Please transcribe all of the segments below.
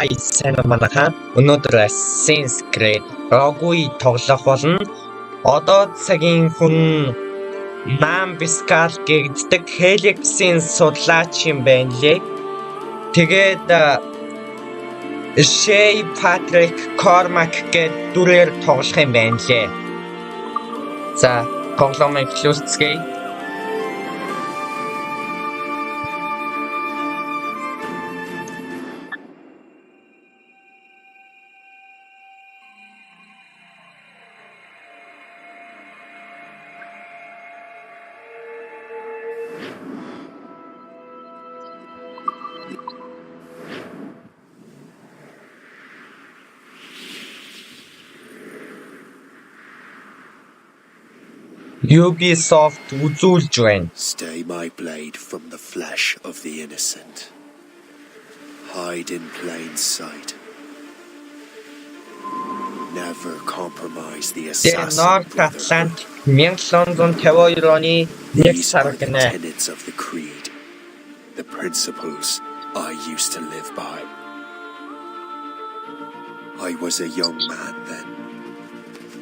Hi, сайн манайхаа. Өнөөдөр Assassin's Creed Rogue тоглох болно. Одоо цагийн хүн Нам Бискал гэгддэг Helix-ийн судлаач юм байна лээ. Тэгээд Shay Patrick Cormac гээд дүрээр тоглох юм байна лээ. За, тоглоомыг эхлүүлцгээе. Ubisoft үзүүлж байна. Stay my blade from the flesh of the innocent. Hide in plain sight. Never compromise the assassin. North Atlantic 1752 оны 1 сар the гэнэ. tenets of the creed, the principles I used to live by. I was a young man then.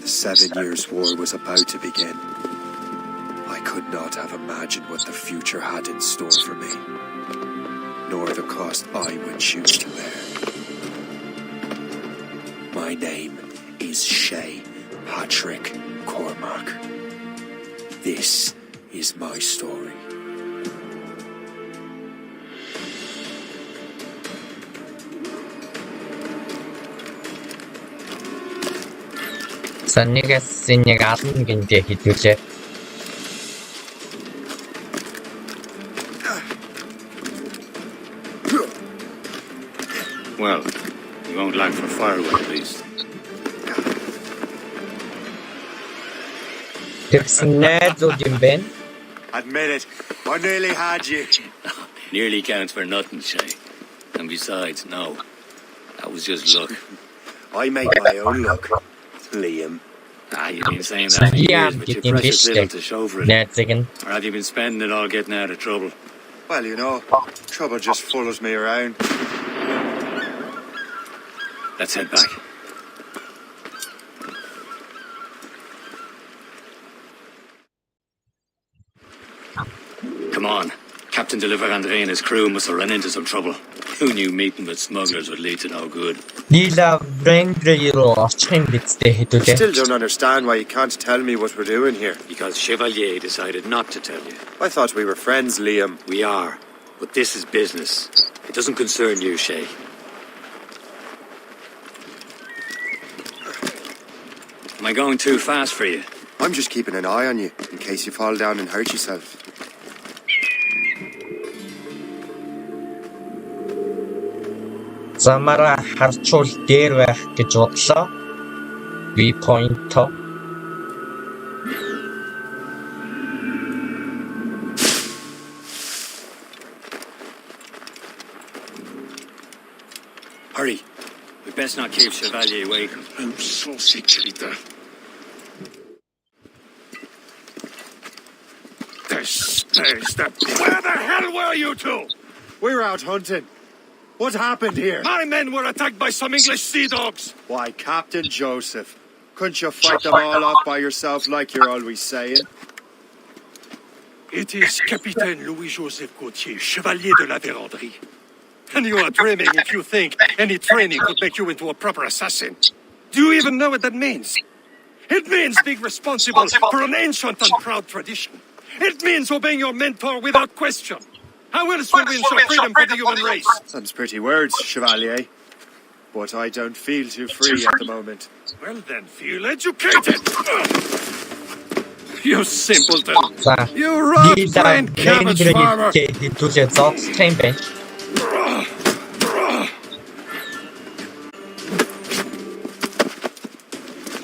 The 7 Years' War was about to begin. I could not have imagined what the future had in store for me, nor the cost I would choose to bear. My name is Shay Patrick Cormac. This is my story. За нэгээс нэг алан гинтэй хэдүүлээ. Well, you won't lack for firewood, please. Тэрсэн найзууд юм байна. Admit it, I nearly had you. Nearly counts for nothing, Shay. And besides, no. That was just luck. I make my own luck, Liam. You've been saying that for years, but you've precious little to show for it. Найзыг нь Or have you been spending it all getting out of trouble? Well, you know, trouble just follows me around. Let's head back. Come on. Captain Deliver Andre and his crew must have run into some trouble. Who knew meeting with smugglers would lead to no good? Дила Брендрээ руу очих юм гэдэгтэй хэдүүлээ. Still don't understand why you can't tell me what we're doing here. Because Chevalier decided not to tell you. I thought we were friends, Liam. We are. But this is business. It doesn't concern you, Shay. Am I going too fast for you? I'm just keeping an eye on you, in case you fall down and hurt yourself. Замаараа харчуул дээр байх гэж бодлоо. Viewpoint. Hurry. We best not keep Chevalier waiting. I'm so sécuritaire. Where the hell were you two? We were out hunting. What happened here? My men were attacked by some English sea dogs. Why, Captain Joseph, couldn't you fight them all off by yourself like you're always saying? It is Capitaine Louis-Joseph Gauthier, Chevalier de la Vérendrye. And you are dreaming if you think any training could make you into a proper assassin. Do you even know what that means? It means being responsible for an ancient and proud tradition. It means obeying your mentor without question. How else will we ensure freedom for the human race? Sounds pretty words, Chevalier. But I don't feel too free at the moment. Well then, feel educated. You simpleton. За You rough Дила brain cabbage farmer. Брендрээ хэдүүлээ зодчих юм байна.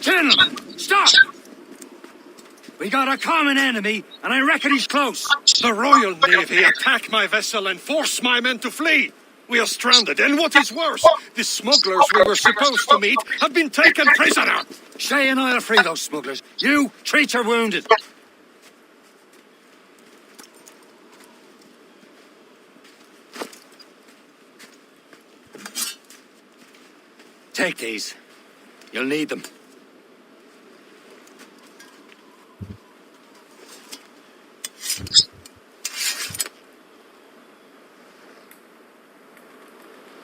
Gentlemen, stop! We got a common enemy, and I reckon he's close. The Royal Navy attacked my vessel and forced my men to flee. We are stranded, and what is worse, the smugglers we were supposed to meet have been taken prisoner. Shay and I'll free those smugglers. You, treat your wounded. Take these. You'll need them.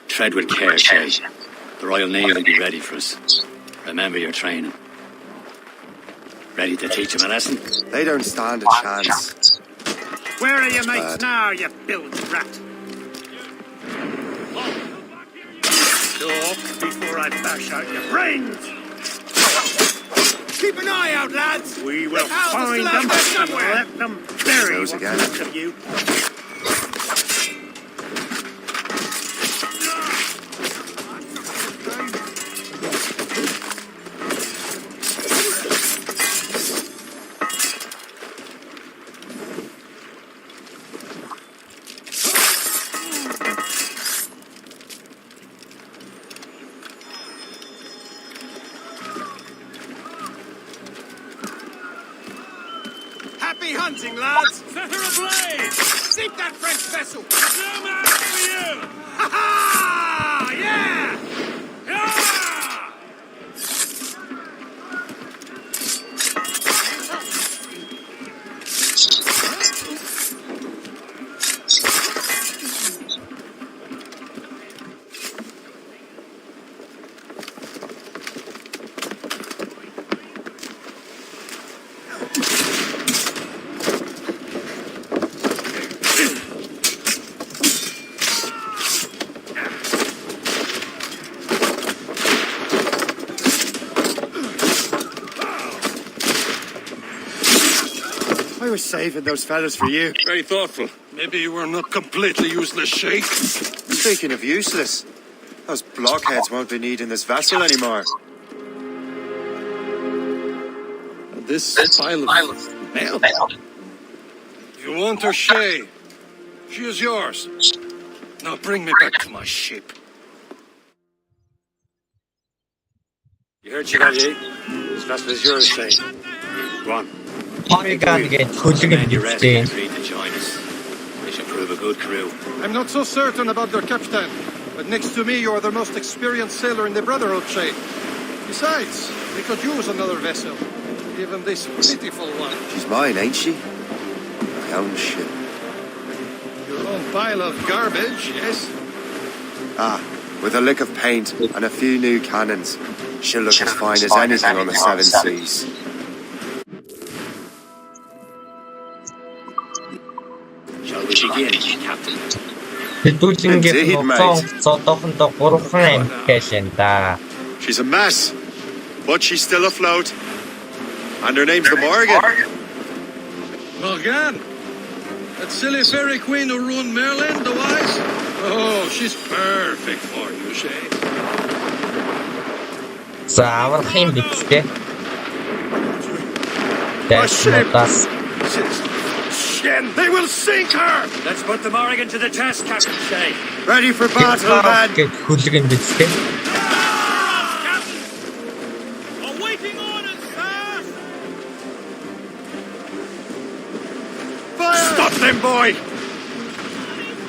Tread with care, Shay. The Royal Navy will be ready for us. Remember your training. Ready to teach them a lesson? They don't stand a chance. Where are your mates now, you bilge rat? Stop before I bash out your brains! Keep an eye out, lads! We will find them and let them bury what's left of you. Happy hunting, lads! Set her ablaze! Sink that French vessel! No man for you! Ha ha! Yeah! I was saving those fellas for you. Very thoughtful. Maybe you were not completely useless, Sheikh. Speaking of useless, those blockheads won't be needing this vessel anymore. This pile of mail. You want her, Shay? She is yours. Now bring me back to my ship. You heard Chevalier? This vessel is yours, Shay. Go on. Паригангээд хөлөг Ready юм. to join us. They should prove a good crew. I'm not so certain about their captain, but next to me you are the most experienced sailor in the Brotherhood, Shay. Besides, we could use another vessel. Even this pitiful one. She's mine, ain't she? My own ship. Your own pile of garbage, yes? Ah, with a lick of paint and a few new cannons, she'll look as fine as anything on the seven seas. Shall we begin, Captain? Хэдүүлэнгээд цодоохондоо 3 амттай л да. She's a mess, but she's still afloat. And her name's the Morgan. Morgan? That silly fairy queen who ruined Merlin, the wise? Oh, she's perfect for you, Shay. За аврах юм битээ. That's Shit, they will sink her! Let's put the Morrigan to the test, Captain Shay. Ready for battle, man. Гэт хөлөг юм битээ. Awaiting orders, sir! Fire! Stop them, boy!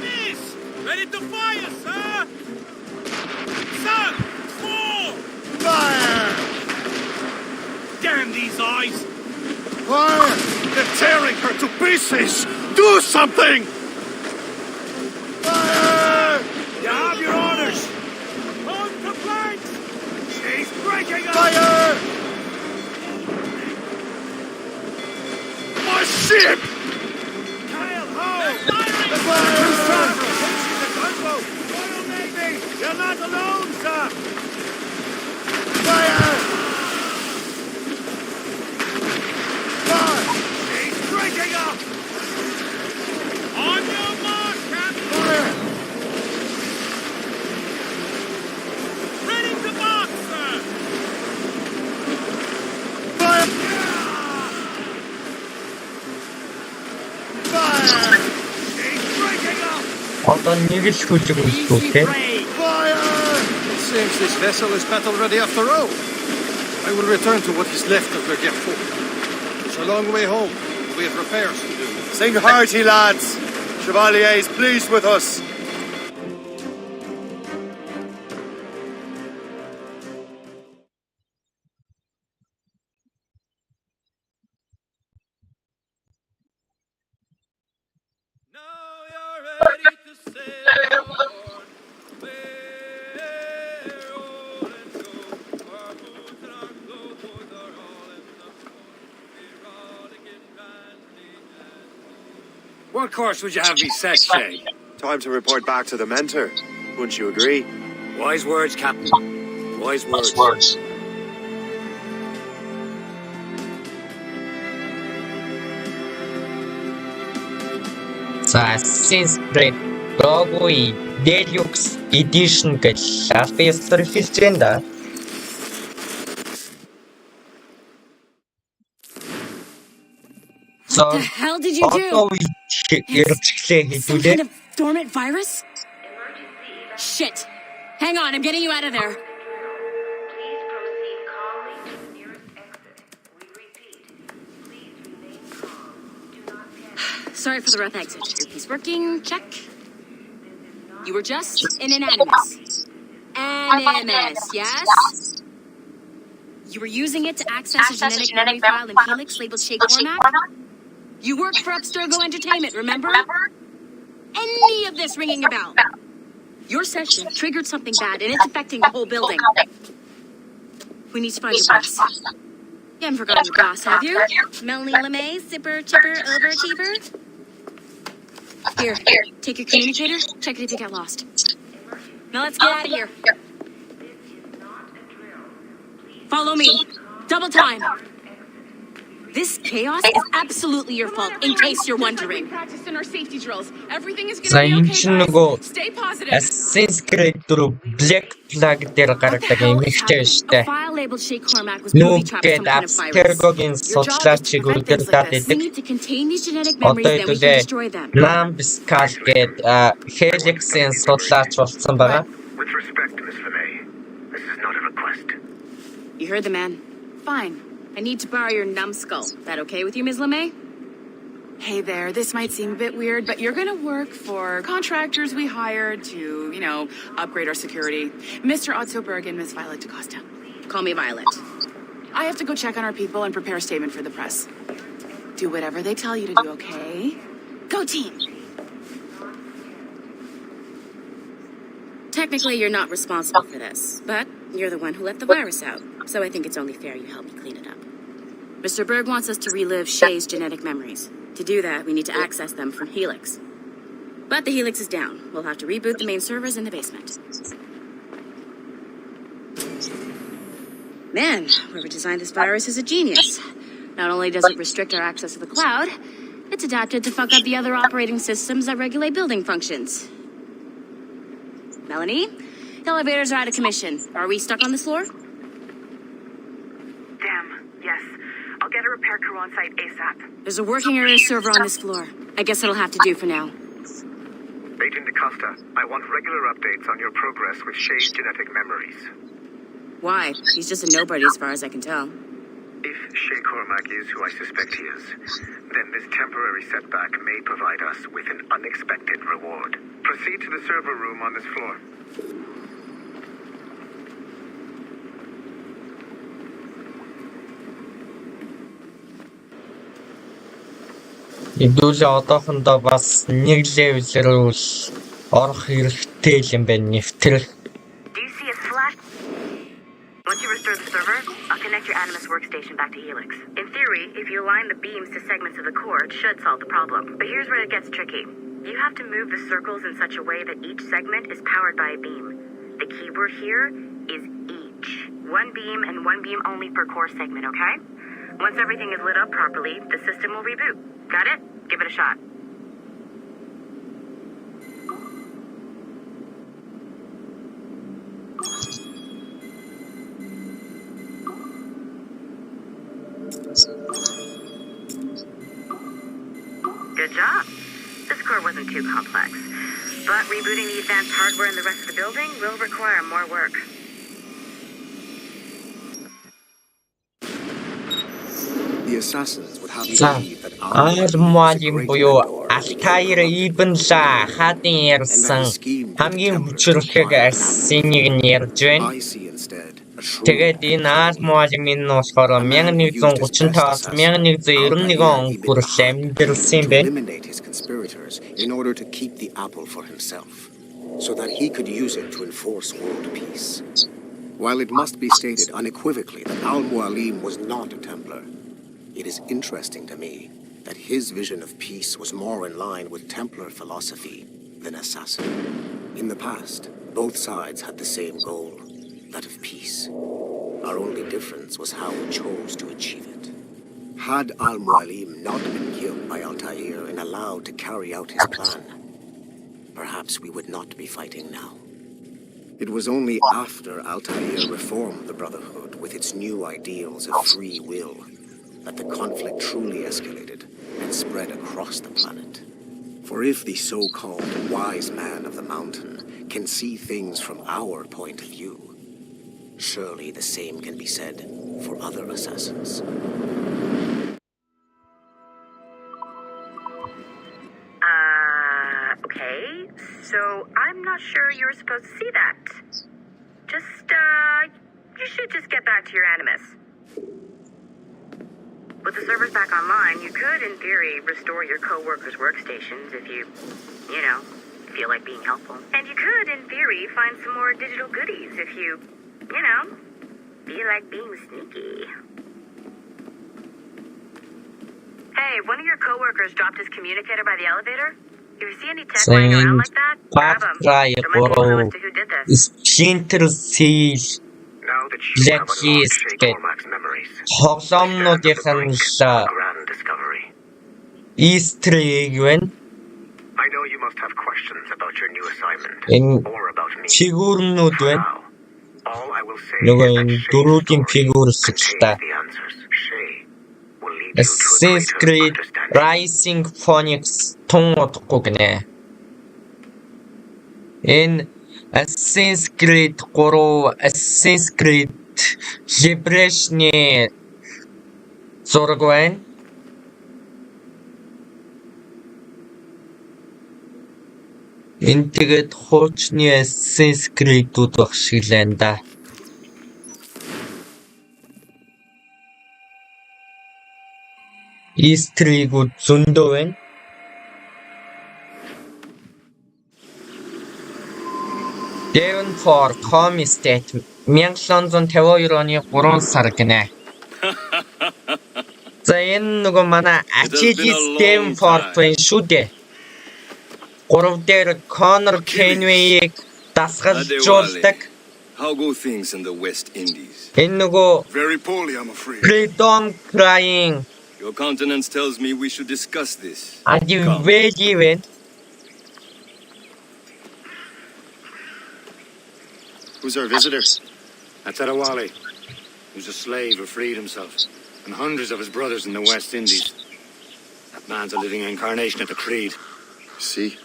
Miss! Ready to fire, sir! Sir! Fall! Fire! Damn these eyes! Fire! They're tearing her to pieces! Do something! Fire! You have your orders! Hold the planks! She's breaking up! Fire! My ship! Kyle, ho! The fire! The gunboat! Royal Navy! You're not alone, sir! Fire! Fire! She's breaking up! On your mark, Captain! Fire! Ready to mark, sir! Fire! Fire! She's breaking up! Одоо нэг л хөлөг үлдүү те. Fire! It seems this vessel is battle ready after all. I will return to what is left of the Gerfo. It's a long way home. We have repairs to do. Sing hearty, lads. Chevalier is pleased with us. What course would you have me set, Shay? Time to report back to the mentor. Wouldn't you agree? Wise words, Captain. Wise words. За Assassin's Creed Rogue Deluxe Edition гэж албан ёсоор хэлж байна да. What the hell did you do? Some kind of dormant virus? Shit. Hang on, I'm getting you out of there. Please proceed calmly to the nearest exit. We repeat, please remain calm. Do not panic. Sorry for the rough exit. Earpiece working. Check. You were just in an animus. Animus, yes? You were using it to access a genetic memory file in Helix labeled Shay Cormac? You worked for Abstergo Entertainment, remember? Any of this ringing a bell? Your session triggered something bad, and it's affecting the whole building. We need to find your boss. You haven't forgotten your boss, have you? Melanie LeMay, zipper, chipper, overachiever? Here, take your communicator. Check it if you get lost. Now let's get out of here. Follow me. Double time. This chaos is absolutely your fault, in case you're wondering. Practice in our safety drills. Everything is За going to энэ be чинь okay, нөгөө guys. Stay positive. Assassin's Creed 4 Black Flag дээр гаргадаг эмэгтэй шүү дээ. A file labeled Shay Cormac was booby trapped with some kind of virus. Abstergo-гийн Your job is to судлаачийг prevent things like удирдаад this. We идэг. need to contain these genetic memories, Одоо then we can хэдүүлээ destroy them. Nambiskal гээд Helix-ийн судлаач болсон байгаа. With respect, Miss LeMay, this is not a request. You heard the man. Fine. I need to borrow your numbskull. That okay with you, Ms. LeMay? Hey there, this might seem a bit weird, but you're gonna work for contractors we hired to, upgrade our security. Mr. Otto Berg and Miss Violet DaCosta. Call me Violet. I have to go check on our people and prepare a statement for the press. Do whatever they tell you to do, okay? Go team! Technically, you're not responsible for this, but you're the one who let the virus out, so I think it's only fair you help me clean it up. Mr. Berg wants us to relive Shay's genetic memories. To do that, we need to access them from Helix. But the Helix is down. We'll have to reboot the main servers in the basement. Man, whoever designed this virus is a genius. Not only does it restrict our access to the cloud, it's adapted to fuck up the other operating systems that regulate building functions. Melanie, the elevators are out of commission. Are we stuck on this floor? Damn, yes. I'll get a repair crew on site ASAP. There's a working area server on this floor. I guess it'll have to do for now. Agent DaCosta, I want regular updates on your progress with Shay's genetic memories. Why? He's just a nobody as far as I can tell. If Shay Cormac is who I suspect he is, then this temporary setback may provide us with an unexpected reward. Proceed to the server room on this floor. Хэдүүлээ одоохондоо бас нэг левел рүү орох хэрэгтэй юм байна нэвтрэх. Do you see a flash? Once you restore the server, I'll connect your Animus workstation back to Helix. In theory, if you align the beams to segments of the core, it should solve the problem. But here's where it gets tricky. You have to move the circles in such a way that each segment is powered by a beam. The keyword here is each. One beam and one beam only per core segment, okay? Once everything is lit up properly, the system will reboot. Got it? Give it a shot. Good job. This core wasn't too complex, but rebooting the advanced hardware in the rest of the building will require more work. The assassins would have you За believe that our Армагийн буюу Altair Ibn-La хадын ярьсан хамгийн хүчрхэг арсеныг нь ярьж байна. I see instead a shrewd Тэгээд энэ Армагийн нь болохоор 1135-1191 он хүртэл амьдэрсэн юм байна. eliminate his conspirators in order to keep the apple for himself, so that he could use it to enforce world peace. While it must be stated unequivocally that Al-Mualim was not a Templar, it is interesting to me that his vision of peace was more in line with Templar philosophy than assassin. In the past, both sides had the same goal, that of peace. Our only difference was how we chose to achieve it. Had Al-Mualim not been killed by Altair and allowed to carry out his plan, perhaps we would not be fighting now. It was only after Altair reformed the Brotherhood with its new ideals of free will that the conflict truly escalated and spread across the planet. For if the so-called wise man of the mountain can see things from our point of view, surely the same can be said for other assassins. Okay, so I'm not sure you were supposed to see that. You should just get back to your Animus. With the servers back online, you could, in theory, restore your co-workers' workstations if you feel like being helpful. And you could, in theory, find some more digital goodies if you feel like being sneaky. Hey, one of your co-workers dropped his communicator by the elevator. If you see any tech lying around like that, grab them. There might be a clue as to who did this. Splinter Cell, Now that you have unlocked Shay Cormac's memories, тоглоомнуудынхан grand discovery. Easter egg байна. I know you must have questions about your new assignment Энэ or about me. фигурнууд For байна. now, all I will say Нөгөө is that энэ Shay's дөрүүдийн story фигур contains өсөлттэй. the answers. Shay will lead you to a Assassin's greater Creed understanding. Rising Phoenix тун удахгүй гинэ. Энэ Assassin's Creed 3, Assassin's Creed Liberation-ы зураг байна. Энэ тэгээд хуучны Assassin's Creed-үүд баг шиг л байна да. Easter egg-үүд зөндөө байна. Devonport Home Estate 1752 оны 3 сар гинэ. За энэ нөгөө манай Achilles Devonport байна шүү дээ. 3 дээр Connor Kenway-ийг дасгалжуулдаг. How go things in the West Indies? Энэ нөгөө Very poorly, I'm afraid. Freedom Crying Your countenance tells me we should discuss this. Adiveli байна. Who's our visitor? That's Adewale, who's a slave who freed himself, and hundreds of his brothers in the West Indies. That man's a living incarnation of the Creed. See?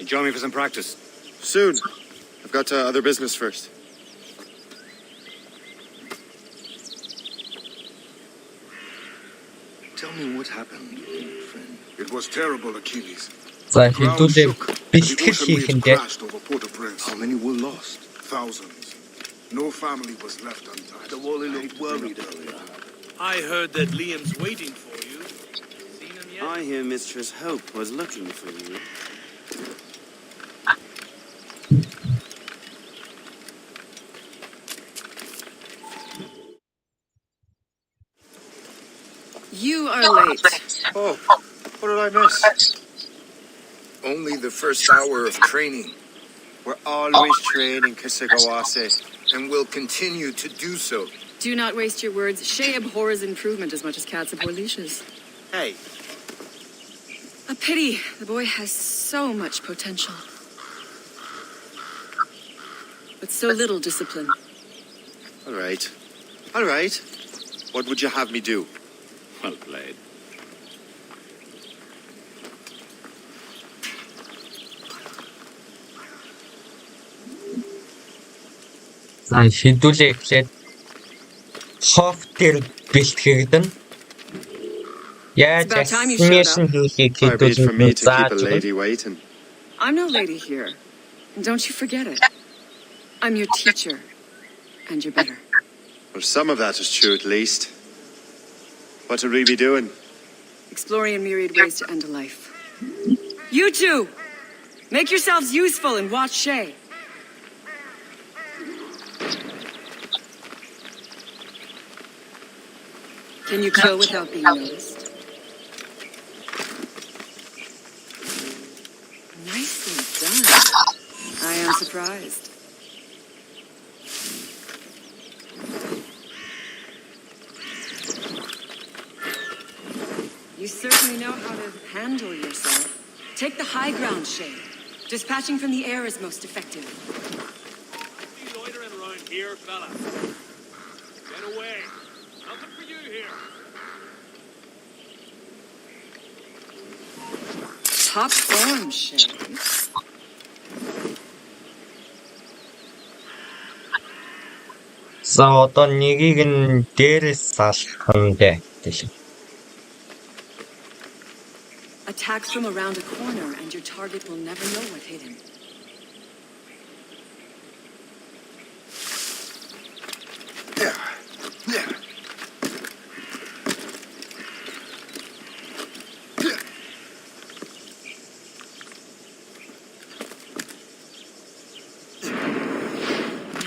You join me for some practice? Soon. I've got other business first. Tell me what happened, friend. It was terrible, Achilles. За хэдүүлээ бэлтгэл хийхэндээ How many were lost? Thousands. No family was left untouched. The Wally looked worried earlier. I heard that Liam's waiting for you. Seen him yet? I hear Mistress Hope was looking for you. You are late. Oh, what did I miss? Only the first hour of training. We're always training, Kisegawase. And will continue to do so. Do not waste your words. Shay abhors improvement as much as cats abhor leashes. Hey, A pity. The boy has so much potential. But so little discipline. all right. All right. What would you have me do? Well played. За хэдүүлээ эхлээд хоф дээр бэлтгэгдэн. Яаж animation хийхийг Far be it from me хэдүүлэн to keep зааж a өгнө. lady waiting. I'm no lady here. And don't you forget it. I'm your teacher. And you're better. Well, some of that is true at least. What are we be doing? Exploring a myriad ways to end a life. You two! Make yourselves useful and watch Shay. Can you kill without being noticed? Nicely done. I am surprised. You certainly know how to handle yourself. Take the high ground, Shay. Dispatching from the air is most effective. You loitering around here, fella. Get away. Nothing for you here. Top form, Shay. За одоо нэгийг нь дээрээс салах юм дээ. Attacks from around a corner and your target will never know what hit him.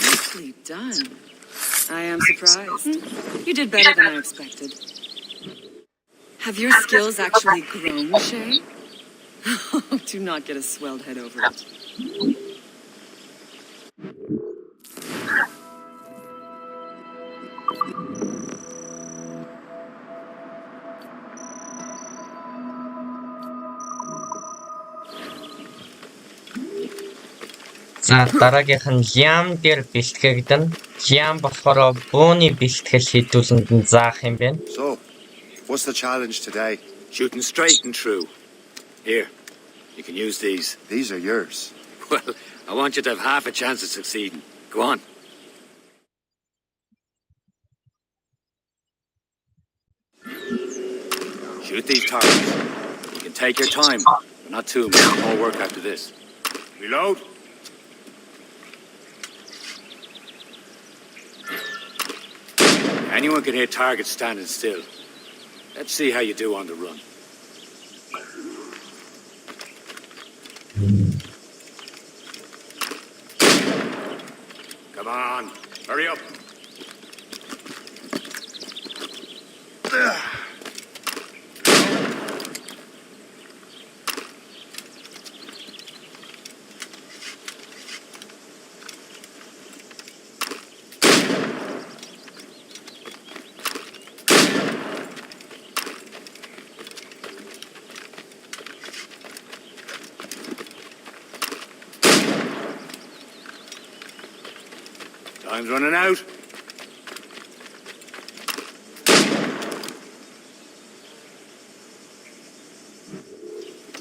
Nicely done. I am surprised. You did better than I expected. Have your skills actually grown, Shay? Do not get a swelled head over it. За дараагийнх нь Liam дээр бэлтгэгдэн. Liam болохоор бууны бэлтгэл хийдүүлэнд нь заах юм байна. So, what's the challenge today? Shooting straight and true. Here, you can use these. These are yours. Well, I want you to have half a chance of succeeding. Go on. Shoot these targets. You can take your time, but not too much more work after this. Reload. Anyone can hit targets standing still. Let's see how you do on the run. Come on. Hurry up. Time's running out.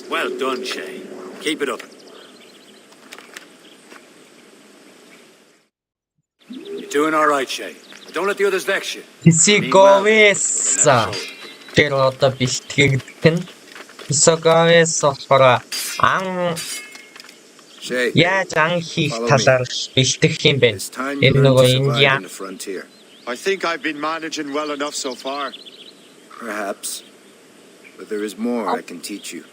Well done, Shay. Keep it up. You're doing all right, Shay. Don't let the others vex you. Псиговес тэр одоо бэлтгэгдэн. Псиговес болохоор ан яаж ан хийх талаар бэлтгэх юм бэ? Энэ нөгөө Индиан. I think I've been managing well enough so far. Perhaps. But there is more I can teach you.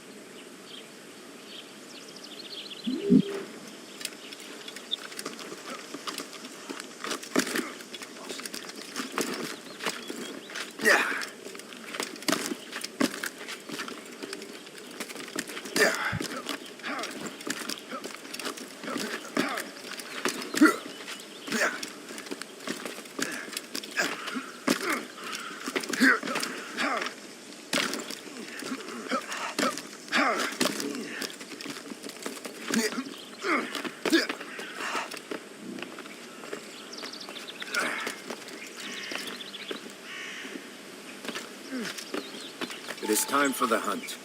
It is time for the hunt.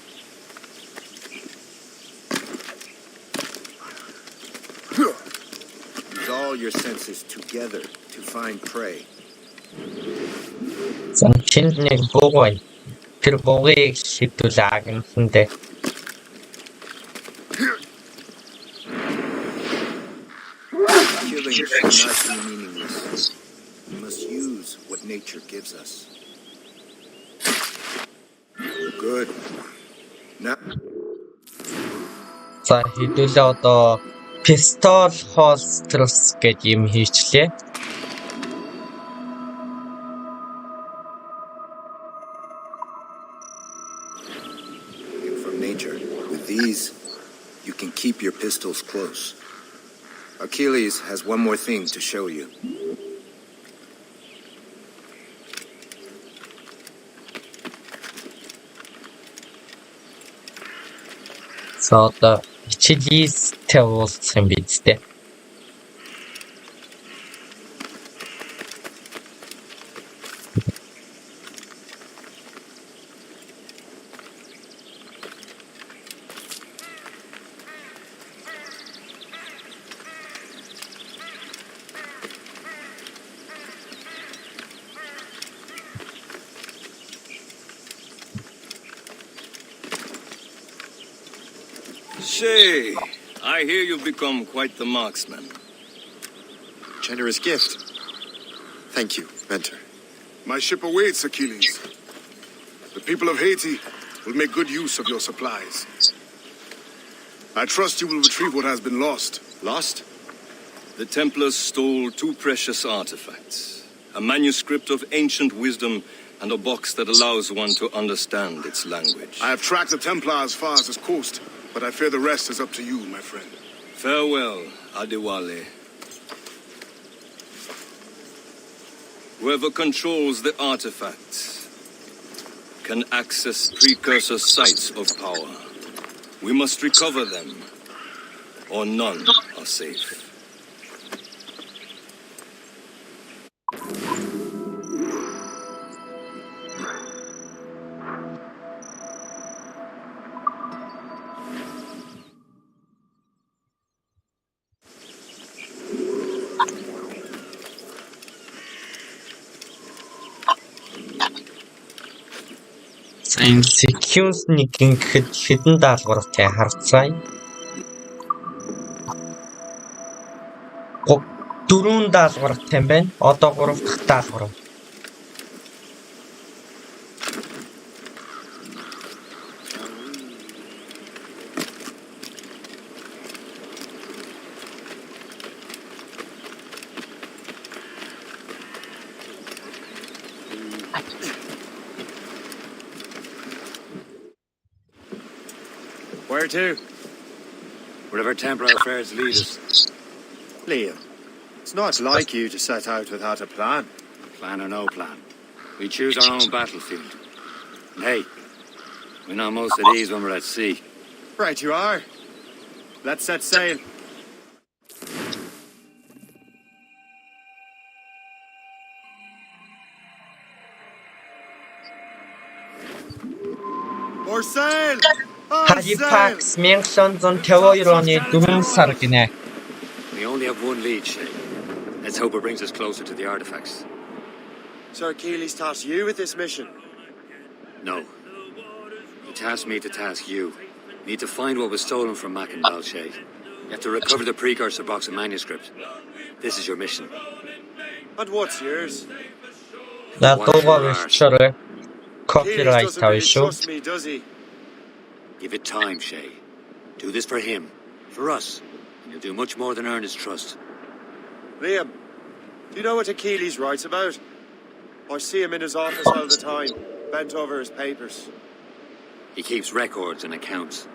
Use all your senses together to find prey. За чинд нэг бууг байна. Тэр буугийг шийдвэл агнахандаа. Killing should not be meaningless. We must use what nature gives us. Good. Now, За хэдүүлээ одоо pistol holsters гэдэг юм хийчлээ. From nature. With these, you can keep your pistols close. Achilles has one more thing to show you. За одоо Achilles-тэй уулзах юм биз дээ. Shay, I hear you've become quite the marksman. Generous gift. Thank you, mentor. My ship awaits, Achilles. The people of Haiti will make good use of your supplies. I trust you will retrieve what has been lost. Lost? The Templars stole 2 precious artifacts. A manuscript of ancient wisdom and a box that allows one to understand its language. I have tracked the Templar as far as this coast, but I fear the rest is up to you, my friend. Farewell, Adewale. Whoever controls the artifacts can access precursor sites of power. We must recover them, or none are safe. Энэ sequence-ийн гэхэд хэдэн даалгавартай харцгаая. 4 даалгавартай юм байна. Одоо 3 дахь даалгавар. Where to? Wherever Templar affairs lead us. Liam, it's not like you to set out without a plan. Plan or no plan. We choose our own battlefield. And hey, we know most of these when we're at sea. Right you are. Let's set sail. For sail! Halifax 1752 оны 4 сар гинэ. We only have one lead, Shay. Let's hope it brings us closer to the artifacts. Sir Achilles tasked you with this mission. No. He tasked me to task you. Need to find what was stolen from Mac and Shay. You have to recover the precursor box of manuscript. This is your mission. And what's yours? За дуугаар хэлчихээрэй. Copyright Achilles doesn't really тавь шүү. trust me, does he? Give it time, Shay. Do this for him. For us. And you'll do much more than earn his trust. Liam, do you know what Achilles writes about? I see him in his office all the time, bent over his papers. He keeps records and accounts.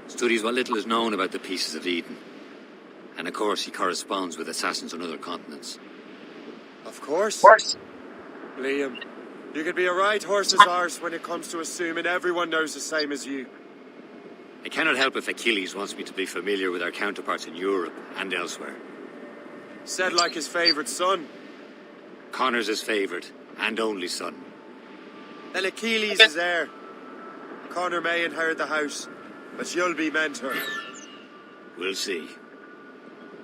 Studies what little is known about the pieces of Eden. And of course, he corresponds with assassins on other continents. Of course. Liam, you could be a right horse's arse when it comes to assuming everyone knows the same as you. I cannot help if Achilles wants me to be familiar with our counterparts in Europe and elsewhere. Said like his favourite son. Connor's his favourite and only son. Then Achilles is heir. Connor may inherit the house, but you'll be mentor. We'll see.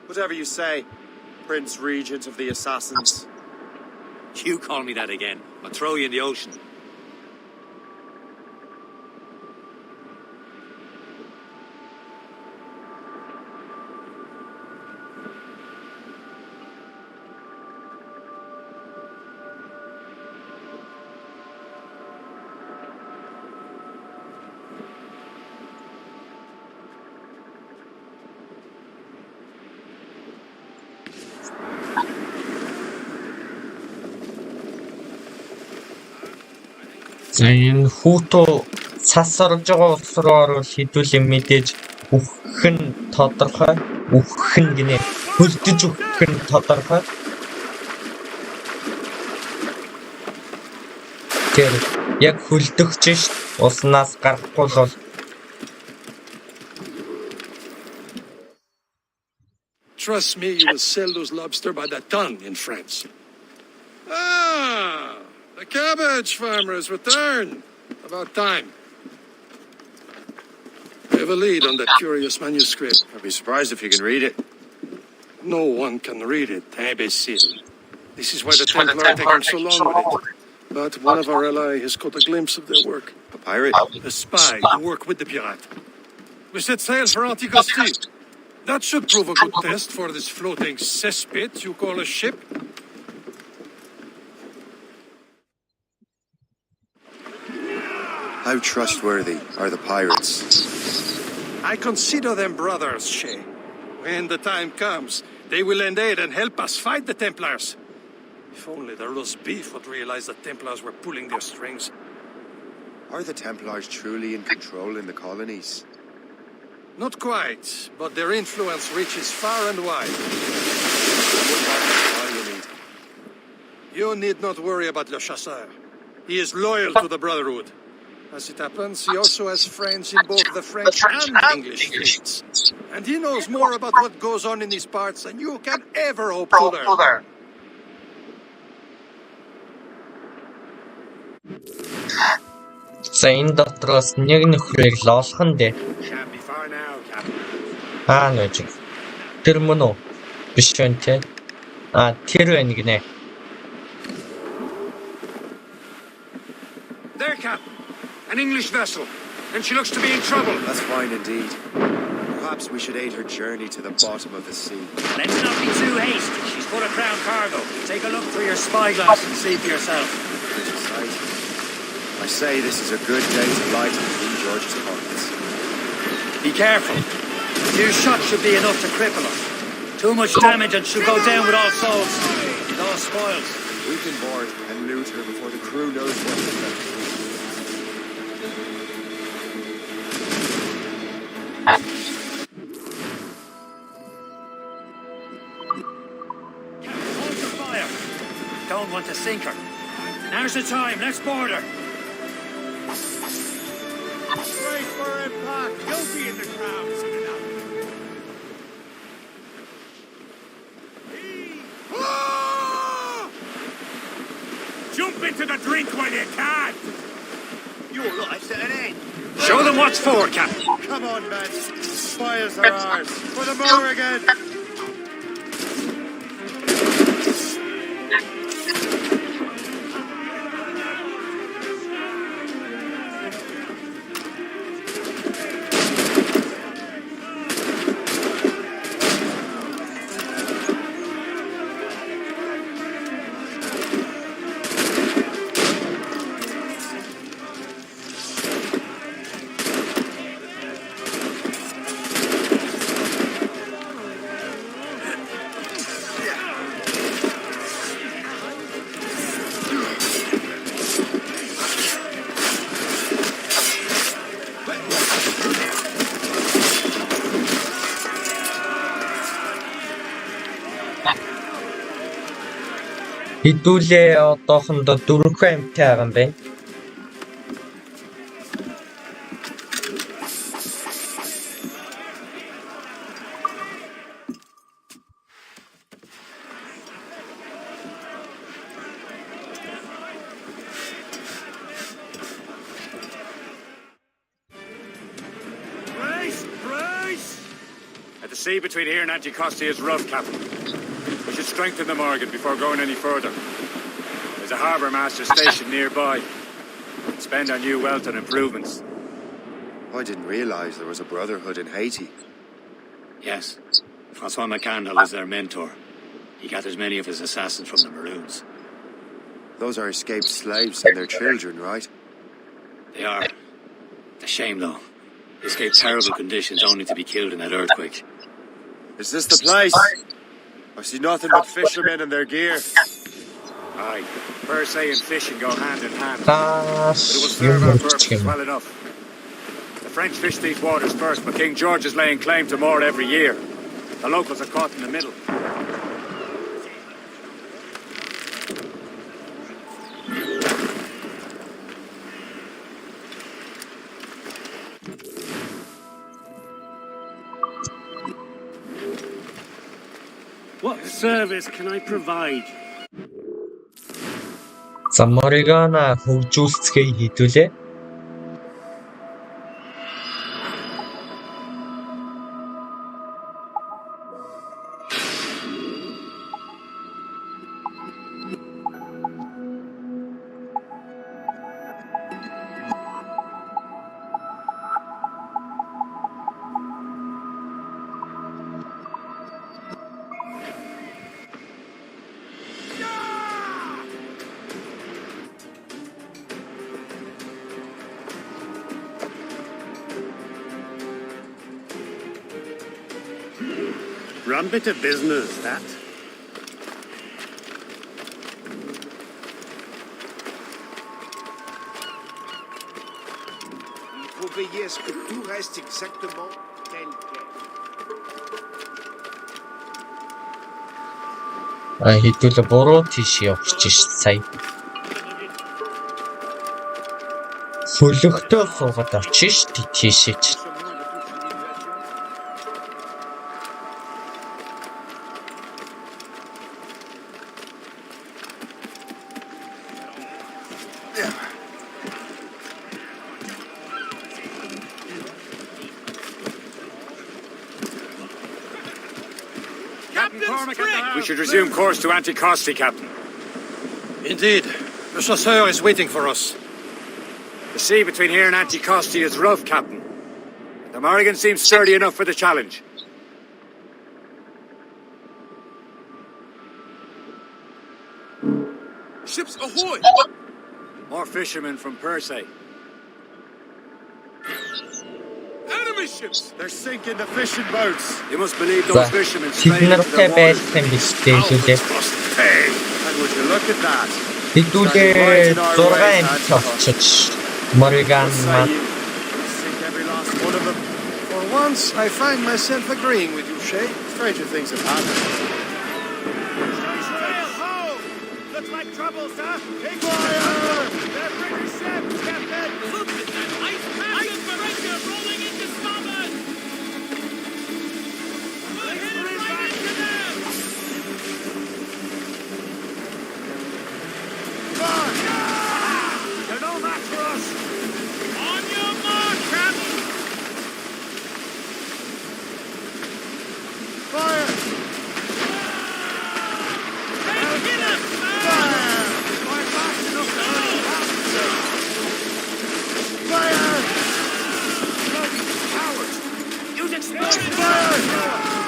Whatever you say, Prince Regent of the Assassins. You call me that again, I'll throw you in the ocean. За энэ хүүтөө цас орж байгаа улс руу орвол хэдүүлээ мэдээж үхэх нь тодорхой. Үхэх нь гинэ. Хөлдөж үхэх нь тодорхой. Тэр яг хөлдөгч ш уснаас гарахгүй бол Trust me, you will sell those lobster by the ton in France. Ah, the cabbage farmer has returned. About time. I have a lead on that curious manuscript. I'd be surprised if you can read it. No one can read it, imbecile. This is why the Templar are taking so long with it. But one of our allies has caught a glimpse of their work. A pirate? A spy who worked with the pirate. We set sail for Anticosti. That should prove a good test for this floating cesspit you call a ship. How trustworthy are the pirates? I consider them brothers, Shay. When the time comes, they will lend aid and help us fight the Templars. If only the roast beef would realize the Templars were pulling their strings. Are the Templars truly in control in the colonies? Not quite, but their influence reaches far and wide. You need not worry about Le Chasseur. He is loyal to the Brotherhood. As it happens, he also has friends in both the French and English fleets. And he knows more about what goes on in these parts than you can ever hope to learn. за энэ дотроос нэг нөхрийг л олох нь дээ. Нэж. Тэр мөн үү? Биш вэ те? Тэр байна гинэ. There, Cap. An English vessel. And she looks to be in trouble. That's fine indeed. Perhaps we should aid her journey to the bottom of the sea. Let's not be too hasty. She's full of crown cargo. Take a look through your spyglass and see for yourself. I say this is a good day to light King George's pockets. Be careful. A few shots should be enough to cripple her. Too much damage and she'll go down with all souls. With all spoils. We can board and loot her before the crew knows what to do. Hold your fire. Don't want to sink her. Now's the time. Let's board her. Straight for impact. You'll be in the crowd soon enough. Jump into the drink while you can. Your life's at an end. Show them what's for, Captain. Come on, men. Spoils are ours. For the Morrigan. Хэдүүлээ одоохондоо 4 амттай байгаа юм байна. The sea between here and Anticosti is rough, Captain. We should strengthen the Morgan before going any further. There's a harbour master stationed nearby. Spend our new wealth on improvements. I didn't realise there was a brotherhood in Haiti. Yes. Francois McCandle is their mentor. He gathers many of his assassins from the Maroons. Those are escaped slaves and their children, right? They are. It's a shame, though. They escaped terrible conditions only to be killed in that earthquake. Is this the place? I see nothing but fishermen and their gear. A Aye, per se and fishing go hand in hand. Gosh, But it will serve our yung purpose chicken. well enough. The French fish these waters first, but King George is laying claim to more every year. The locals are caught in the middle. What service can I provide? За моригана хөгжүүлцгээ хийдүүлээ. Run bit of business, that. Il faut veiller à ce que tout reste exactement tel quel. Хэдүүлээ буруу тийш явчих ш сая. Хөлөгтөө суугаад очиж ш тийшээч. We should resume course to Anticosti, Captain. Indeed. The chasseur is waiting for us. The sea between here and Anticosti is rough, Captain. The Morrigan seems sturdy enough for the challenge. Ships ahoy! More fishermen from Persay. Enemy ships! They're sinking the fishing boats. You must believe За those fishermen strayed тэд into нартай the байлах waters. юм биш дээ. And would you look at that? Хэдүүлээ 6 амт очиж мориган мат Sink every last one of them. For once, I find myself agreeing with you, Shay. Stranger things have happened. Looks like trouble, sir. Take Fire! They're British ships, Captain. Look at that ice pressure rolling into starboard. We'll hit it right into them. They're no match for us. On your mark, Captain. Fire! Hit us, sir. Fire fast enough to Fire! Bloody cowards! Use explosive Fire!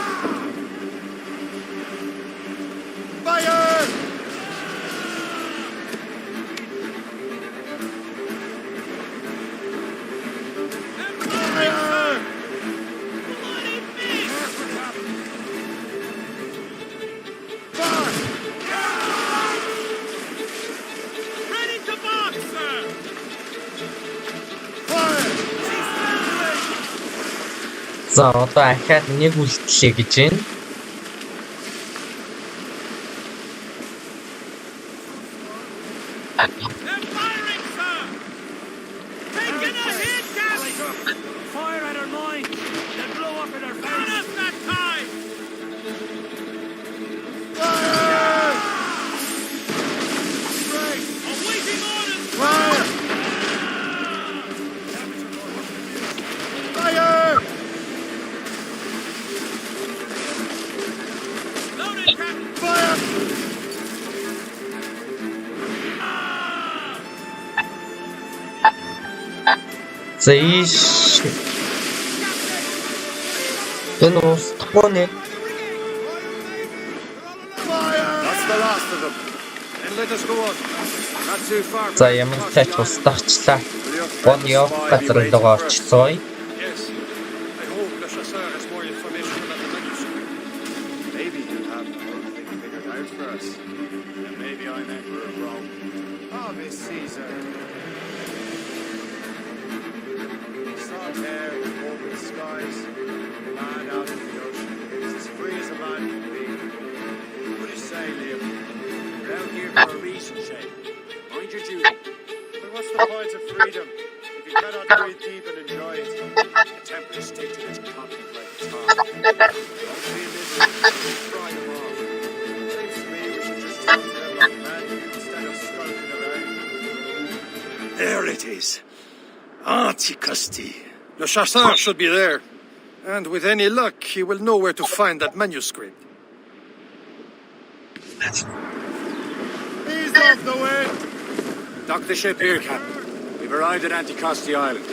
Fire! Fire! bloody fish. Fire! Ready to box, sir. Fire! За одоо ахаад нэг үлдлээ гэж байна. They're firing, sir. Taking a hit, Captain. Fire at our line. Then blow up in our Got us that time. Fire! Awaiting orders. Fire! Fire! Loaded, Captain. Fire! За ийш. Энэ устгахгүй нэ. That's the last of them. Then let us go on. Not too far. За ямар ч тач устгаачлаа. Гол явах газар руу орчихсоо. Yes. I hope the chasseur has more information about the manuscript. Maybe you have one thing figured out for us. And maybe I'm Emperor of Caesar. Soft hair, open skies, man out in the ocean. He's as free as a man can be. What do you say, Liam? We're out here for a reason, Shay. Mind your duty. But what's the point of freedom if you cannot breathe deep and enjoy it? The Templars stick to this continent like a tar. Don't be a miserable. Try them off. Seems to me we should just talk to them like men instead of skulking around. There it is. Antiquity. Le chasseur should be there. And with any luck, he will know where to find that manuscript. Ease off the wind! Dock the ship here, Captain. We've arrived at Anticosti Island.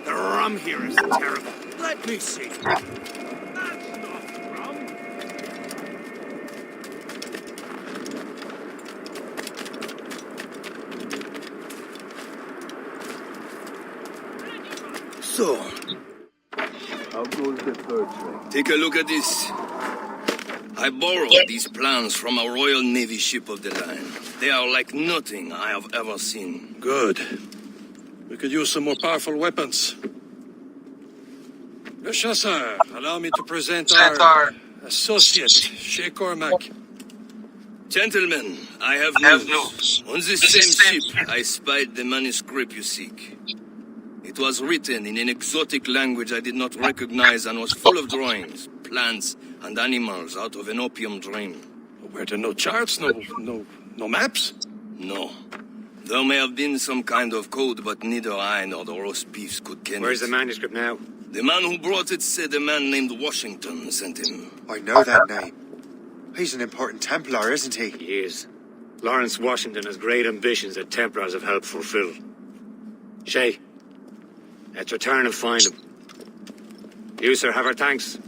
The rum here is terrible. Let me see. That's not rum. So, How goes the third train? take a look at this. I borrowed these plans from a Royal Navy ship of the line. They are like nothing I have ever seen. Good. We could use some more powerful weapons. Le chasseur, allow me to present our associate, Shay Cormac. Gentlemen, I have news. On this same ship, I spied the manuscript you seek. It was written in an exotic language I did not recognize and was full of drawings, plants, and animals out of an opium dream. Were there no charts, no maps? No. There may have been some kind of code, but neither I nor the roast beefs could ken Where's it. the manuscript now? The man who brought it said a man named Washington sent him. I know that name. He's an important Templar, isn't he? He is. Lawrence Washington has great ambitions that Templars have helped fulfill. Shay, let's return and find him. You, sir, have our thanks.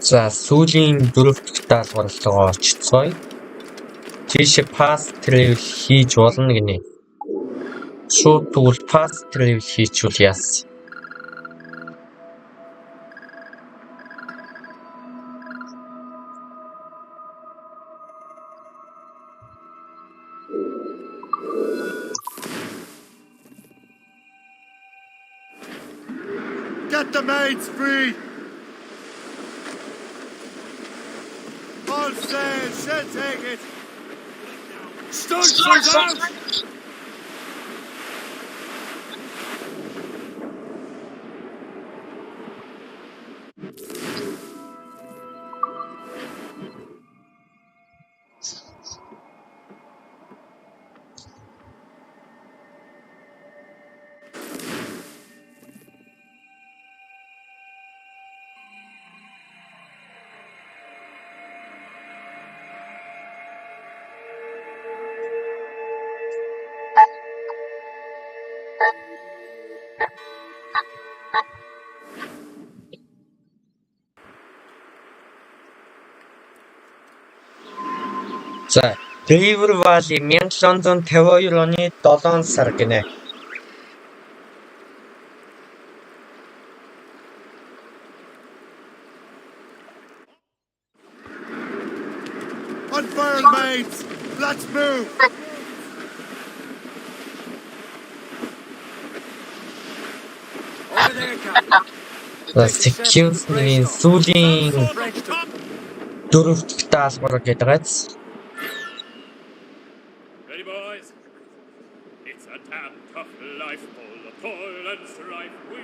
За сүүлийн 4 дахь даалгаварлага очицгоё. Тийшээ pass travel хийж болно гинэ. Шууд тэгвэл pass travel хийчихвэл яасан. Get the maids free! All sail, she'll take it! Stunts out! За, River Valley 1752 оны 7 сар гинэ. Unfurl, mates! Let's move! Over there, Captain. За, Security-ийн сүүлийн 4 дахь даалгавар гэдэг гац. Ready, boys? It's a damn tough life full of toil and strife. We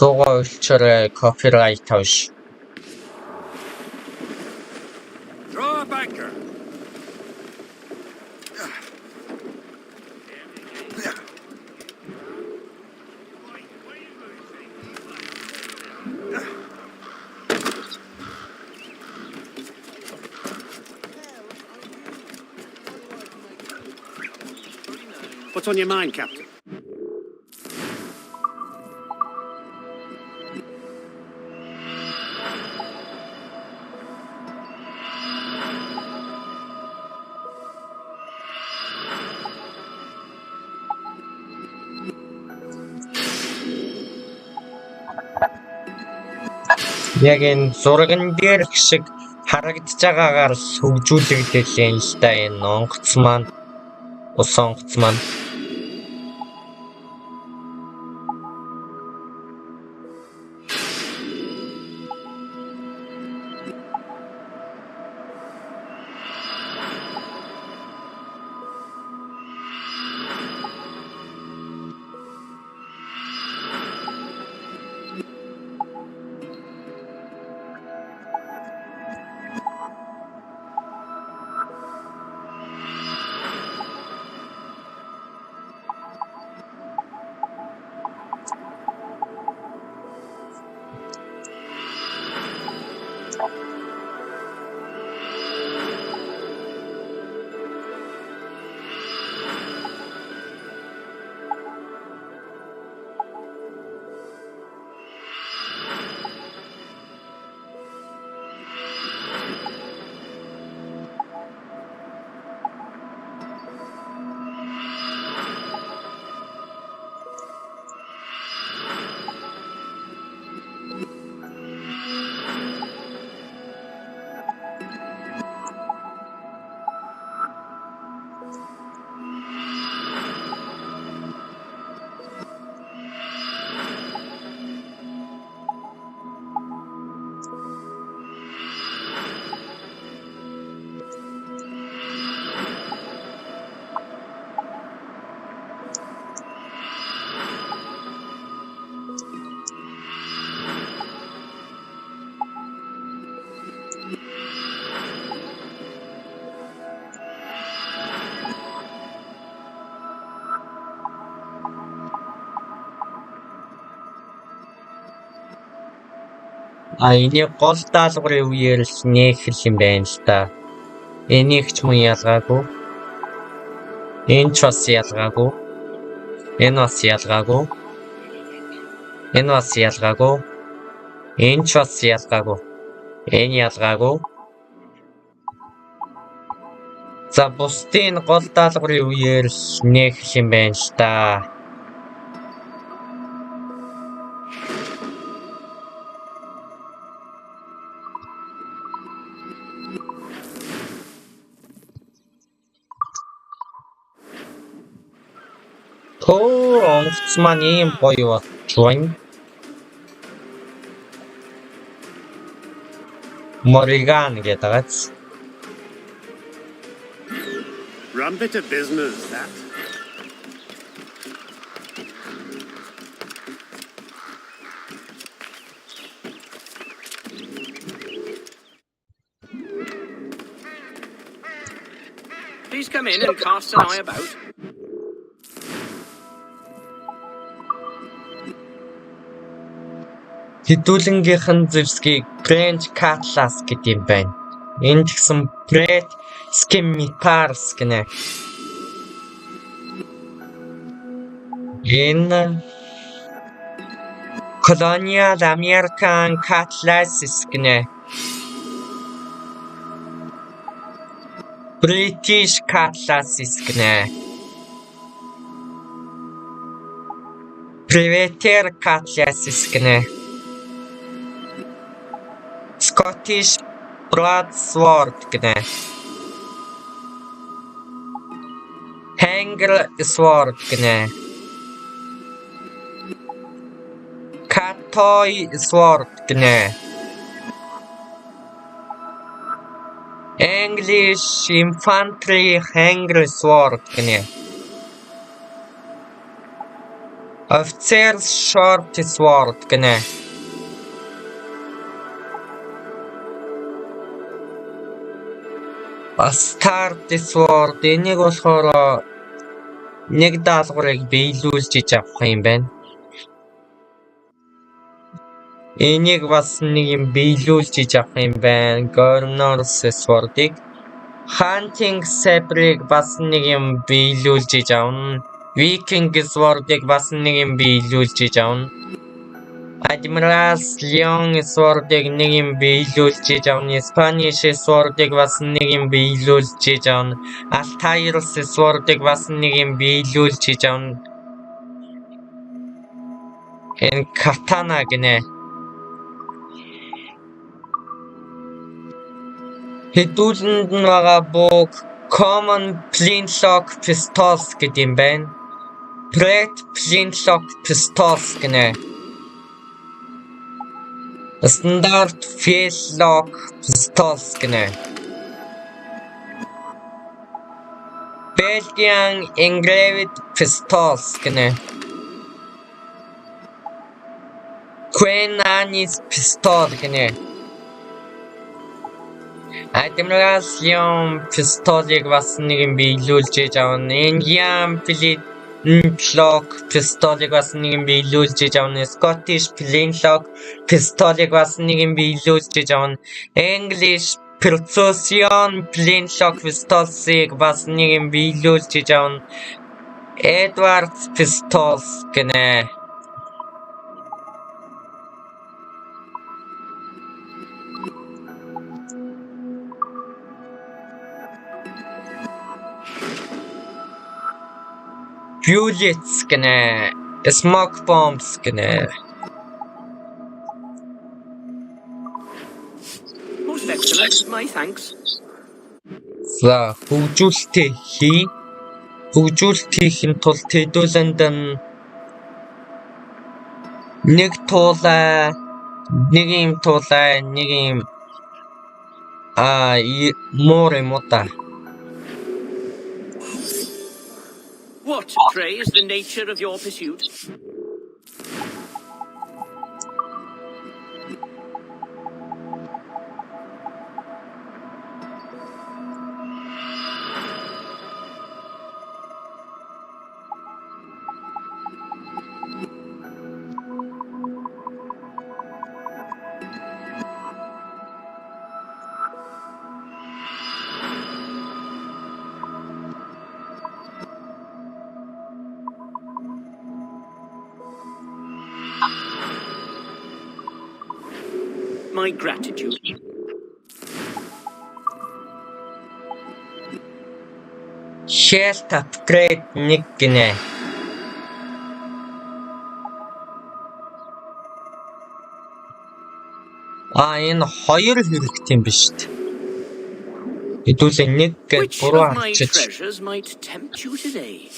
Тугаа өлчөөрэй, copyright авш. Draw up anchor. What's on your mind, Captain? Яг энэ зурган дээр шиг харагдаж байгаагаар л хөгжүүлэгдэл л да энэ онгоц маань ус онгоц маань энийг гол даалгаврын үеэр л нээх юм байна л да. Энийг ч мөн ялгаагүй. Энэ ч бас ялгаагүй. Энэ бас ялгаагүй. Энэ бас ялгаагүй. Энэ ч бас ялгаагүй. Энэ ялгаагүй. За бусдын гол даалгаврын үеэр л нээх юм байна л да. Онгоц маань ийм гоё болж байна. Morrigan гэдэг агац. Run bit of business, that. Please come in and cast an eye about. Хэдүүлэнгийнхэн зэвсгийг French Cutlass гэдэг юм байна. Энэ ч гэсэн Brett Scimitars гэнэ. Энэ Colonial American Cutlasses гэнэ. British Cutlasses гэнэ. Privateer Cutlasses gynne. Scottish Broadsword gynne. Hangel Sword gynne. Catoy Sword gynne. English Infantry Hangel Sword gynne. Officer's Short Sword gynne. Bastard Sword энийг болохоор нэг даалгаврыг биелүүлж авах юм байна. Энийг бас нэг юм биелүүлж авах юм байна. Governor's Sword-ыг Hunting Sabre-ыг бас нэг юм биелүүлж авна. Viking sword-ыг бас нэг юм биелүүлж авна. Admiral Leon sword-ыг нэг юм биелүүлж авна. Spanish sword-ыг бас нэг юм биелүүлж авна. Altair's sword-ыг бас нэг юм биелүүлж авна. Энэ katana гинэ. Хэдүүлэнд нь байгаа бууг common flintlock pistols гэдэг юм байна. Bread flintlock pistols гинэ. Standard flintlock pistols гинэ. Belgian engraved pistols гинэ. Queen Anne's pistol гинэ. Admiral Leon pistol-ыг бас нэг юм биелүүлж авна. Indian flintlock pistol-ыг бас нэг юм биелүүлж авна. Scottish flintlock pistol-ыг бас нэг юм биелүүлж авна. English precision flintlock pistols-ыг бас нэг юм биелүүлж авна. Edwards pistols гинэ. Bullets гинэ. Smoke bombs гинэ. Most excellent, my thanks. За, хөгжүүлэлтээ хий. Хөгжүүлэлт хийхин тулд хэдүүлэнд нэг туулай, нэг юм туулай, нэг юм муур юм уу та. What, pray, is the nature of your pursuit? My gratitude. Shield upgrade нэг гинэ. Энэ хоёр хэрэгтэй юм биш үү? Хэдүүлээ нэг гэж буруу Which of my авчиж. treasures might tempt you today?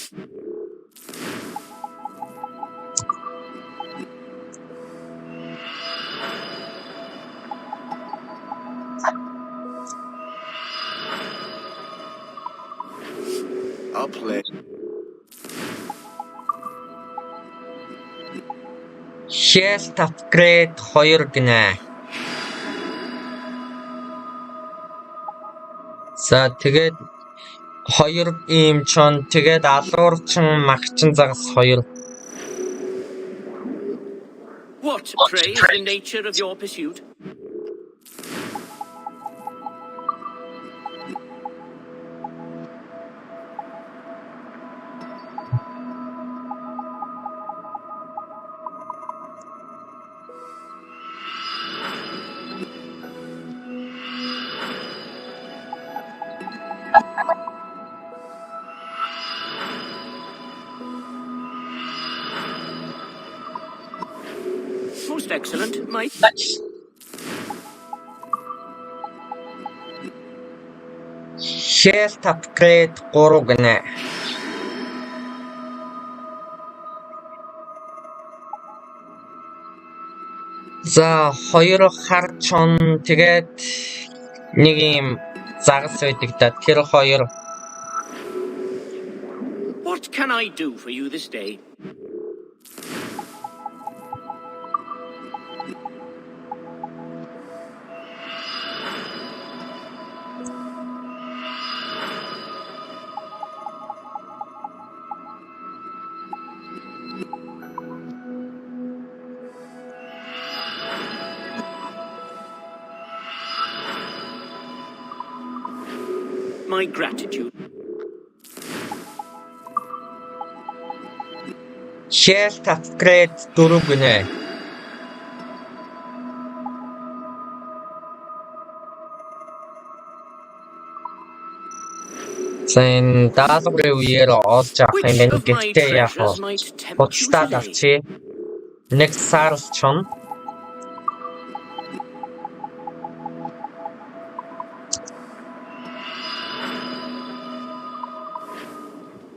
I'll play. Shield upgrade 2 гинэ. За тэгээд 2 ийм чон тэгээд алуурчин магчин загас 2. What, pray, is the nature of your pursuit? Most excellent, my Shield upgrade 3 гинэ. За 2 хар чон тэгээд нэг юм загас байдаг да. Тэр 2. What can I do for you this day? My gratitude. Health upgrade 4 гинэ. За энэ даалгаврын үеэр олж авах юм байна. Гэхдээ яг худалдаад авчи. Нэг сарлчон.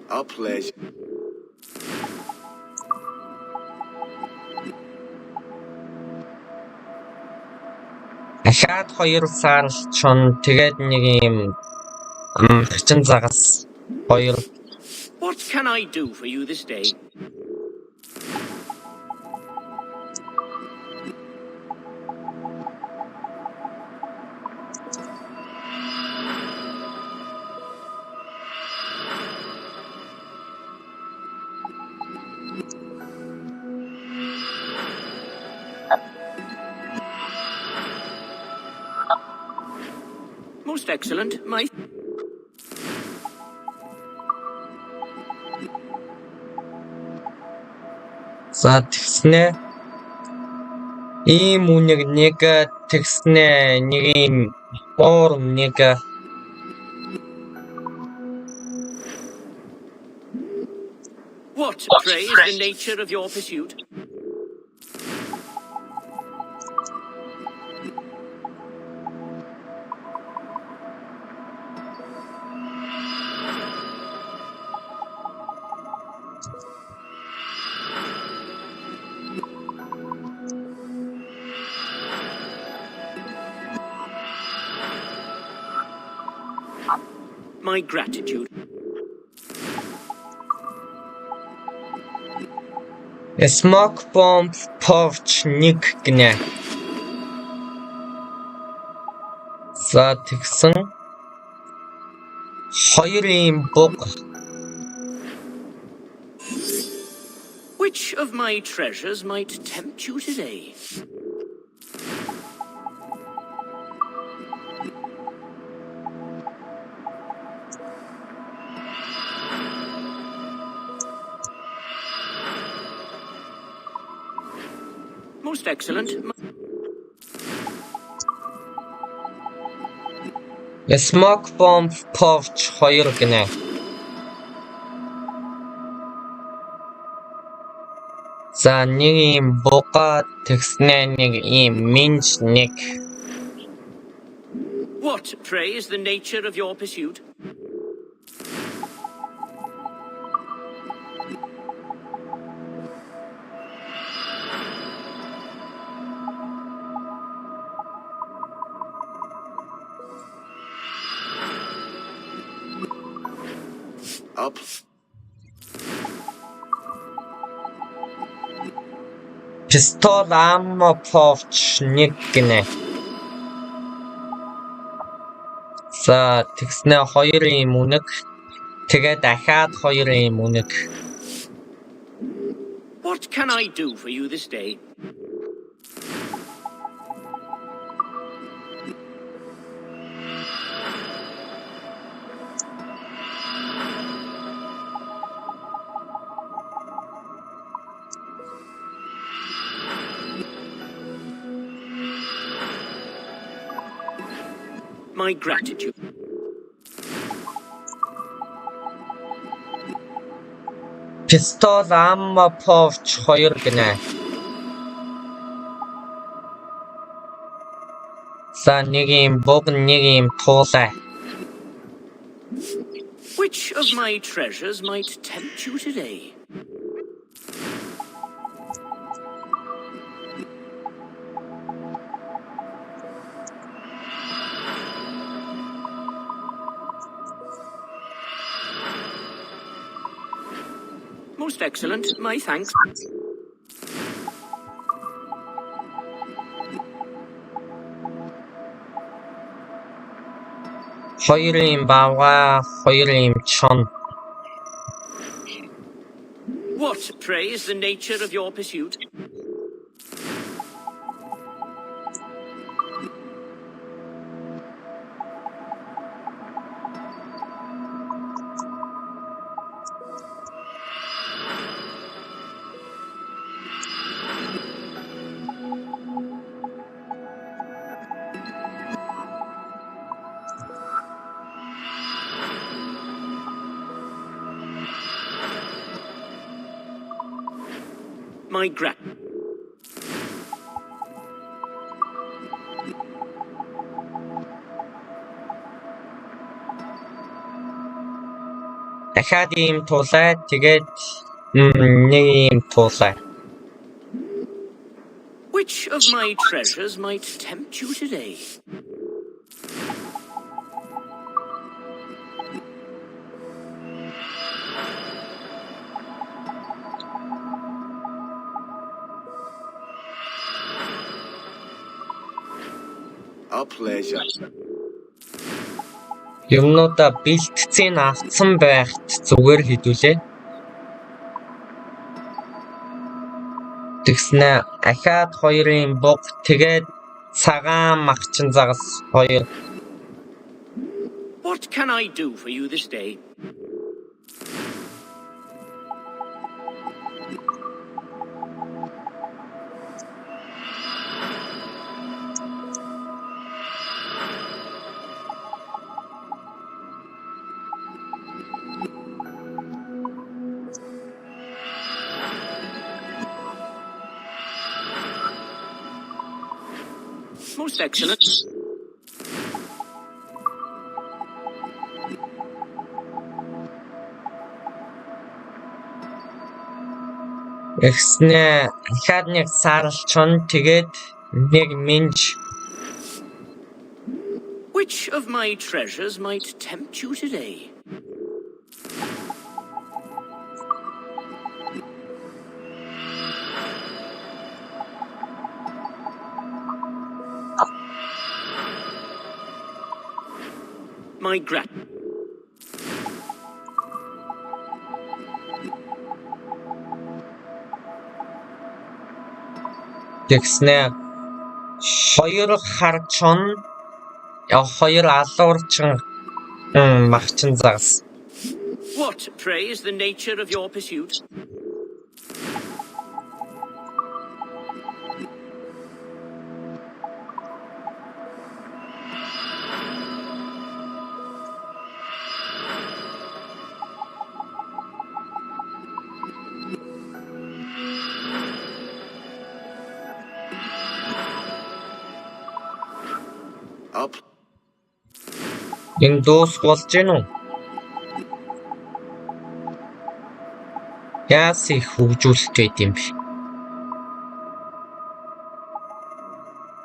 A pleasure. Ахаад 2 сарлчон тэгээд нэг юм амарчин загас 2. What can I do for you this day? Most excellent, my... За тэгснэ. Ийм үнийг нэг тэгснэ нэг юм уур нэг What, pray, is the nature of your pursuit? My gratitude. Smoke bomb pouch 1 гинэ. За тэгсэн 2 ийм буг. Which of my treasures might tempt you today? Most excellent. Smoke bomb pouch 2 гинэ. За нэг ийм буга тэгснэ нэг ийм минж 1. What, pray, is the nature of your pursuit? Up. Pistol ammo pouch 1 гинэ. За тэгснэ 2 ийм үнэг. Тэгээд дахиад 2 ийм үнэг. What can I do for you this day? My gratitude. Pistol ammo pouch 2 гинэ. За нэг ийм буг нэг ийм туулай. Which of my treasures might tempt you today? Most excellent, my thanks. Хоёр ийм бавга, хоёр ийм чон. What, pray, is the nature of your pursuit? My Дахиад ийм тулай тэгээд нэг ийм тулай. Which of my treasures might tempt you today? A pleasure. Юмнуудаа бэлтцийг авцсан байхад зүгээр хэдүүлээ. Тэгснэ ахаад хоёрын буг тэгээд цагаан махчин загас хоёр. What can I do for you this day? Most excellent. Эхснэ ахаад нэг саралчон тэгээд нэг минж. Which of my treasures might tempt you today? My Тэгснэ хоёр харчон хоёр алуурчин махчин загас. What, pray, is the nature of your pursuit? Up. Энэ дуус болж гин үү? Яас их хөгжүүлэлт байд юм бэ?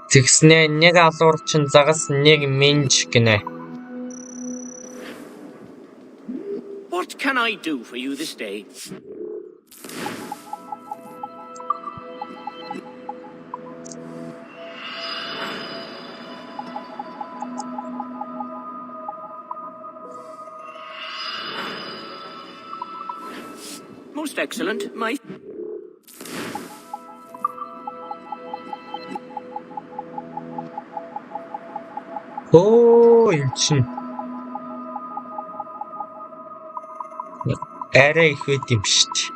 Тэгснэ нэг алуурчин загас нэг минж гинэ. What can I do for you this day? Most excellent, my... Оо энэ чинь арай их байд юм шүү дээ.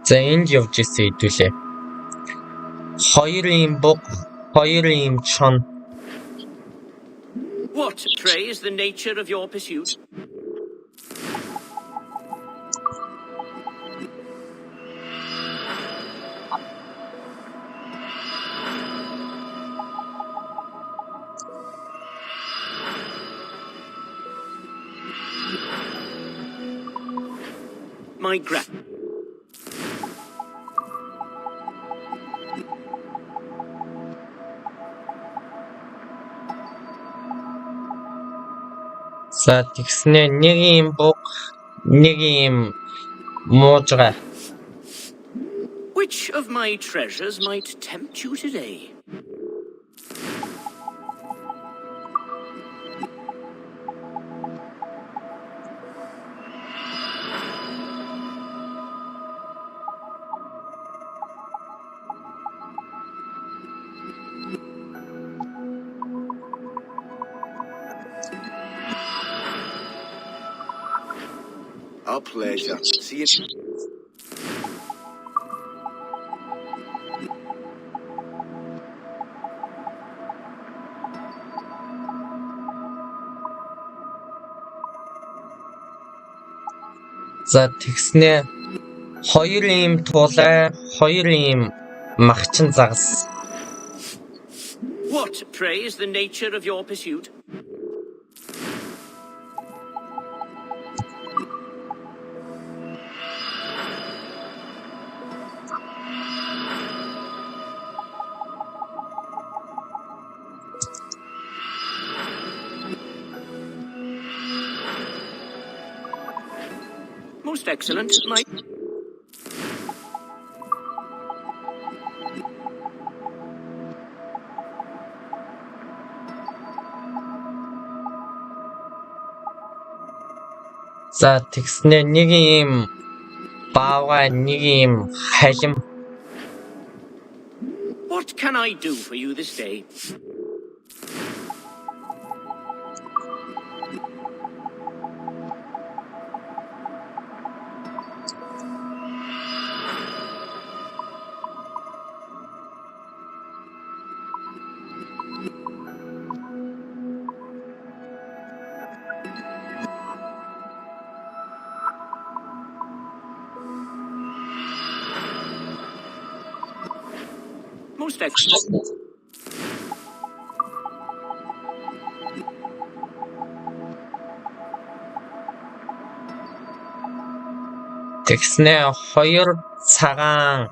За энд явж ирсэн хэдүүлээ. Хоёр юм буг, хоёр юм чон. What, pray, is the nature of your pursuit? My За тэгснэ нэг юм буг, нэг юм муужгаа. Which of my treasures might tempt you today? A pleasure. See you. За тэгснээ хоёр ийм тулай, хоёр ийм махчин загас. What, pray, is the nature of your pursuit? Most excellent, my... За тэгснээ нэг ийм баавгай, нэг ийм халим. What can I do for you this day? Most excellent. Тэгснээ хоёр цагаан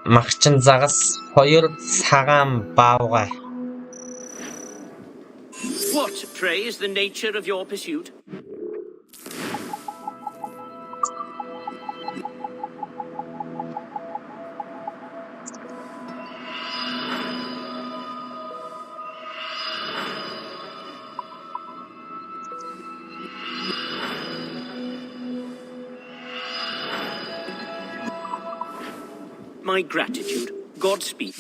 махчин загас, хоёр цагаан баавгай. What, pray, is the nature of your pursuit? My gratitude. Godspeed.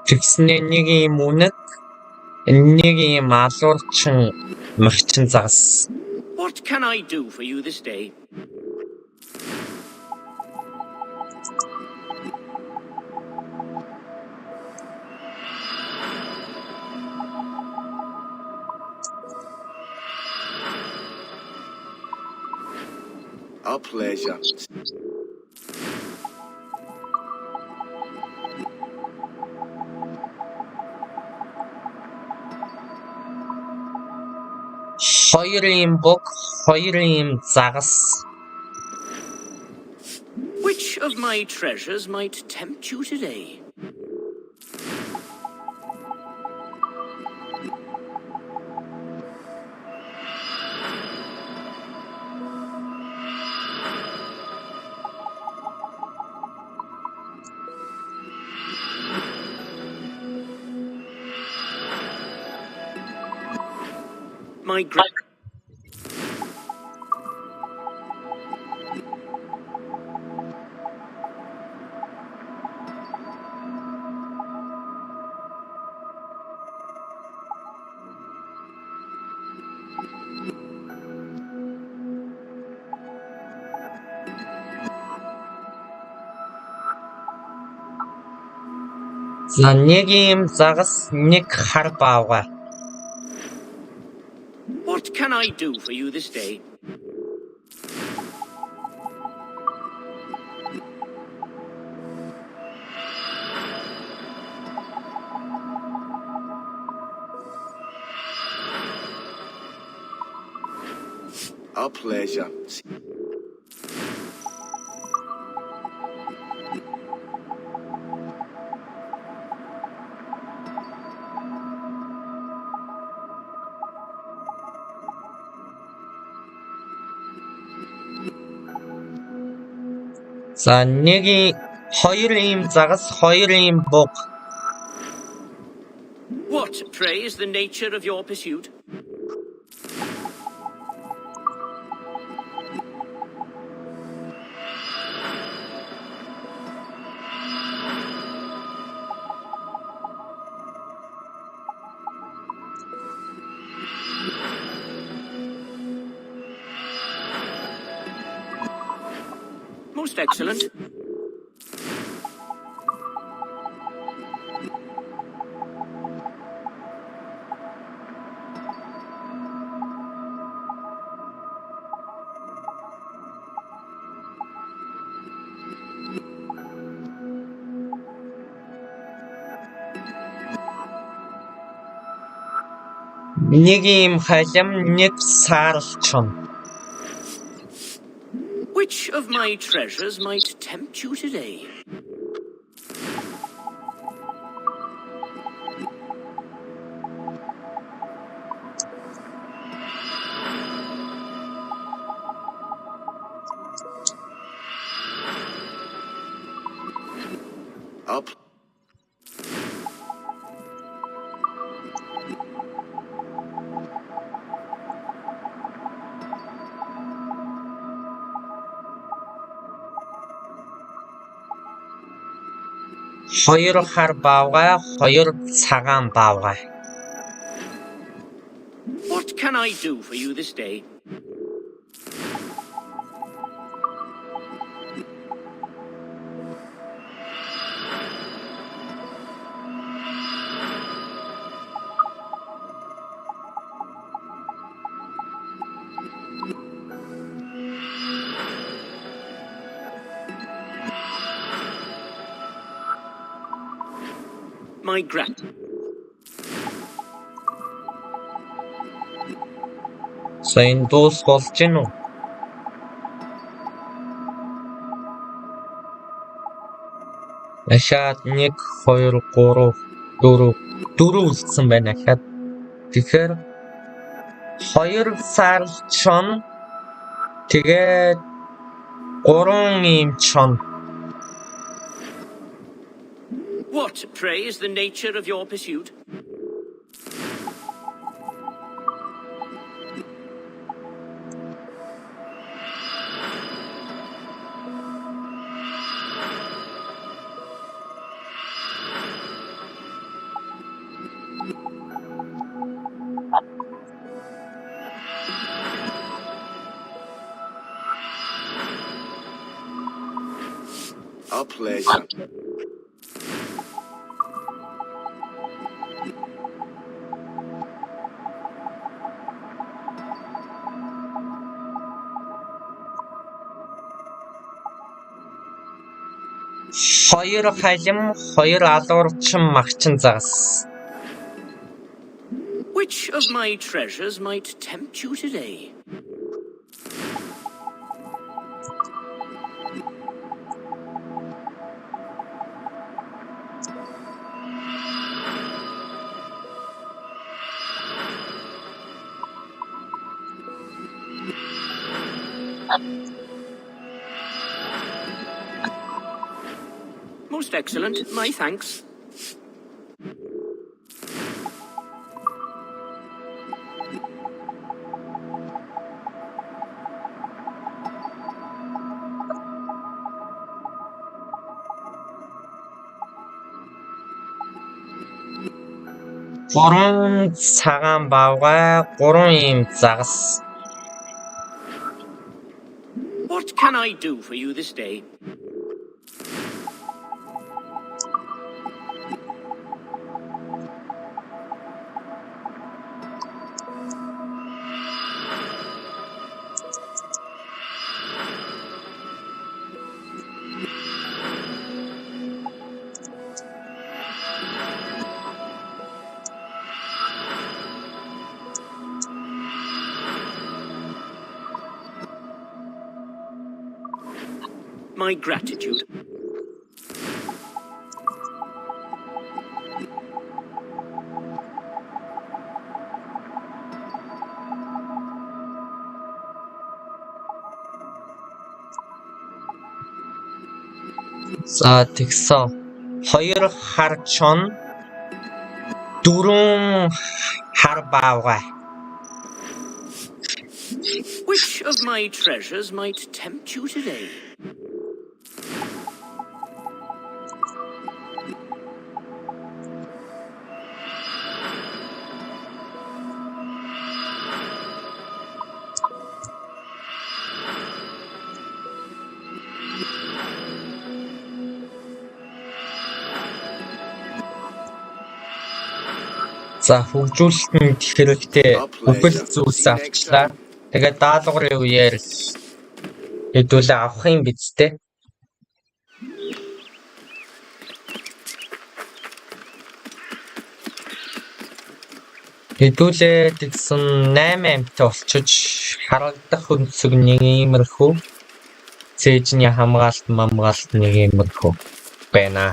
Тэгснээ нэг ийм үнэт, нэг ийм алуурчин махчин загас. What can I do for you this day? A pleasure. Хоёр ийм буг, хоёр ийм загас. Which of my treasures might tempt you today? My За нэг ийм загас, нэг хар баавгай. What can I do for you this day? A pleasure. За нэг хоёр ийм загас, хоёр ийм буг. What, pray, is the nature of your pursuit? Most excellent. Нэг ийм халим, нэг сааралчон. Which of my treasures might tempt you today? Up. Хоёр хар баавгай, хоёр цагаан баавгай. What can I do for you this day? My gratitude. За энэ дуус болж гин үү? Ахаад 1 2 3 4 үлдсэн байна ахаад. Тэгэхээр 2 сарлчон тэгээд 3 ийм чон. What, pray, is the nature of your pursuit? A pleasure. Хоёр халим, хоёр алуурчин магчин загас. Which of my treasures might tempt you today? Most excellent, my thanks. Гурван цагаан баавгай, 3 ийм загас. What can I do for you this day? My gratitude. За тэгсэн. 2 хар чон, 4 хар баавгай. Which of my treasures might tempt you today? За хөгжүүлэлтэнд хэрэгтэй бүхэл зүйлс авчлаа. Тэгээд даалгаврын үеэр хэдүүлээ авах юм биз дээ. Хэдүүлээ дэтсэн 8 амттай болчиж харагдах өнцөг нэг иймэрхүү. Цээжний хамгаалт мамгаалт нэг иймэрхүү байна.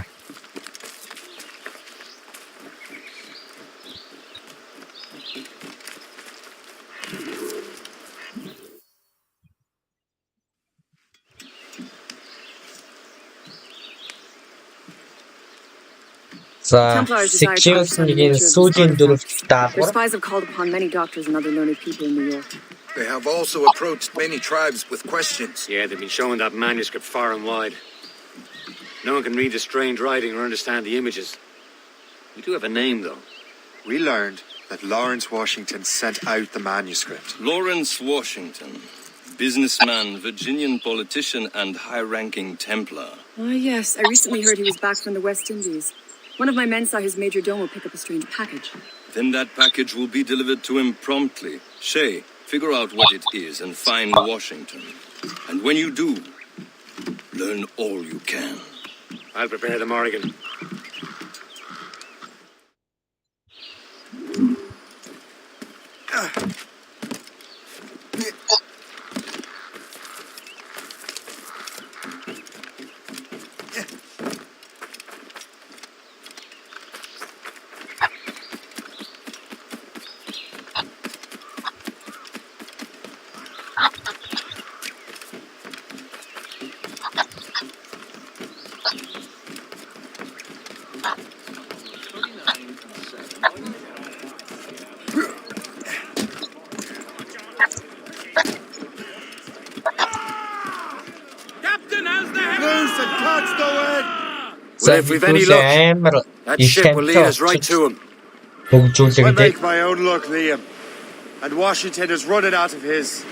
За security-ийн сүүлийн дөрөвт Their даалгавар. spies have called upon many doctors and other learned people in New York. They have also approached many tribes with questions. Yeah, they've been showing that manuscript far and wide. No one can read the strange writing or understand the images. We do have a name, though. We learned that Lawrence Washington sent out the manuscript. Lawrence Washington, businessman, Virginian politician, and high-ranking Templar. Oh, yes. I recently heard he was back from the West Indies. One of my men saw his major domo pick up a strange package. Then that package will be delivered to him promptly. Shay, figure out what it is and find Washington. And when you do, learn all you can. I'll prepare the Morrigan. Loose and catch the wind! За амар хөгжүүлэг I дээ. make my own luck, Liam. And Washington is running out of his.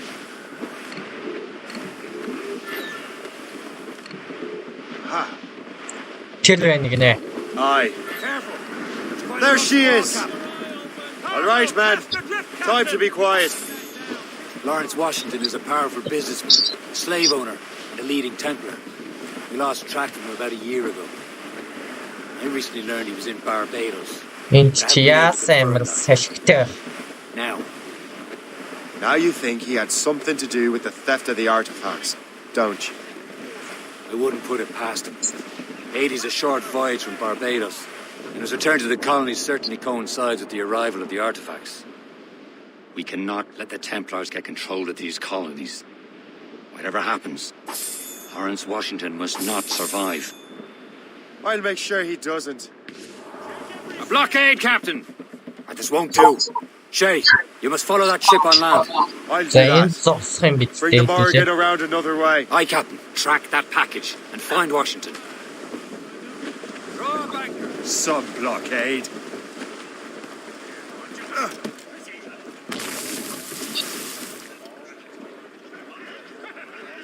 Тэр байна гинэ. Aye. There she is. All right, man. Time to be quiet. Lawrence Washington is a powerful businessman, a slave owner, and a leading Templar. We lost track of him about a year ago. I recently learned he was in Barbados. Энд чи яасан амар салхитай. Now you think he had something to do with the theft of the artifacts, don't you? I wouldn't put it past him. Haiti's a short voyage from Barbados, and his return to the colonies certainly coincides with the arrival of the artifacts. We cannot let the Templars get control of these colonies. Whatever happens, Lawrence Washington must not survive. I'll make sure he doesn't. A blockade, Captain! This won't do. Shay, you must follow that ship on land. I'll do За энэ that. зогсох юм биз Bring the дээ. Morrigan around another way. Aye, Captain. Track that package and find Washington. Some blockade.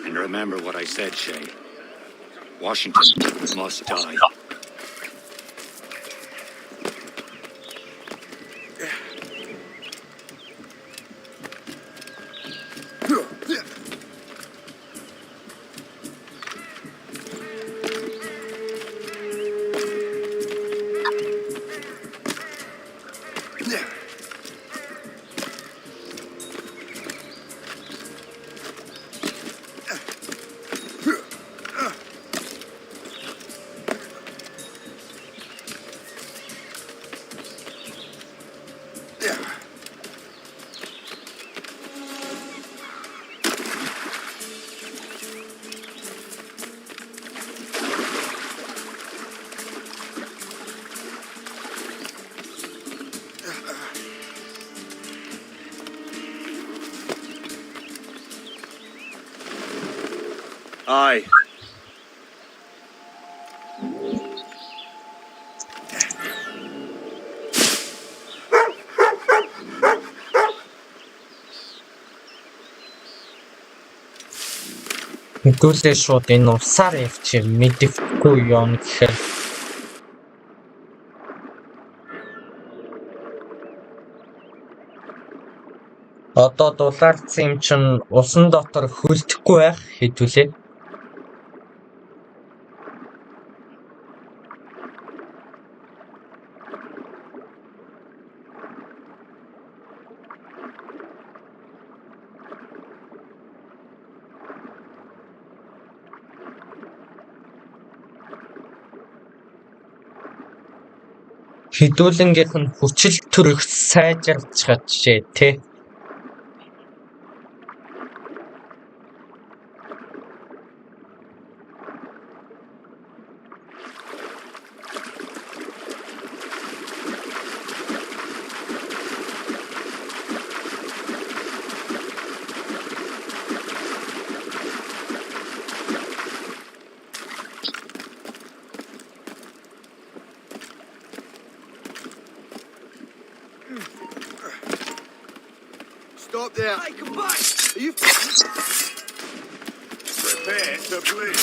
And remember what I said, Shay. Washington must die. Aye. Хэдүүлээ шууд энэ усаар явчих мэдэхгүй юм гэхээр Одоо дулаардсан юм чинь усан дотор хөлдөхгүй байх хэдүүлээ. Хэдүүлэнгийнх нь хүчил төрөх сайжирч чадчихэ тэ. Stop there. Hey, come back. Are you... Prepare to bleed.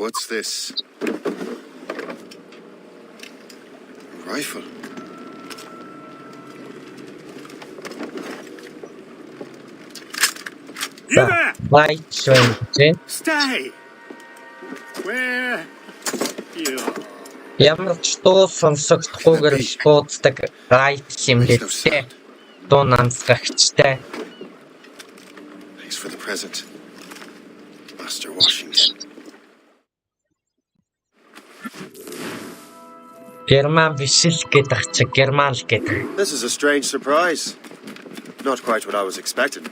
What's this? A rifle. You there! Light showing, okay? Stay! Where you? Ямар ч дуу сонсогдохгүйгээр бууддаг light хэмлэлтэй. Дуу намсгагчтай. Thanks for the present, Master Washington. Герман биш л гэдэг чи герман л гэдэг. This is a strange surprise. Not quite what I was expecting.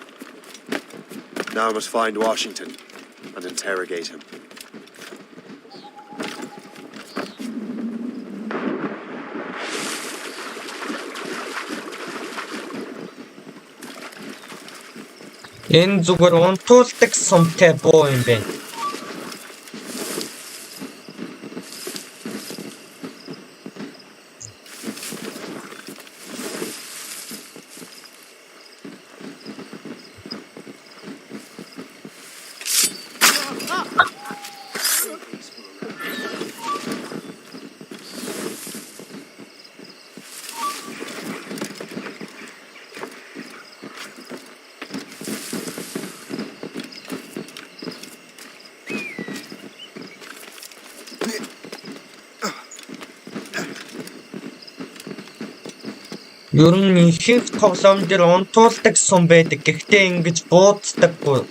Now I must find Washington and interrogate him. Энэ зүгээр унтуулдаг сумтай буу юм байна. Ер нь ихэнх тоглоом дээр унтуулдаг сум байдаг. Гэхдээ ингэж бууддаггүй.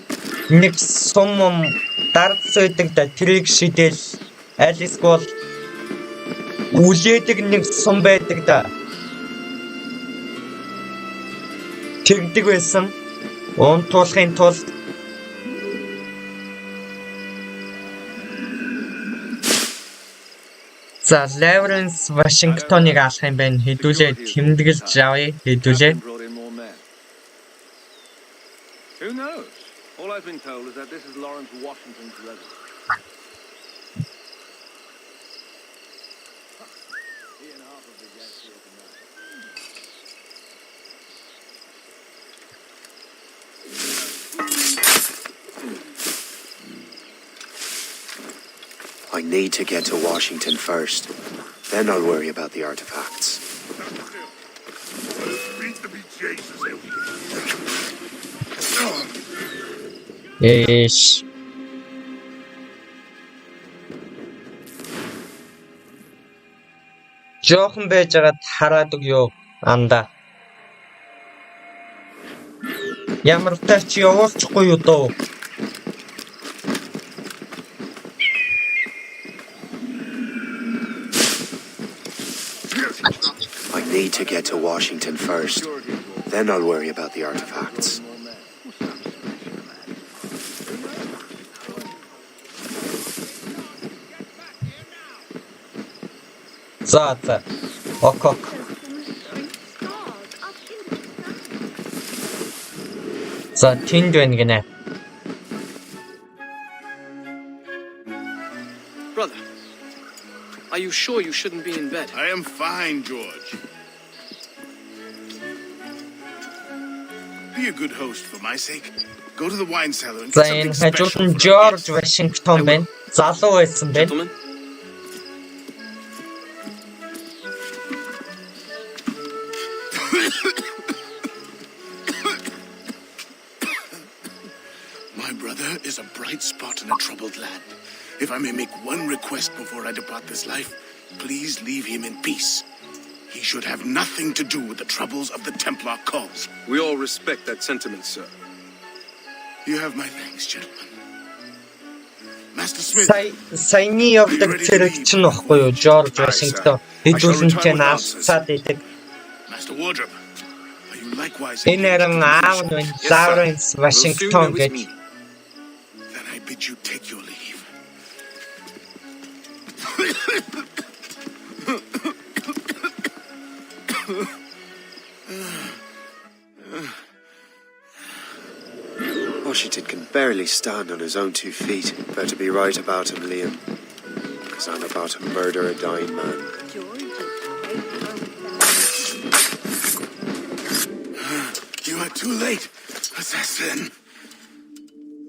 Нэг сум дарц байдаг да тэрийг шидэл алис бол үлээдэг нэг сум байдаг да. Тэгдэг байсан. Унтуулахын тулд за Лавренс Вашингтоныг алах юм байна. Хэдүүлээ тэмдэглэж авъя. Хэдүүлээ. Who knows? All I've been told is that this is Lawrence Washington's residence. He and half of the guests here tonight. I need to get to Washington first. Then I'll worry about the artifacts. Эш. Жохон байж байгаад хараад өгөө анда. Ямар тач явуулчихгүй юу дөө. I need to get to Washington first. Then I'll worry about the artifacts. За. Ок. За тэнд байна гинэ. Brother, are you sure you shouldn't be in bed? I am fine, George. Be a good host for my sake. Go to the wine cellar and За get энэ something хажууд special нь for our George guests. Washington байна. Залуу байсан байна. Gentlemen, My brother is a bright spot in a troubled land. If I may make one request before I depart this life, please leave him in peace. He should have nothing to do with the troubles of the Templar cause. We all respect that sentiment, sir. You have my thanks, gentlemen. Master Smith. Саяны явдаг цэрэгч нь баггүй юу? George Washington. Хэдүүлэнтэй наалцаад идэг. Master Wardrobe. Are you likewise? Энэ харин аав нь байна. Lawrence Washington гэж. Then I bid you take your leave. Washington can barely stand on his own 2 feet. Better be right about him, Liam. Because I'm about to murder a dying man. You are too late, assassin.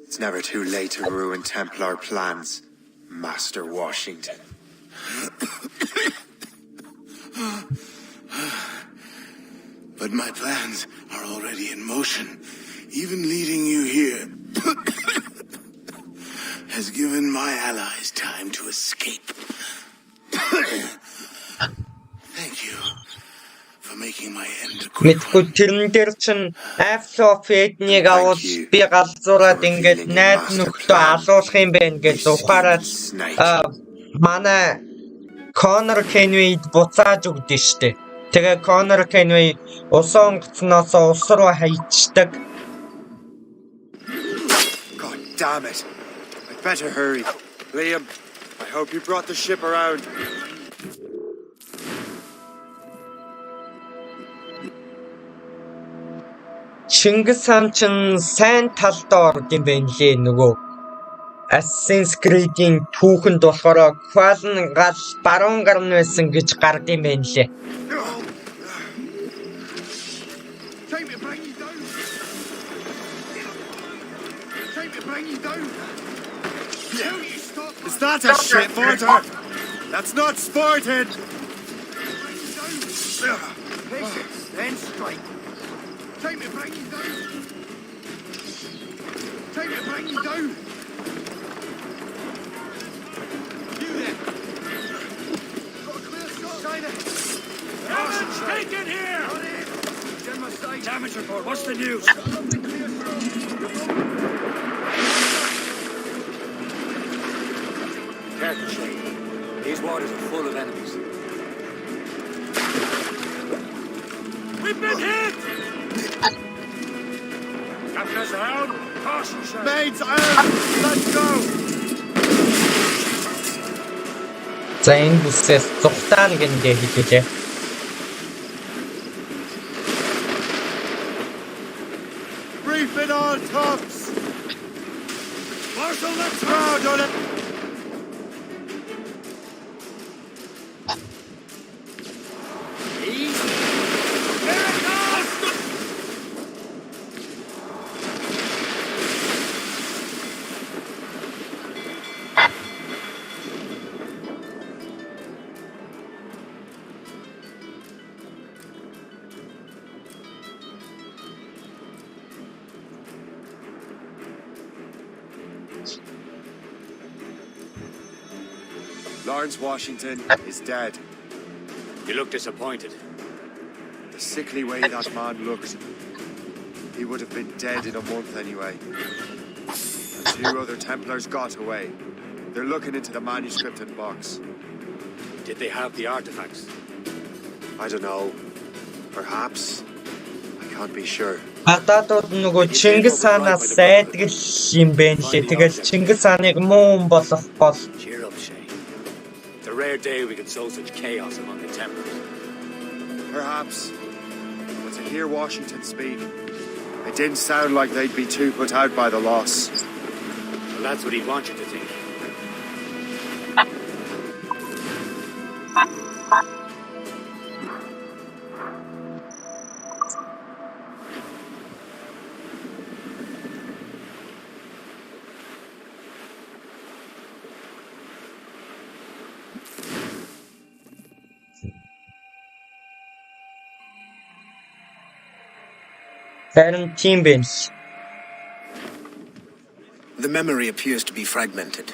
It's never too late to ruin Templar plans, Master Washington. But my plans are already in motion. Even leading you here has given my allies time to escape. Thank you for making my end Мэдгүй тэрэн дээр чин Aflo Fed-нийг авал би галзуураад ингээд найз нөхдөө алуулах юм байна гэж ухаараад манай Connor Kenway-д буцааж өгдөө штэ. Тэгээ Connor Kenway усан онгоцноос ус руу хайчдаг. God damn it. I'd better hurry. Liam, I hope you brought the ship around. Чингис хаан чин сайн талдаа орд юм байна лээ нөгөө Assassin's Creed-ийн түүхэнд болохоор Quallen гал баруун гарна байсан гэж гард юм байна лээ. Is that a ship order? That's not sported! Patience, then strike. Take me, bring you down. Take me, bring you down. You there. Got a clear shot. China. Damage taken here! Damage report, what's the news? Careful, Shane. These waters are full of enemies. We've been hit! Captain us down! Caution, Shane! Maids, let's go! За энэ бүсээс зүхтаан гэнгээ хэлээ. Brief it all tops! Marshal the crowd on it! Lawrence Washington is dead. You look disappointed. The sickly way that man looked, he would have been dead in a month anyway. The 2 other Templars got away. They're looking into the manuscript and box. Did they have the artifacts? I don't know. Perhaps. I can't be sure. Гадаадууд нөгөө Чингис хаанаас сайдгал юм байна лээ. Тэгэл Чингис хааныг муу хүн болох гол. Cheer up, Shane. It's a rare day we could sow such chaos among the Templars. Perhaps. But to hear Washington speak, It didn't sound like they'd be too put out by the loss. Well, that's what he'd want you to think. Харин тийм байна. The memory appears to be fragmented.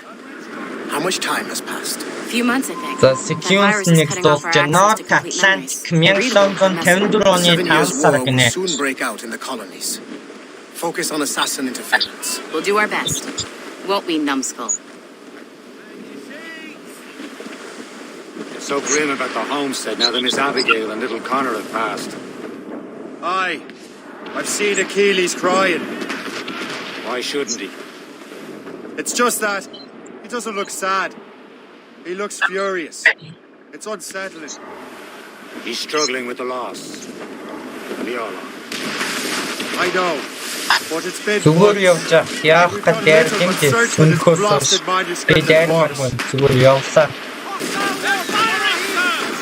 How much time has passed? A few months, I think. За That Sequence virus is нэг cutting off our дуусч access to North complete Atlantic memories. 1754 оны 7 years 5 war сар will гинэ. soon break out in the colonies. Focus on assassin interference. We'll do our best. Won't we, numbskull? It's so grim about the homestead now that Miss Abigail and little Connor have passed. Aye. I've seen Achilles crying. Why shouldn't he? It's just that he doesn't look sad. He looks furious. It's unsettling. He's struggling with the loss. We all are. I know. But it's been Зүгээр months. явж яах We've гэж done дайр little юм but дээ. search for this Сүнхөөс blasted би manuscript and дайрмааргүй books. зүгээр явсаа.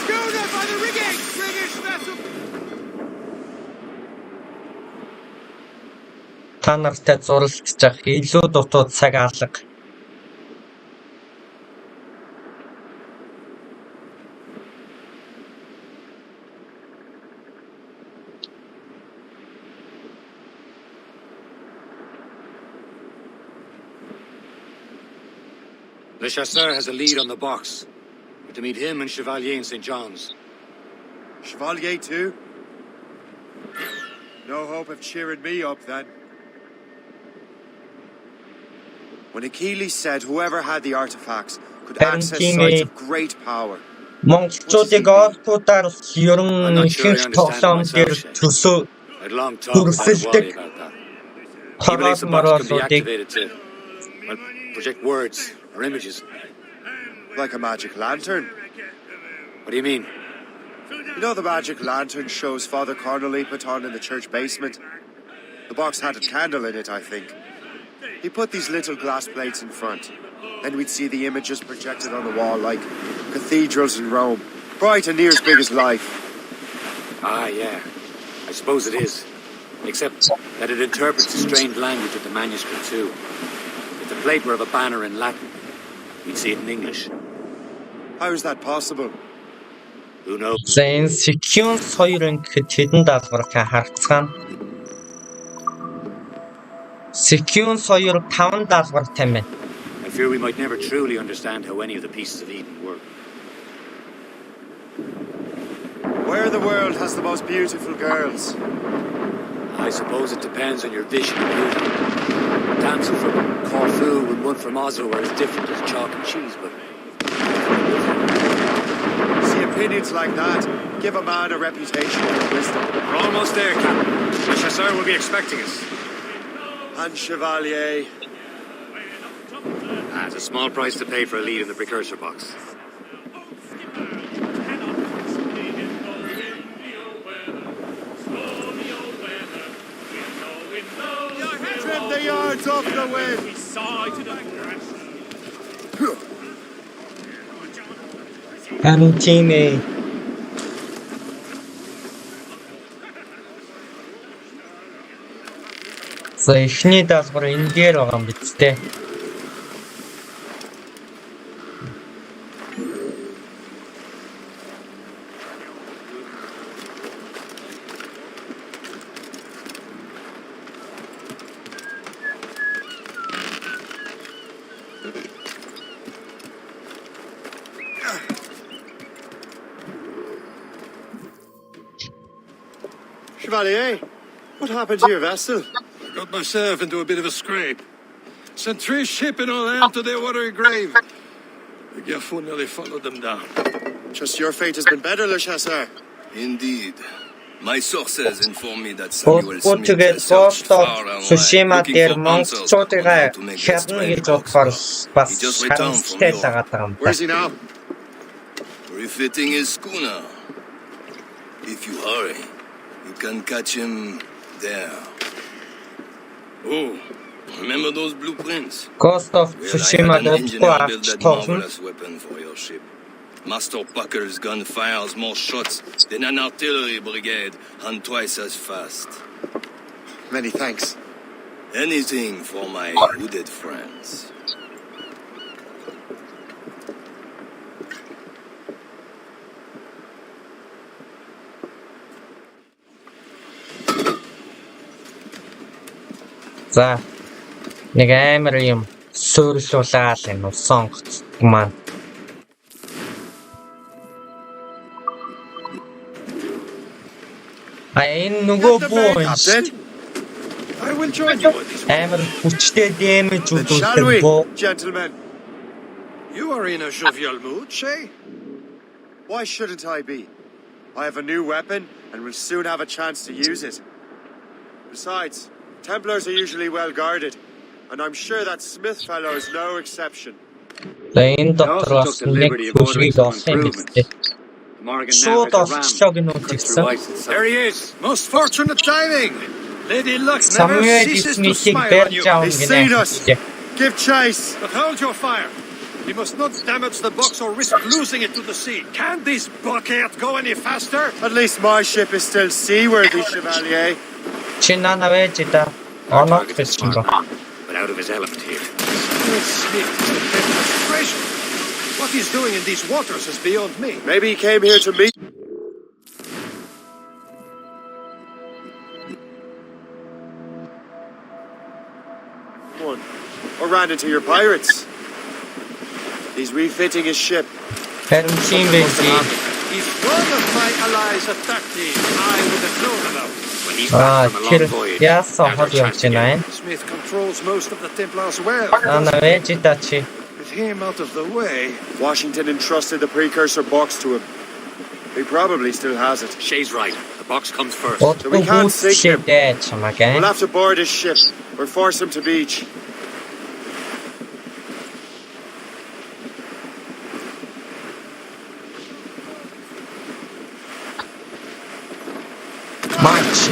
Schooner by the rigging! British vessel! Та нартай зуралдчих илүү дутуу цаг алга. Le Chasseur has a lead on the box. We're to meet him and Chevalier in St. John's. Chevalier too? No hope of cheering me up then. When Achilles said whoever had the artifacts could access sites of great power. Монголчуудыг олдуудаар ерөн ихэнх тоглоом дээр төсөө төрсөлдөг Believes the box can be хороолмороолуудыг activated to project words or images. Like a magic lantern. What do you mean? You know the magic lantern shows Father Cornely put on in the church basement? The box had a candle in it, I think. He put these little glass plates in front. Then we'd see the images projected on the wall like cathedrals in Rome. Bright and near as big as life. Ah, yeah. I suppose it is. Except that it interprets the strange language of the manuscript, too. If the plate were of a banner in Latin, we'd see it in English. How is that possible? Who knows? За энэ Sequence 2 гэхэд хэдэн даалгавар харцгаана. Sequence 2 5 даалгавартай байна. I fear we might never truly understand how any of the pieces of Eden work. Where in the world has the most beautiful girls? I suppose it depends on your vision of beauty. A damsel from Corfu and one from Oslo are as different as chalk and cheese, but... See, opinions like that give a man a reputation for wisdom. We're almost there, Captain. Le Chasseur will be expecting us. And Chevalier. It's a small price to pay for a lead in the precursor box. Trim the yards off the wind. Харин тийм ээ. За эхний даалгавар энэ дээр байгаа юм биз дээ. Chevalier, what happened to your vessel? I got myself into a bit of a scrape. Sent 3 shipping all out to their watery grave. The Gaffo nearly followed them down. Just your fate has been better, Le Chasseur. Indeed. My sources inform me that Samuel Smith Өтгөл has searched Бостов far and wide, Сушима looking дээр for answers монголчуудыгаа to make that хятад strange гэж box. бодохоор бас He just returned from харамсалтай л Europe. байгаа юм Where's he байна. now? Refitting his schooner. If you hurry, you can catch him there. Oh, remember those blueprints? Ghost of Well, I Tsushima had an engineer дутгүй build авч that тоглоно. marvelous weapon for your ship. Master Buckle's gun fires more shots than an artillery brigade and twice as fast. Many thanks. Anything for my hooded friends. За. Нэг амар юм суйрлуулаад энэ сонгоц маань. Энэ нөгөө буу I will join you at this. амар хүчтэй дэмэж Shall үзүүлдэг we, буу. gentlemen? You are in a jovial mood, Shay? Why shouldn't I be? I have a new weapon and will soon have a chance to use it. Besides, Templars are usually well guarded, and I'm sure that Smith fellow is no exception. За энэ дотор бас нэг хүчийг олсон юм байна. Шууд олчлоо гинүү гэсэн. There he is. Most fortunate timing. Lady Lux never Samuel ceases to Smith-ийг smile on барьж you. авах He's seen гинэ. us. Give chase. But hold your fire. We must not damage the box or risk losing it to the sea. Can this bucket go any faster? At least my ship is still seaworthy, Chevalier. Чи нана байж да. Оноо гэж юм ба. But out of his element here. Smith is the demonstration. What he's doing in these waters is beyond me. Maybe he came here to meet. One. Or ran into your pirates. He's refitting his ship. Харин тийм байж. If one of my allies attacked him, I would have known about it. When he's back from a Тэр long voyage, яасан now's хол our явж chance to get байна. Smith controls most of the Templars well. Нана байж да чи. With him out of the way. Washington entrusted the precursor box to him. He probably still has it. Shay's right. The box comes first. Удахгүй хүчтэй чамаг. We'll have to board his ship or force him to beach. March.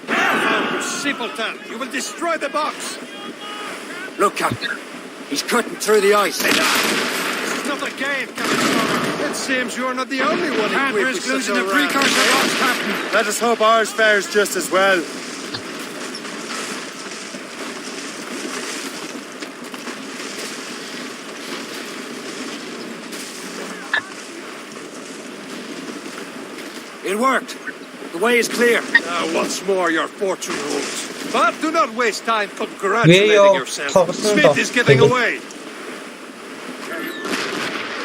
You simpleton! You will destroy the box! Look, Captain. He's cutting through the ice. This is not a game, Captain Stoner. It seems you are not the only one equipped with such a precursor box, Captain. Let us hope ours fares just as well. It worked. The way is clear. Once more, your fortune rules. But do not waste time congratulating yourself. Smith is getting away. You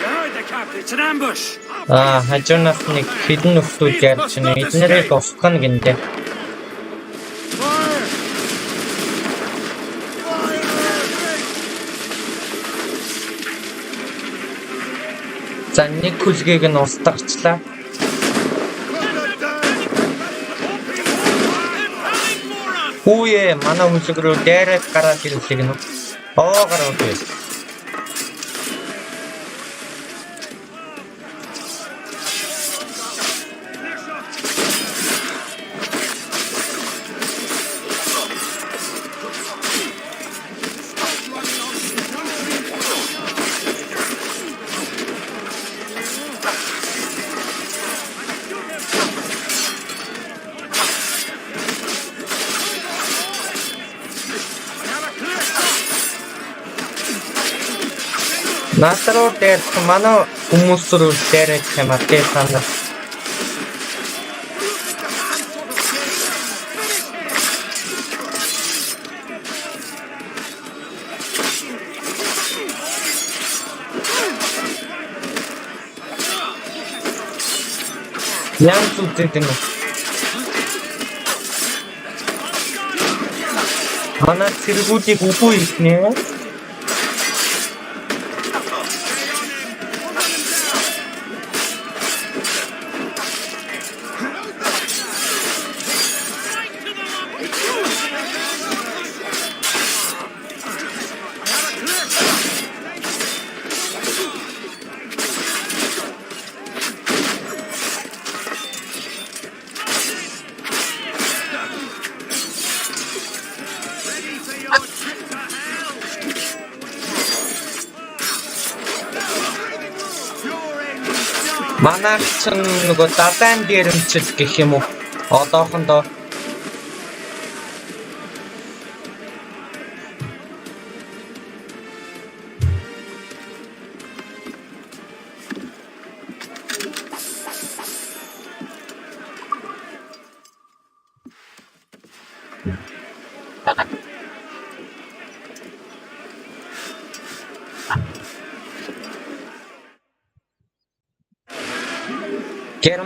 heard the captain. It's an ambush. Хажуунаас нэг хідэн нөхдүүд ярьж байна. Эднэрээ босгох нь гинэ. За нэг хүлгийг нь устгачлаа. Хүүе, манай хүлэг рүү дайраад гараад ирлээ гэнэ. Оо гараад бай. Наасруу дээр манай хүмүүс рүү дайраад чамаа дээр санаа. Ян зүтэд нь. Манай цэргүүдийг үгүй ихнэ. Манайх ч нөгөө далайн дээрэмчил гэх юм уу? Одоохондоо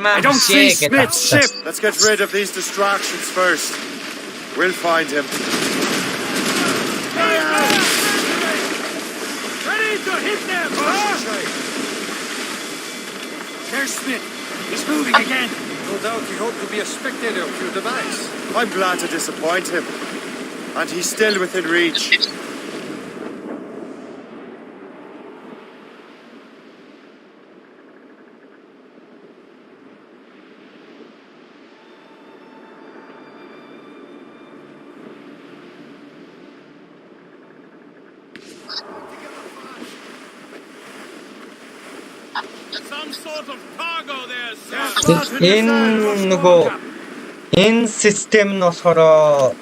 I don't see Smith's ship. Let's get rid of these distractions first. We'll find him. Ready to hit them, There's Smith. He's moving again. No doubt he hoped to be a spectator of your demise. I'm glad to disappoint him. And he's still within reach. Some sort of cargo there, sir. Энэ систем нь болохоор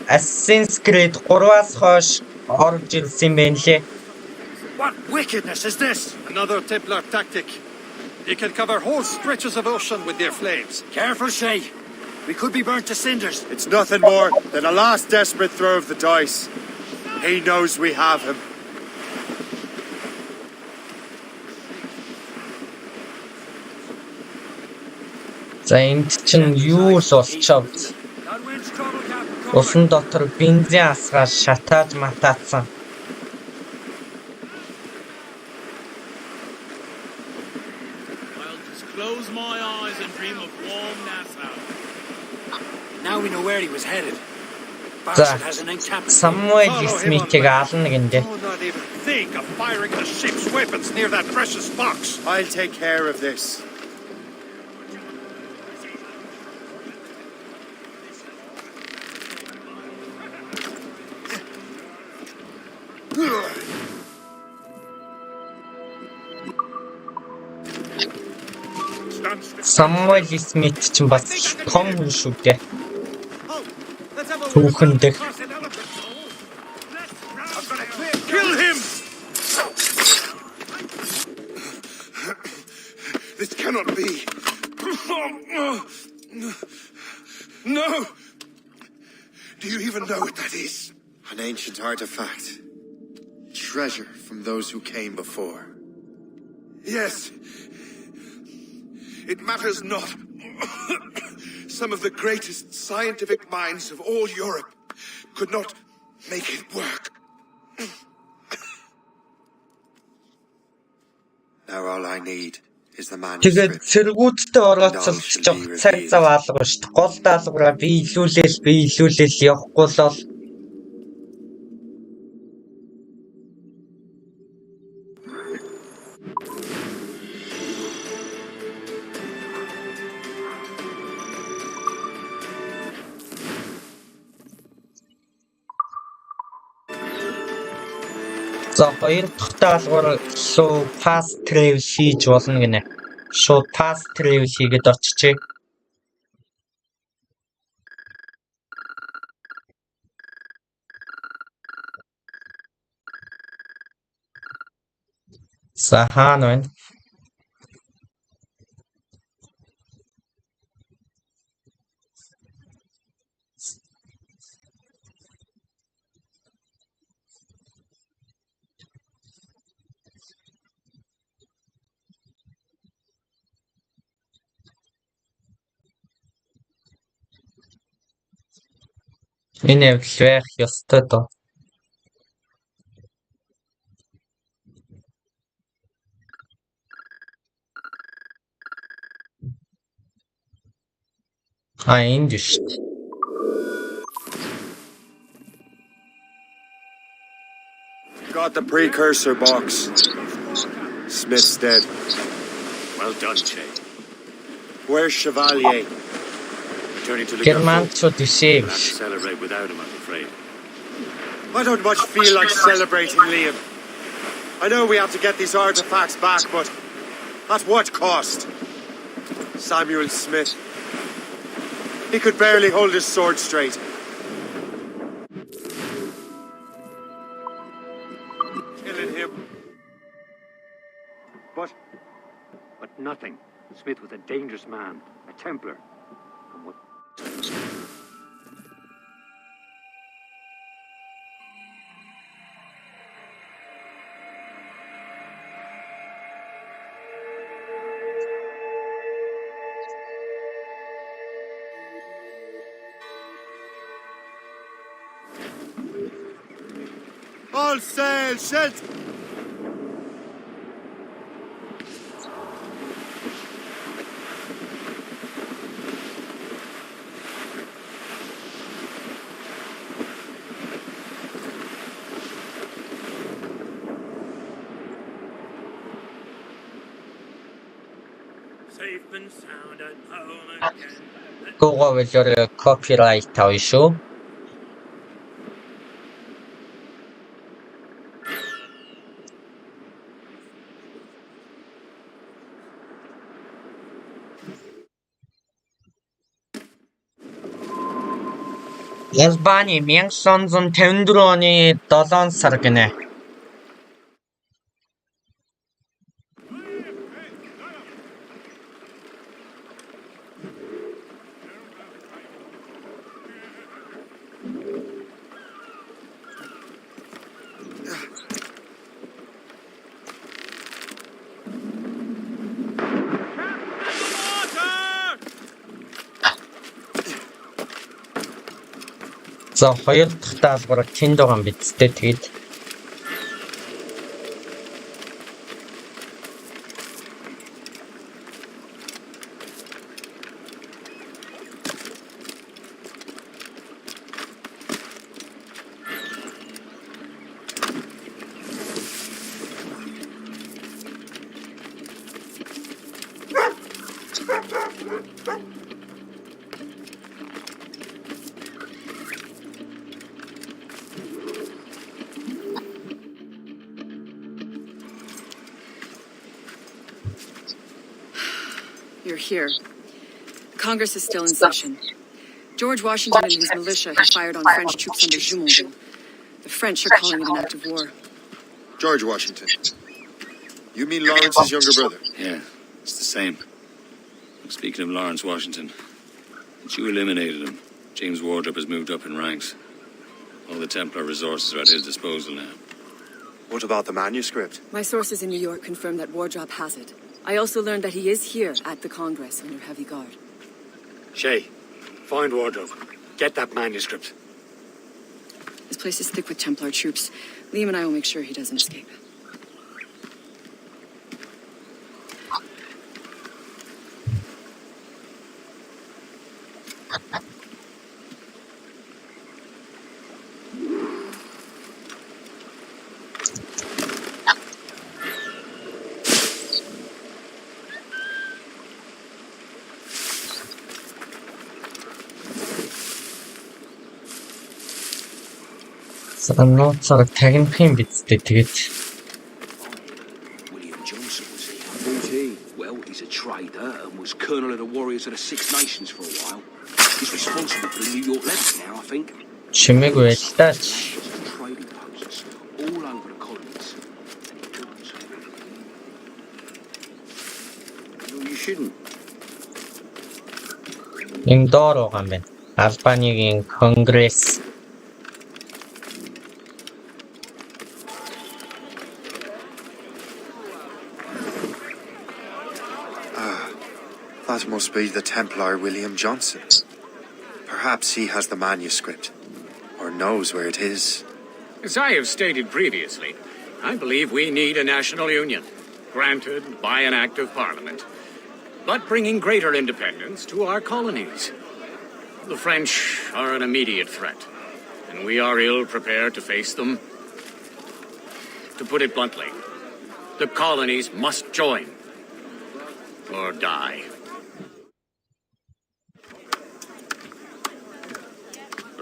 Assassin's Creed 3-аас хойш орж ирсэн юм байна лээ. What wickedness is this? Another Templar tactic. They can cover whole stretches of ocean with their flames. Careful, Shay. We could be burnt to cinders. It's nothing more than a last desperate throw of the dice. He knows we have him. За энд чинь юу л болчихоо. Усан дотор бензин асгаж шатааж матаацсан. I'll just close my eyes and dream of warm Nassau. Now we know where he was headed. За Самуэль Смитийг аална гиндэ. Do not even think of firing the ship's weapons near that precious box. I'll take care of this. Самуэль Смит ч бас том хүн шүү дээ. Түүхэн дэх. Kill him! This cannot be. No! Do you even know what that is? An ancient artifact. Treasure from those who came before. Yes. It matters not. Some of the greatest scientific minds of all Europe could not make it work. Now all I need is the Тэгээд manuscript. цэргүүдтэй орооцолж цаг зав алга шүү дээ. Гол даалгавраа биелүүлэл явахгүй л бол за хоёр дахь даалгавар лөө fast travel хийж болно гинэ. Шууд fast travel хийгээд очичээ. За хаана байна? Энэ явдал байх ёстой доо. Энд биш. Got the precursor box. Smith's dead. Well done, Shay. Where's Chevalier? Returning to Германчууд ишээ. We'll have to celebrate without him, I'm afraid. I don't much feel like celebrating, Liam. I know we have to get these artifacts back, but at what cost? Samuel Smith. He could barely hold his sword straight. Killing him. But nothing. Smith was a dangerous man, a Templar. And what... All sail, set! Safe and sound at home again. Google Visual copyright авъя шүү. Албаны 1954 оны 7 сар гинэ. За хоёр дахь даалгавар тэнд байгаа юм биз дээ тэгээд You're here. Congress is still in session. George Washington and his militia have fired on French troops under Jumonville. The French are calling it an act of war. George Washington. You mean Lawrence's younger brother? Yeah, it's the same. Speaking of Lawrence Washington, since you eliminated him, James Wardrop has moved up in ranks. All the Templar resources are at his disposal now. What about the manuscript? My sources in New York confirm that Wardrop has it. I also learned that he is here at the Congress under heavy guard. Shay, find Wardrop. Get that manuscript. This place is thick with Templar troops. Liam and I will make sure he doesn't escape. нууцаар тагнах юм биз дээ тэгээд William Johnson was here. Who's he? Well, he's a trader and was colonel of the warriors of the Six Nations for a while. He's responsible for the New York levy now, I think. чимээгүй байлтаач. Trading posts all over the colonies. No, you shouldn't. Энэ доор байгаа юм байна. Албаныгийн конгресс. That must be the Templar William Johnson. Perhaps he has the manuscript, or knows where it is. As I have stated previously, I believe we need a national union, granted by an act of parliament, but bringing greater independence to our colonies. The French are an immediate threat, and we are ill prepared to face them. To put it bluntly, the colonies must join, or die.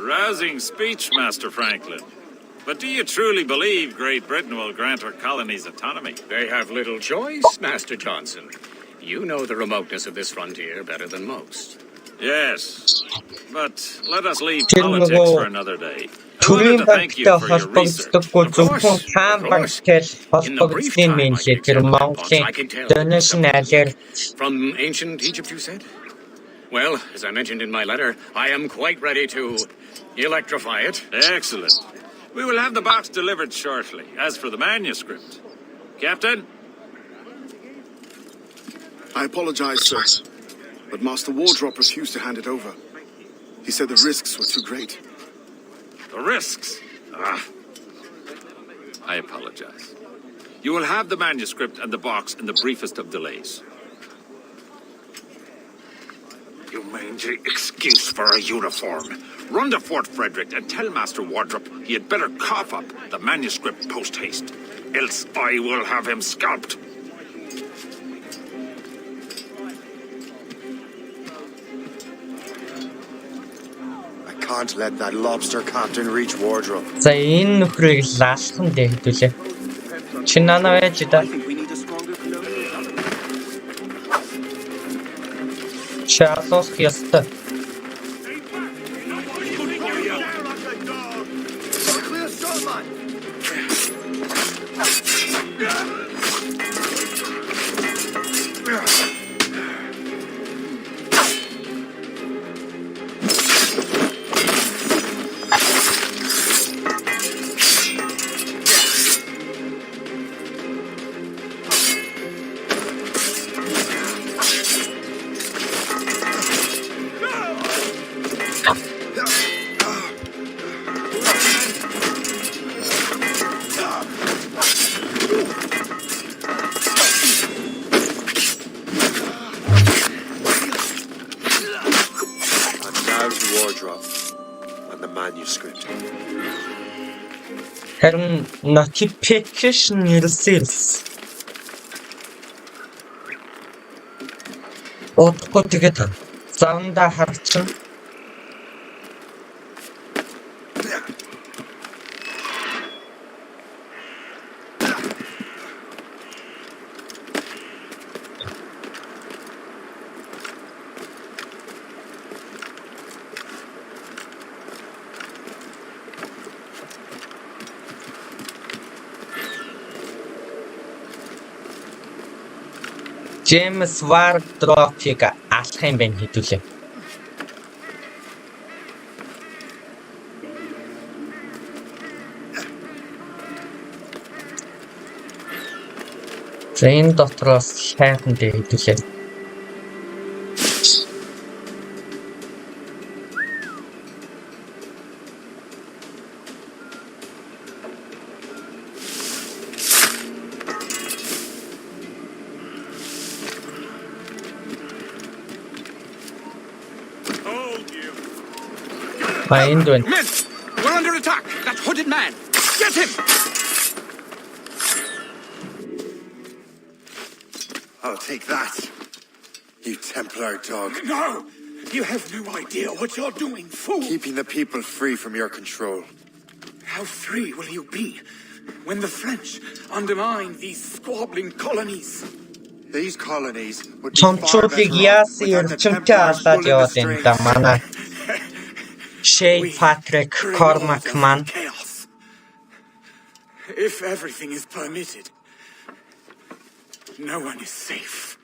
Rousing speech, Master Franklin. But do you truly believe Great Britain will grant her colonies autonomy? They have little choice, Master Johnson. You know the remoteness of this frontier better than most. Yes, but let us leave Тэр politics нөгөө for another day. I төрийн wanted to thank you банктай for your research. холбогддоггүй Of зөвхөн course, хаан of course. банктай In the brief холбогдсон time юм I лээ. can Тэр examine that box, Монголын I can tell donation something алерт from ancient Egypt, you said? Well, as I mentioned in my letter, I am quite ready to electrify it. Excellent. We will have the box delivered shortly. As for the manuscript, Captain? I apologize, sir, but Master Wardrop refused to hand it over. He said the risks were too great. The risks? I apologize. You will have the manuscript and the box in the briefest of delays. You mangy excuse for a uniform. Run to Fort Frederick and tell Master Wardrop he had better cough up the manuscript post-haste, else I will have him scalped. I can't let that lobster captain reach Wardrobe. За энэ нөхрийг лаалах нь дээ хэдүүлээ. Чи нана байж да. Чи асуух ёстой. Харин notification ирсэн. Удахгүй тэгээд заванда харчин. James Wardrop-ыг алах юм байна хэдүүлээ. За энэ дотроос хайхан дээ хэдүүлээ. Men, we're under attack. That hooded man. Get him! I'll take that, you Templar dog. No! You have no idea what you're doing, fool! Keeping the people free from your control. How free will you be when the French undermine these squabbling colonies? These colonies would be far better off without the Чомчонтэй алаад яваад энэ да манай Shay Patrick Cormac man. If everything is permitted, no one is safe.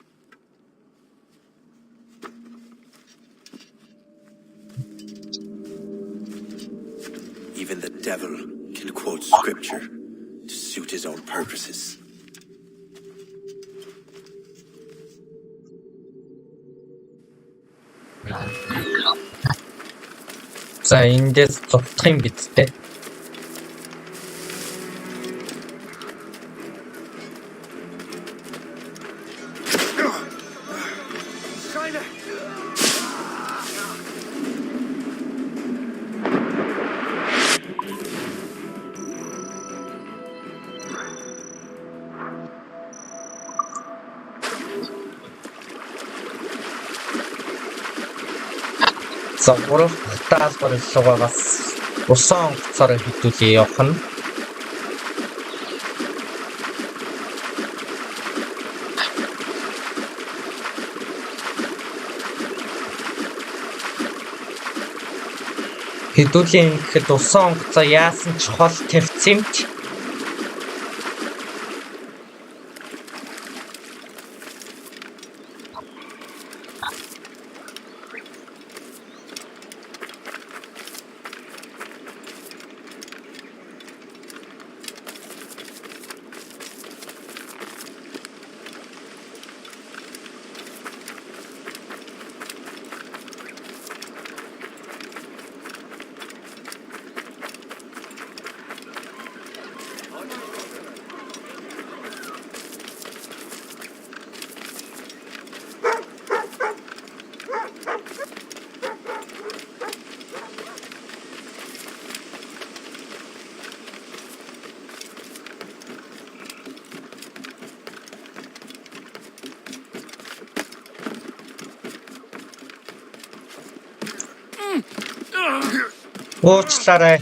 Even the devil can quote scripture to suit his own purposes. За эндээс зогтох юм биз дээ. За гурав таалбар илгээс усан онгоцоор хөдөлгөө явах нь. Хэдүүлийн гэхэд усан онгоцоо яасан ч хол тавьцсимт. Уучлаарай.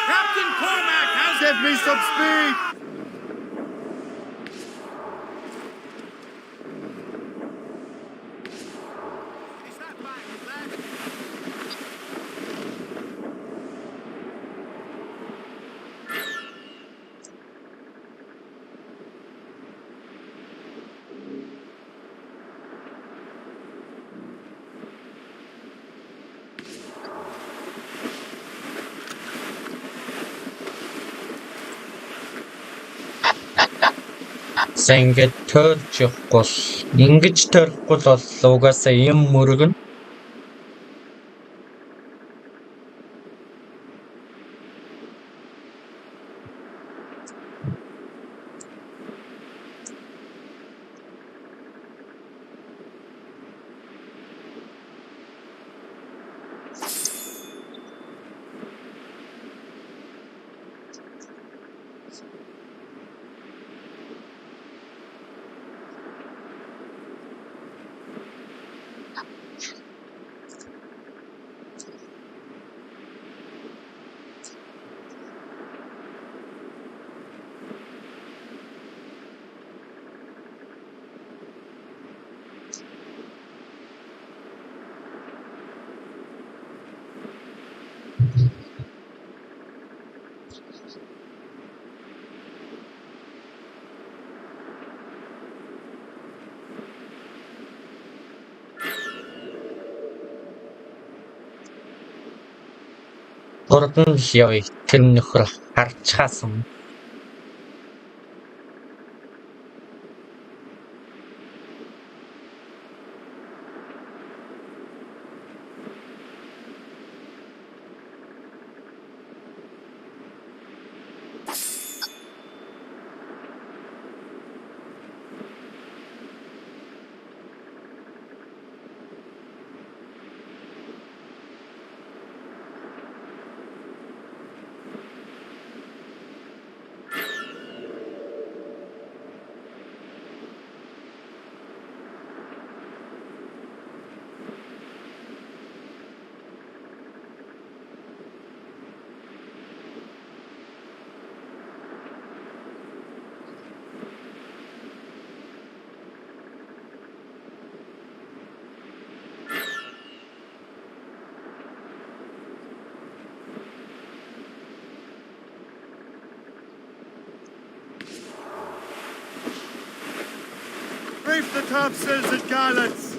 Captain Cormac has give me some speed. За ингээд тойлж явахгүй бол ингэж тойлохгүй бол угаасаа юм мөргөн. Урдан л явъя. Тэр нөхөр харчхаасан. Reef the topsails and gallants.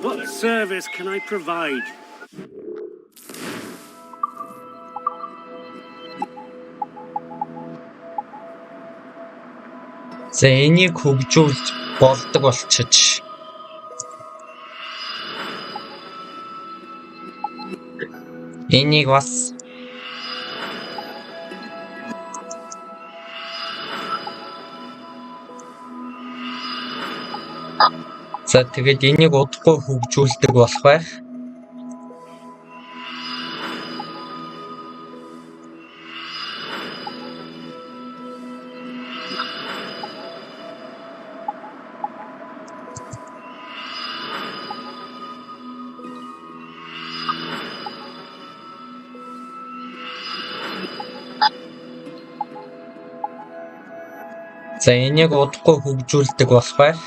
What service can I provide? За энийг хөгжүүлж болдог болчих. Энийг бас за тэгээд энийг удахгүй хөгжүүлдэг болох байх. За энийг удахгүй хөгжүүлдэг болох байх.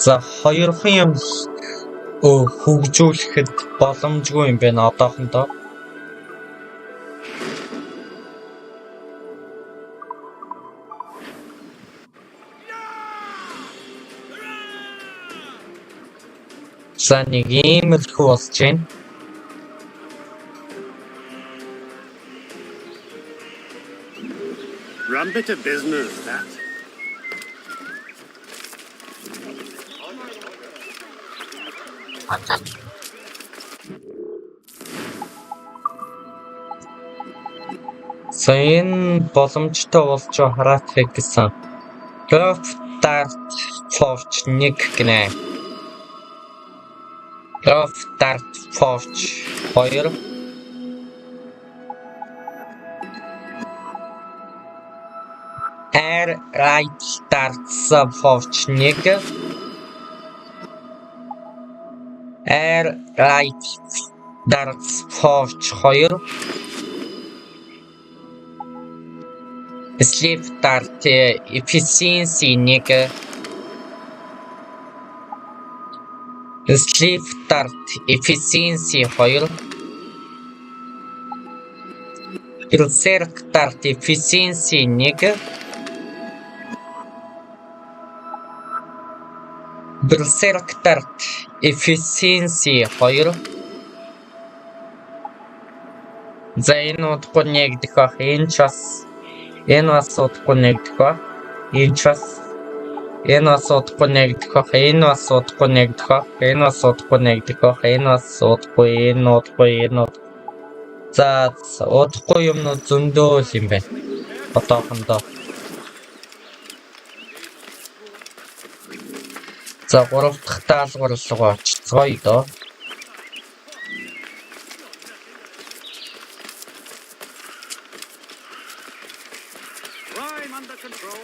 За хоёрхан юм хөгжүүлэхэд боломжгүй юм байна одоохондоо. За нэг иймэрхүү болж байна. Rum bit of business, that. За энэ боломжтой болж хараахыг гэсэн. Graph Dart Forge 1 гинэ. Graph Dart Forge 2. Air Right Darts Forge 1. Air Right Darts Forge 2. Sleep Dart Efficiency 1. Sleep Dart Efficiency 2. Berserk Dart Efficiency 1. Berserk Dart Efficiency 2. За энэ удахгүй нэгдэх бах. Энэ ч бас удахгүй нэгдэх бах. Энэ ч бас удахгүй нэгдэх бах. Энэ бас удахгүй нэгдэх бах. Энэ бас удахгүй нэгдэх бах. Энэ бас удахгүй, энэ удахгүй. За удахгүй юмнууд зөндөө л юм байна. Одоохондоо. За 3 дахь даалгавар руу очицгоё доо. Crime under control.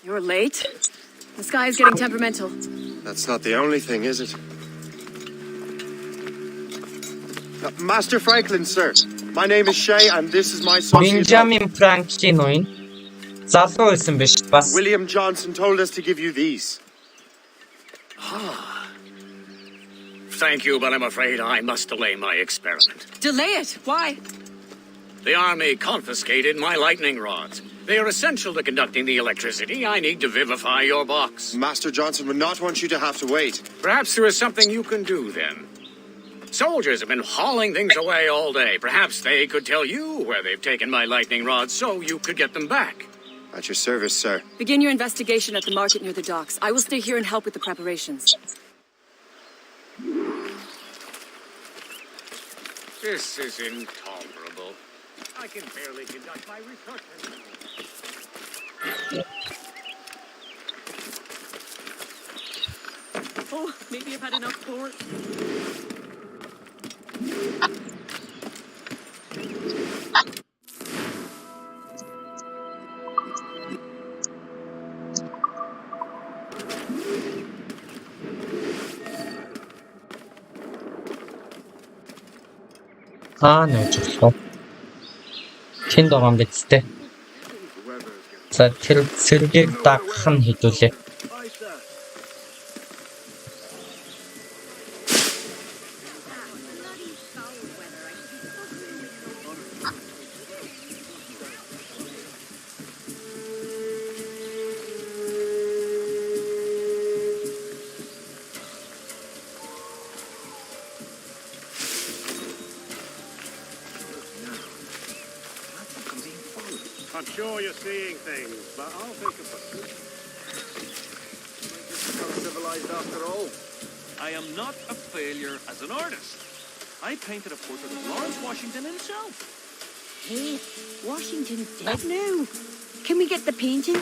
You're late. The sky is getting temperamental. That's not the only thing, is it? Master Franklin, sir. My name is Shay, and this is my associate. Benjamin Franklin oyun. Залуу байсан биш бас. William Johnson told us to give you these. Thank you, but I'm afraid I must delay my experiment. Delay it? Why? The army confiscated my lightning rods. They are essential to conducting the electricity I need to vivify your box. Master Johnson would not want you to have to wait. Perhaps there is something you can do then. Soldiers have been hauling things away all day. Perhaps they could tell you where they've taken my lightning rods so you could get them back. At your service, sir. Begin your investigation at the market near the docks. I will stay here and help with the preparations. This is intolerable. I can barely conduct my research anymore. Oh, maybe I've had enough for it. Нэж болох. Тэнд байгаа юм биз дээ. За тэр сэргийг дагах нь хэдүүлээ. I'm sure you're seeing things, but I'll take a photo. So civilized after all. I am not a failure as an artist. I painted a portrait of Lawrence Washington himself. Hey, Washington's dead now. Can we get the painting? Oh,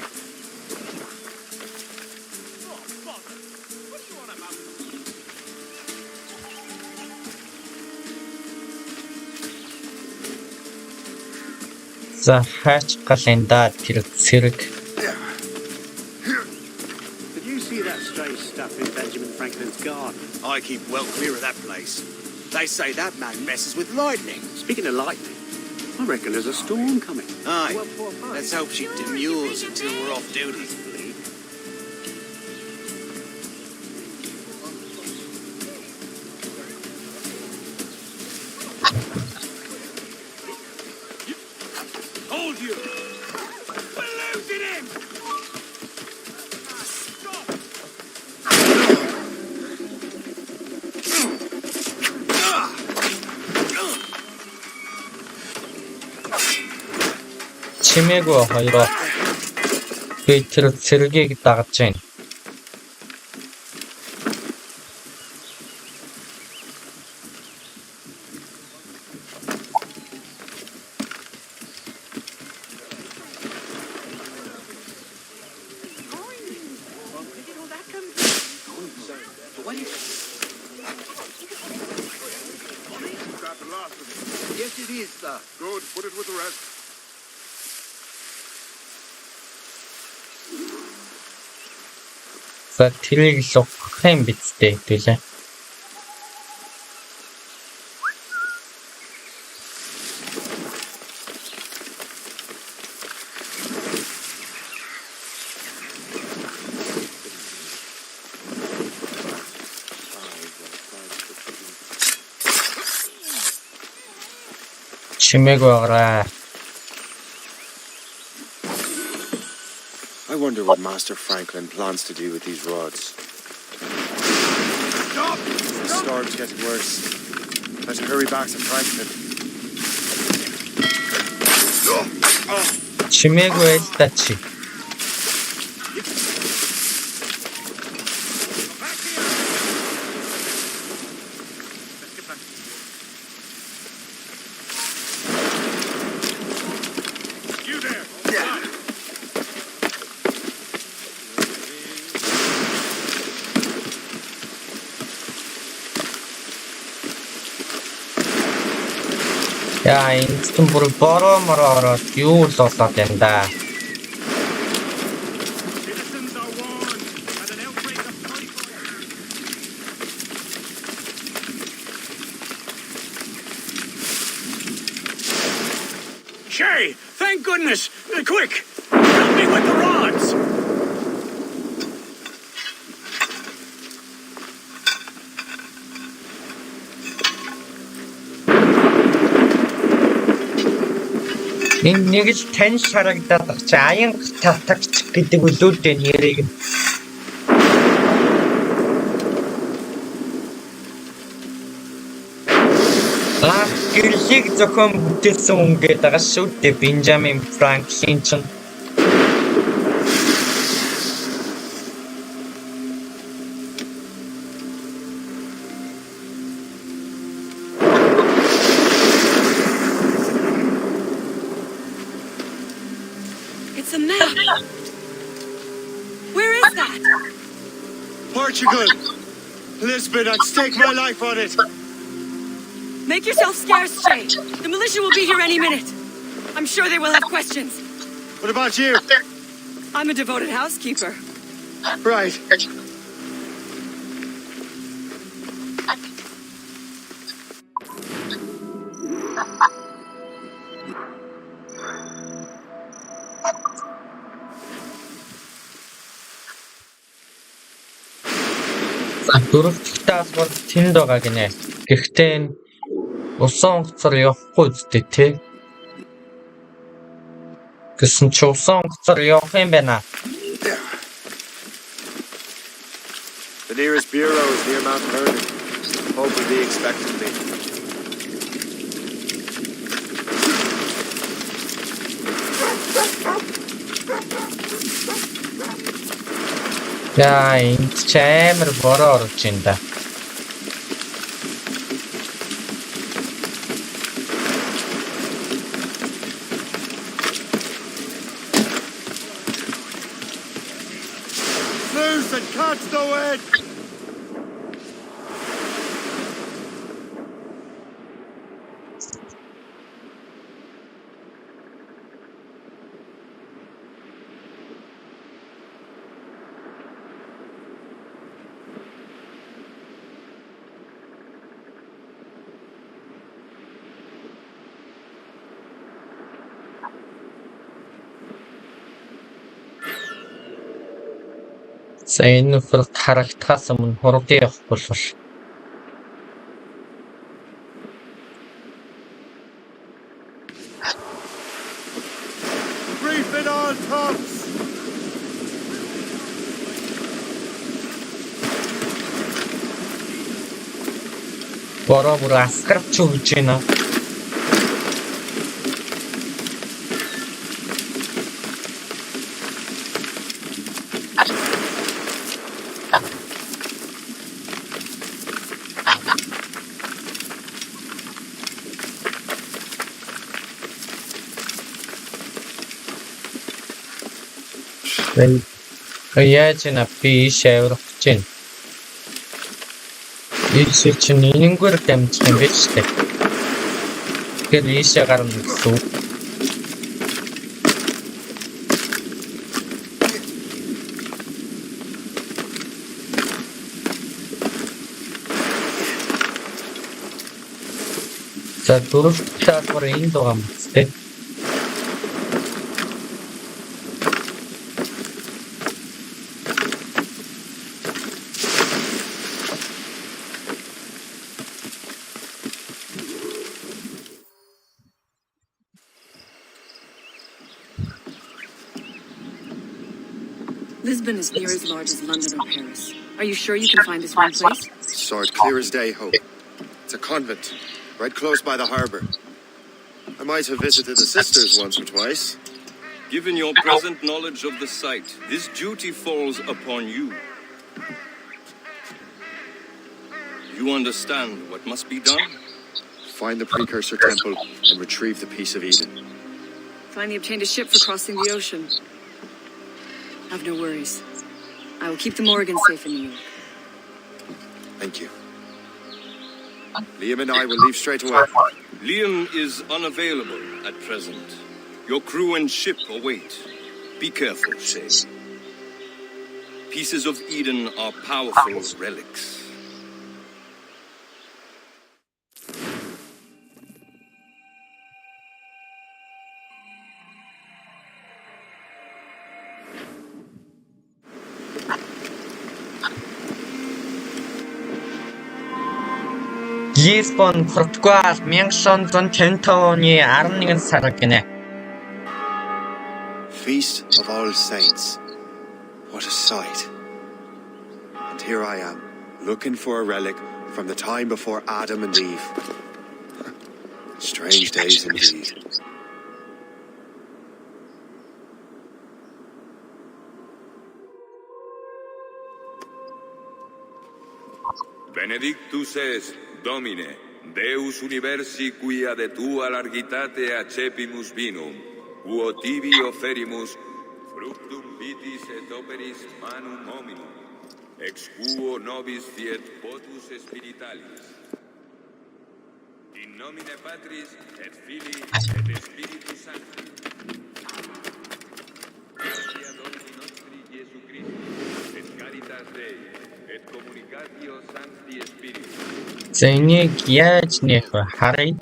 bother. What do you want about? За хаач гал энэ да тэр цэрэг. Did you see that strange stuff in Benjamin Franklin's garden? I keep well clear of that place. They say that man messes with lightning. Speaking of lightning, I reckon there's a storm coming. Aye. Let's hope she demurs until we're off duty. Hold you! We're losing him! Чимээгүй хоёроо би тэр цэрэгийг дагаж байна. Yes, it is, sir. Good, put it with the rest. За тэрийг л ухах юм биз дээ хэлээ. Чимээг байгаарай. I wonder what Master Franklin plans to do with these rods. Stop! The storm's getting worse. Better hurry back to Franklin. Чимээгүй л та чи. Яа, энэ ч бүр бороо мороо ороод юу л болоод байна да. Shay, thank goodness! Quick! Help me with the rods! Энэ нэг л тань шарагдаад чи аянга татагч гэдэг үлүүдээ нэрийг нь. Гэрлийг зохион бүтээсэн хүн гэдэг байгаа шүү дээ Бенджамин Франклин ч. It's a map. Where is that? Portugal! Lisbon, I'd stake my life on it! Make yourself scarce, Jay. The militia will be here any minute. I'm sure they will have questions. What about you? I'm a devoted housekeeper. Right. Дөрөвдөлтөөс бол тэнд байгаа гинэ. Гэхдээ энэ усан онгоцоор явахгүй үстэй тий. Гэсэн чи усан онгоцоор явах юм байна. The nearest bureau is near Mount Vernon. Hope will be expecting me. Яа, энэ ч амар бороо орж ин да. Loose and catch the wind! За энэ нөхөлт харагдахаас өмнө хурдан явах болвол Brief it all, tops! бороо бүр асгарч өгж байна. Яаж на би шаврах чинь. Ийшээ чинь энэнгээр дамжих юм биш үү? Тэр ийшээ гарна гэсэн үг. За дөрөвт даалгавар энд байгаа юм биз дээ. Lisbon is near as large as London or Paris. Are you sure you can find this one place? Saw it clear as day, Hope. It's a convent, right close by the harbour. I might have visited the sisters once or twice. Given your present knowledge of the site, this duty falls upon you. You understand what must be done? Find the precursor temple and retrieve the piece of Eden. Finally obtained a ship for crossing the ocean. Have no worries. I will keep the Morgan safe in New York. Thank you. Liam and I will leave straight away. Liam is unavailable at present. Your crew and ship await. Be careful, Shay. Pieces of Eden are powerful relics. Lisbon, Portugal 1755 оны 11 сар гинэ. Feast of All Saints. What a sight. And here I am, looking for a relic from the time before Adam and Eve. Strange days indeed. Benedictus est, Domine, Deus universi quia de tua largitate accepimus vinum, quo tibi offerimus fructum vitis et operis manum hominum, ex quo nobis fiet potus spiritualis. In nomine Patris et Filii et Spiritus Sancti. Gratia Domini nostri Iesu Christi, et caritas Dei, et communicatio Sancti Spiritus. За энийг яаж нэх вэ? Харъя.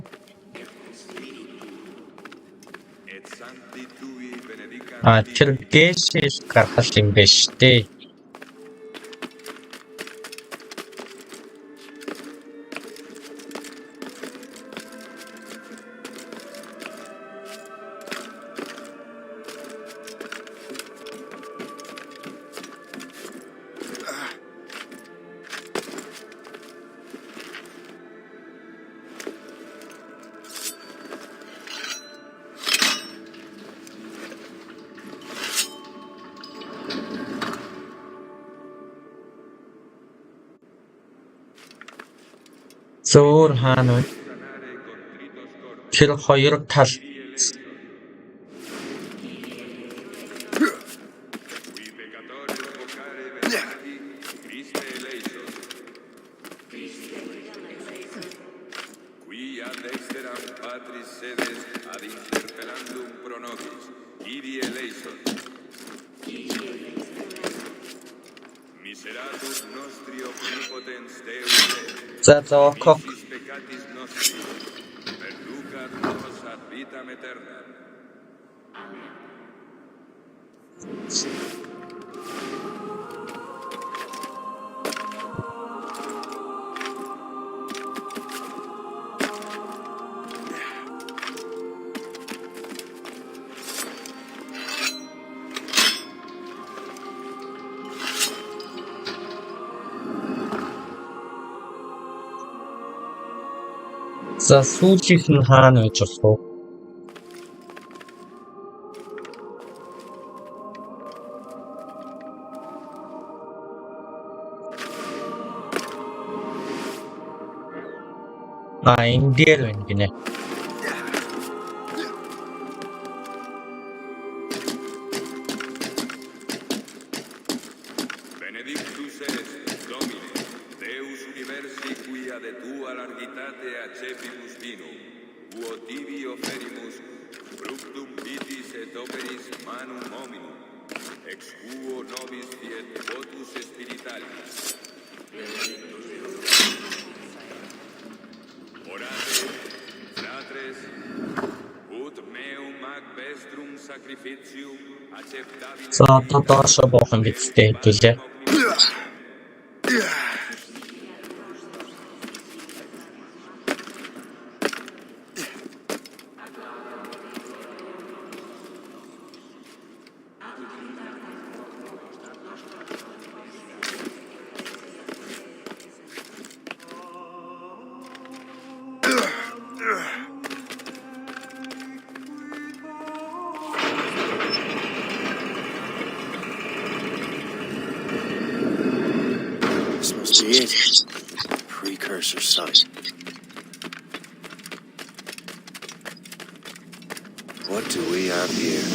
Тэр гээшээс гаргал юм биш дээ. Зөөр хаана вэ? Тэр хоёр тал За окей. За сүүлийнх нь хаана байж болох вэ? Энэ дээр байна гинэ. Benedictus est, Domine, Deus universi quia de tua largitate accepimus vinum, uo tibi oferimus, fructum vitis et operis manum hominum, ex quo nobis fiet votus spiritualis. Orate, fratres, ut meum ac vestrum sacrificium acceptabile. За одоо доошо буух юм бидтэй хэдүүлээ. This must be it. Precursor site. What do we have here?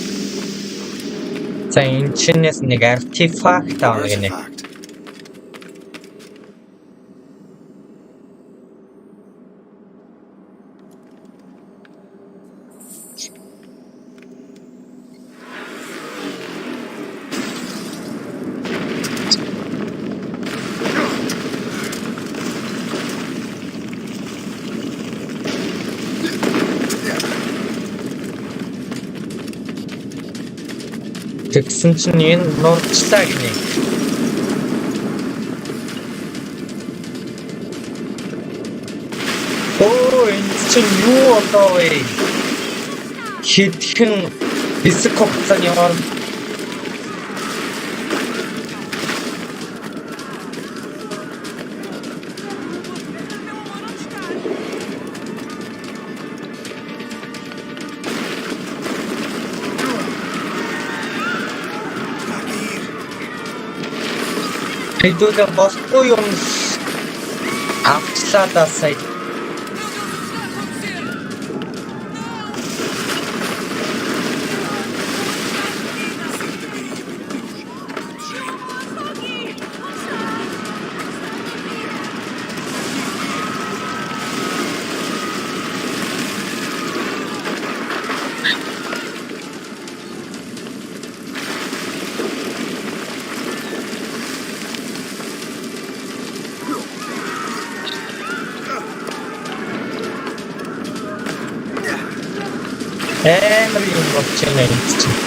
За энэ чинээс нэг артефакт авна гинэ. Тэгсэн чинь энэ нурчлаа гинэ. Энэ чинь юу одоо вэ? Хитгэн бисик хугацааны орн. Хэдүүлээ болохгүй юм авчлаа да сая. Амар юм болж байна энэ чинь.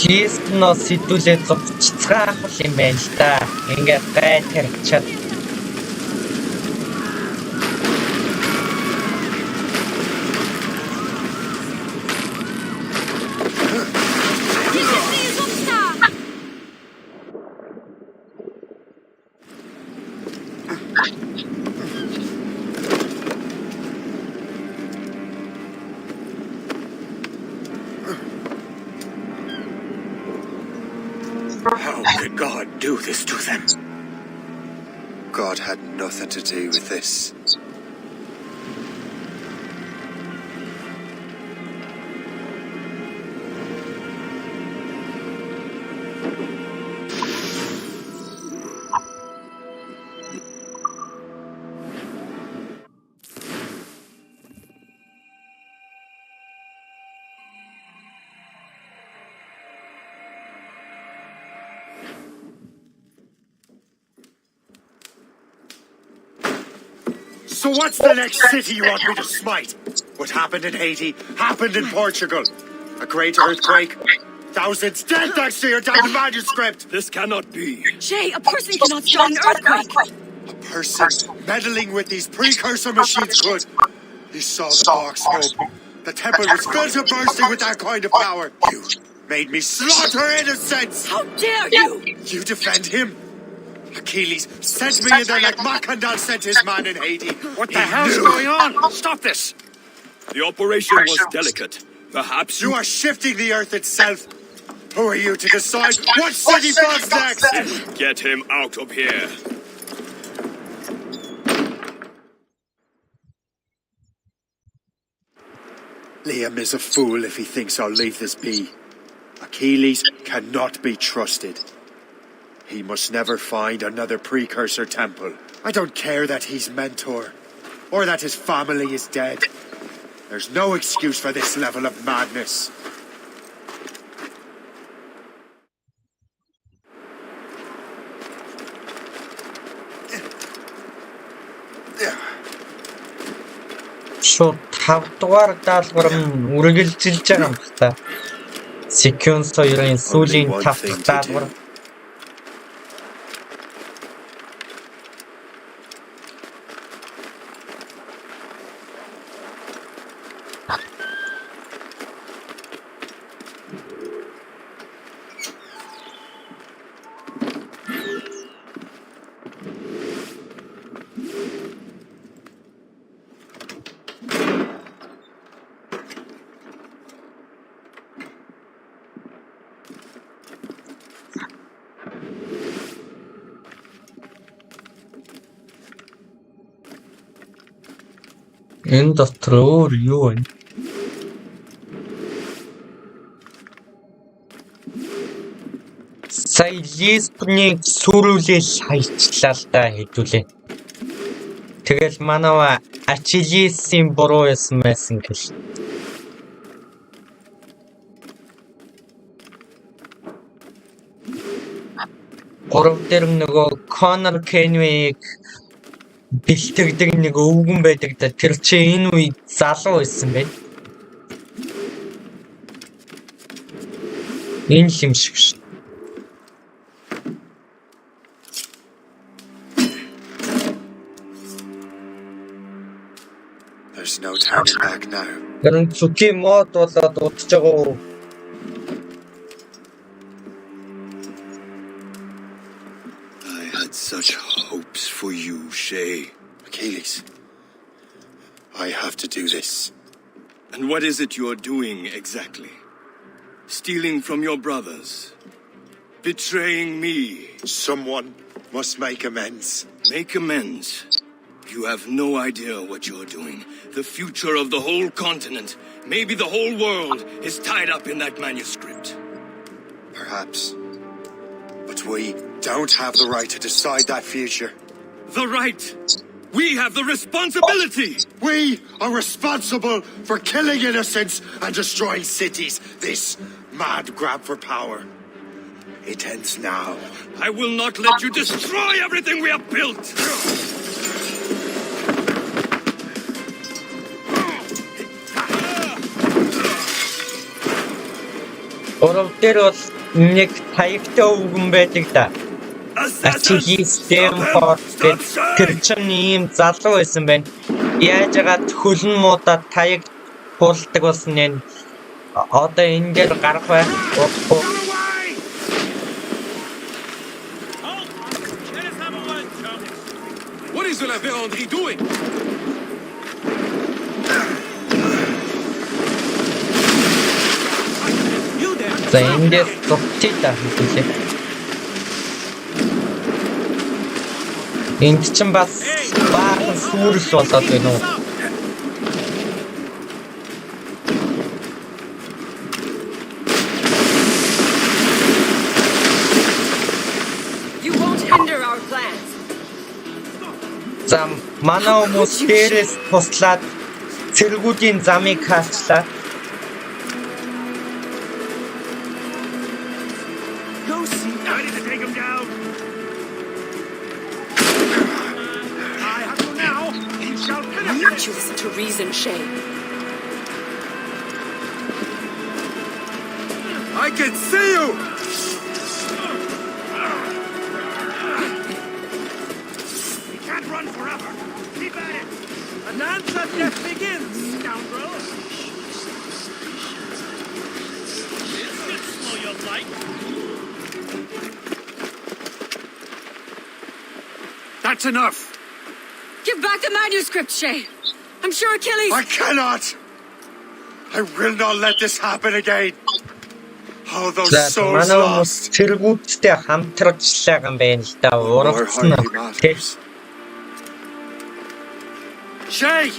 Листноо сэдвүүлээ зовццгаах юм байна л да. Ингээд гай тарчаад How could God do this to them? God had nothing to do with this. So what's the next city you want me to smite? What happened in Haiti happened in Portugal. A great earthquake. Thousands dead thanks to your damn manuscript. This cannot be. Shay, a person cannot start an earthquake. A person meddling with these precursor machines could. You saw the box, Hope. The temple was filled to bursting with that kind of power. You made me slaughter innocents. How dare you? You defend him? Achilles sent me in there like Macandal sent his man in Haiti. What the hell's going on? Stop this! The operation was delicate. Perhaps You are shifting the earth itself. Who are you to decide what city falls next? Get him out of here. Liam is a fool if he thinks I'll leave this be. Achilles cannot be trusted. He must never find another precursor temple. I don't care that he's mentor, or that his family is dead. There's no excuse for this level of madness. шууд 5 дугаар даалгавар нь үргэлжилж байгаа юм байна. Sequence 2-ын сүүлийн 5 дахь даалгавар. Энэ дотор өөр юу вэ? Сая Лисбоныг сүрүүлэл хайчлаа л да хэдүүлээ. Тэгэл манайва Achilles-ийн буруу байсан гэл. Гурав дээр нөгөө Connor Kenway-г бэлтгэдэг нэг өвгөн байдаг да. Тэр чи энэ үед залуу байсан байна. Энэ юм шиг шүү. There's no turning back now. Гэрэн цүки мод болоод удаж байгаа. I had such hopes for you, Shay. Achilles, I have to do this. And what is it you're doing exactly? Stealing from your brothers? Betraying me? Someone must make amends. Make amends? You have no idea what you're doing. The future of the whole continent, maybe the whole world, is tied up in that manuscript. Perhaps. But we don't have the right to decide that future. The right? We have the responsibility! We are responsible for killing innocents and destroying cities. This mad grab for power. It ends now. I will not let you destroy everything we have built! Урав дээр бол нэг таягтай өвгөн байдаг да. Ачиги Стэмфорд гэдэг тэр чинь ийм залуу байсан байна. Яаж яагаад хөлн муудаа таяг хулдаг болсон нэ? Одоо энэ дээр гарах бай. What is la véranderie doing? За эндээс зогтъя та хэлээ. Энд чинь бас баахан сүрэл болоод байна уу? You won't hinder our plans. За манай хүмүүс дээрээс туслаад цэргүүдийн замыг хаачлаа. Ready to take him down? I have you now. You shall finish Why don't you listen to reason, Shay? I can see you! You can't run forever. Keep at it. An answer death begins, scoundrel. This should slow your flight. That's enough! Give back the manuscript, Shay. I'm sure Achilles... I cannot! I will not let this happen again. How those souls lost. Цэргүүдтэй хамтрагчлаа юм байна л да. Урагцсан тий. Shay!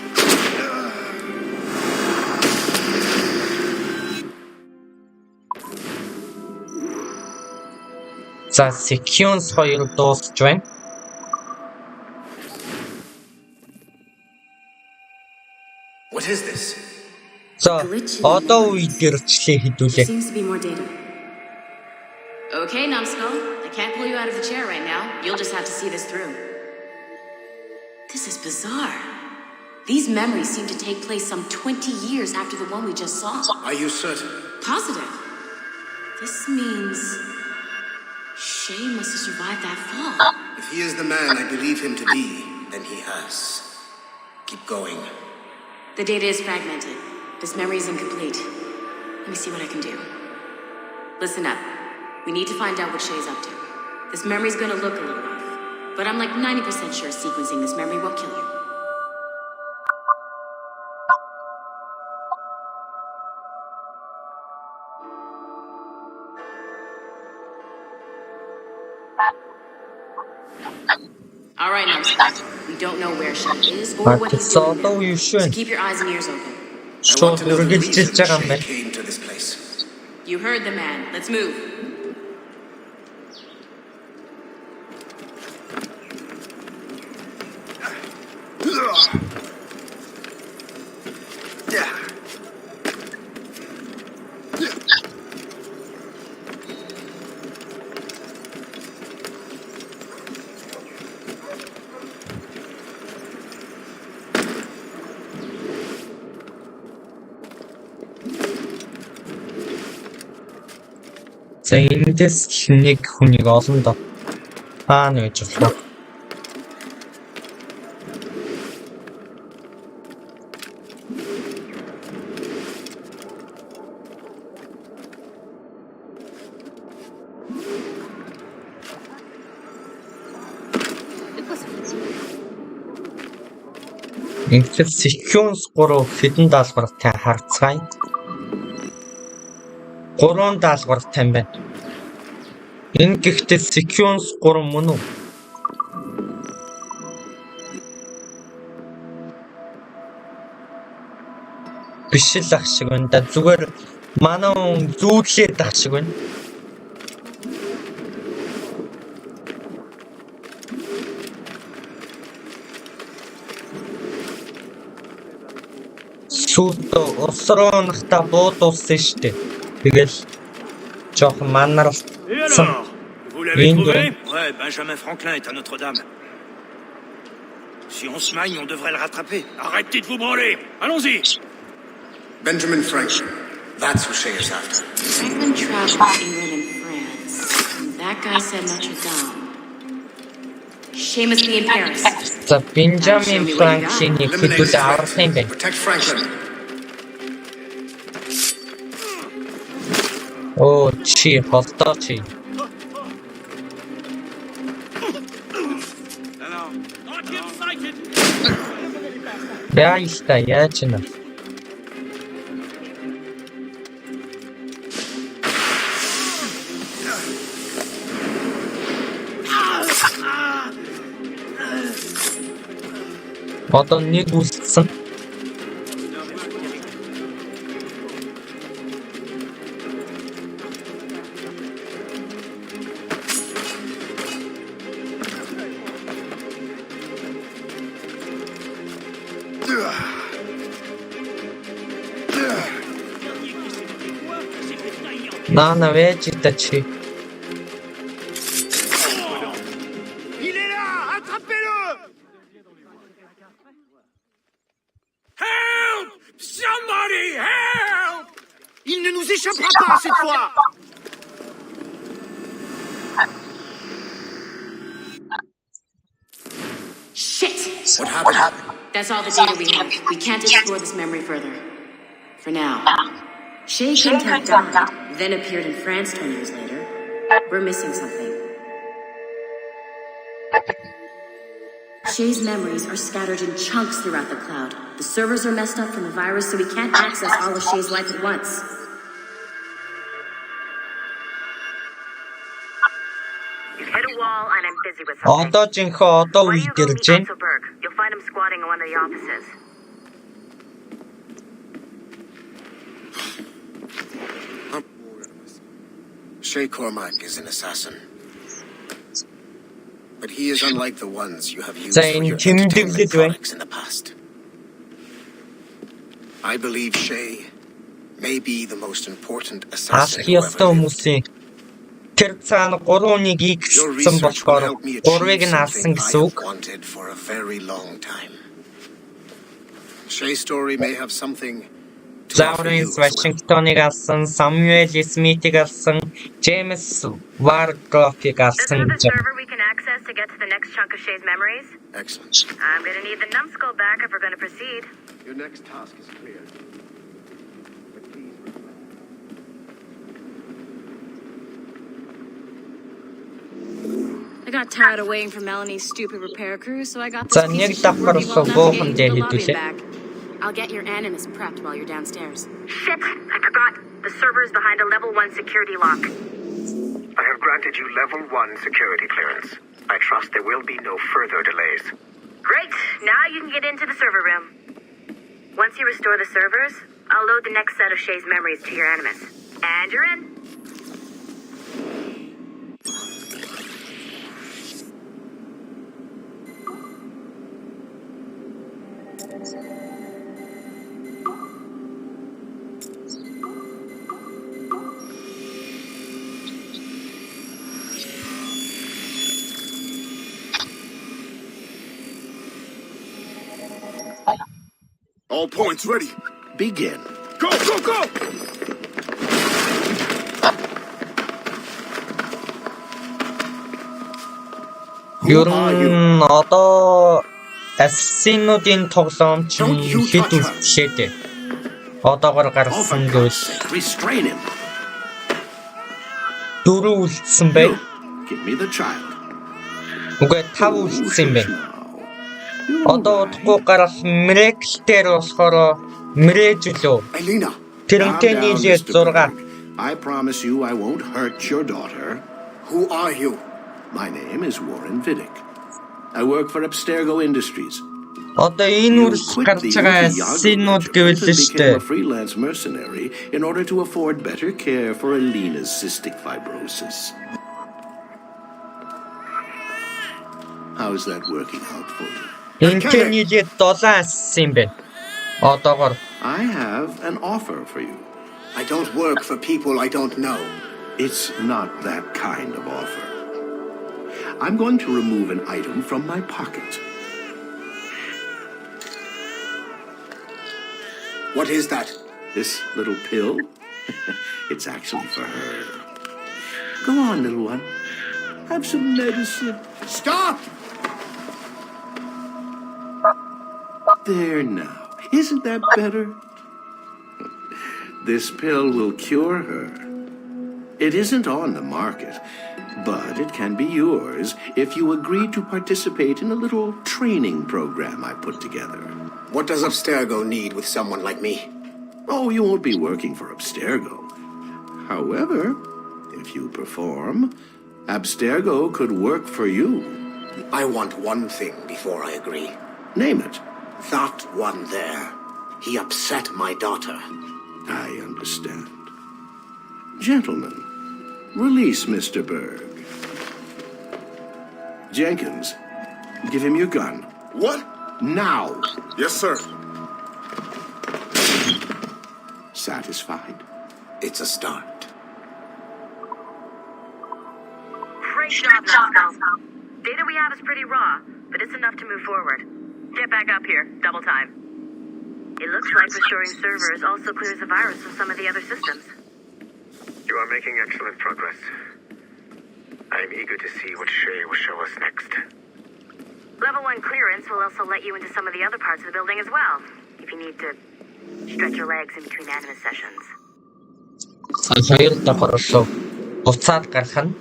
За Sequence 2 дуусч байна. What is this? За одоо үедэрчлээ хэдүүлээ. Seems to be more data. Okay, numbskull. I can't pull you out of the chair right now. You'll just have to see this through. This is bizarre. These memories seem to take place some 20 years after the one we just saw. Are you certain? Positive. This means Shay must have survived that fall. If he is the man I believe him to be, then he has. Keep going. The data is fragmented. This memory is incomplete. Let me see what I can do. Listen up. We need to find out what Shay's up to. This memory's gonna look a little rough, but I'm like 90% sure sequencing this memory won't kill you. All right, numbskull. We don't know where Shay is or what he's doing now, so keep your eyes and ears open. I want to know the reason Shay came to this place. You heard the man. Let's move. За эндээс нэг хүнийг олон доо. Нэж болов. Ингээд Sequence 3 хэдэн даалгавартай харцгаая. 3 даалгавартай байна. Энэ гэхдээ Sequence 3 мөн үү? Биш л ах шиг байна да. Зүгээр манай хүн зүүдлээд ах шиг байна. Сүйд усроонахта буудуулсан штэ. Тэгэл жоохон манарлсан. Vous l'avez trouvé? Ouais, Benjamin Franklin est à Notre-Dame. Si on se magne, on devrait le rattraper. Arrêtez de vous branler. Allons-y. Benjamin Franklin, That's who Shay is after. Franklin traveled to England and France. And that guy said Notre Dame. Shay must be in Paris. За Бенджамин Франклинийг хэдүүлээ аврах юм байна. Protect Franklin. Оо чи болдоо чи. Яаж нэ? Одоо нэг үлдсэн. Нана вэжитачи. Il est là! Attrapez-le! Help! Somebody help! Il ne nous échappera pas cette fois! Shit! What happened? That's all the data we have. We can't explore this memory further. For now. Shay couldn't have died, then appeared in France 20 years later. We're missing something. Shay's memories are scattered in chunks throughout the cloud. The servers are messed up from the virus, so we can't access all of Shay's life at once. You've hit a wall and I'm busy with something. Одоо жинхэнэ одоо Why үйл don't you go дэрж meet байна. Hanselberg? You'll find him squatting in one of the offices. Shay Cormac is an assassin. But he is unlike the ones you have used За for энэ your тэмдэглэл entertainment байна. products in the past. I believe Shay may be the most important assassin Алах who ever ёстой lived. хүмүүсийн тэр цаана 3 хүнийг Your игсэн research will болохоор help me 3-ыг achieve нь алсан something I гэсэн үг. have wanted for a very long time. Shay's story may have something to offer you Lawrence as well. Washingtonыг алсан, Samuel Smithийг алсан, James Warcloffыг This алсан is the гэж байна. server we can access to get to the next chunk of Shay's memories. Excellent. I'm gonna need the numbskull back if we're gonna proceed. Your next task is clear. I got tired of waiting for Melanie's stupid repair crew, so I got this За piece нэг of shit давхар pretty well буухан navigated дээр to the lobby хэдүүлээ. and back. I'll get your animus prepped while you're downstairs. Shit! I forgot. The server is behind a level 1 security lock. I have granted you level 1 security clearance. I trust there will be no further delays. Great! Now you can get into the server room. Once you restore the servers, I'll load the next set of Shay's memories to your animus. And you're in. All points ready. Begin. Go, go, go! Ер нь одоо ассасинуудын тоглоом ч хэд үлдлээ дээ. Одоогоор гаргасан гэвэл Restrain him. 4 үлдсэн байна. Give me the child. Үгүй 5 үлдсэн юм байна. Одоо удахгүй гарах Miracle дээр болохоор Mirage лөө. Тэрнтэй нийлээд 6. I promise you I won't hurt your daughter. Who are you? My name is Warren Vidic. I work for Abstergo Industries. Одоо энэ үрс гарч байгаа ассасинууд гэвэл л шүү дээ. Became a freelance mercenary in order to afford better care for Alina's cystic fibrosis. How is that working out for you? Энтэй нийлээд 7 ассасин байна. Одоогоор I have an offer for you. I don't work for people I don't know. It's not that kind of offer. I'm going to remove an item from my pocket. What is that? This little pill? It's actually for her. Go on, little one. Have some medicine. Stop! There now. Isn't that better? This pill will cure her. It isn't on the market, but it can be yours if you agree to participate in a little training program I put together. What does Abstergo need with someone like me? Oh, you won't be working for Abstergo. However, if you perform, Abstergo could work for you. I want one thing before I agree. Name it. That one there. He upset my daughter. I understand. Gentlemen, release Mr. Berg. Jenkins, give him your gun. What? Now! Yes, sir. Satisfied? It's a start. Great job, Nutskull. Data we have is pretty raw, but it's enough to move forward. Get back up here. Double time. It looks like restoring servers also clears the virus from some of the other systems. You are making excellent progress. I am eager to see what Shay will show us next. Level 1 clearance will also let you into some of the other parts of the building as well, if you need to stretch your legs in between animus sessions. Хоёр дахь орлоо буцаад гарах нь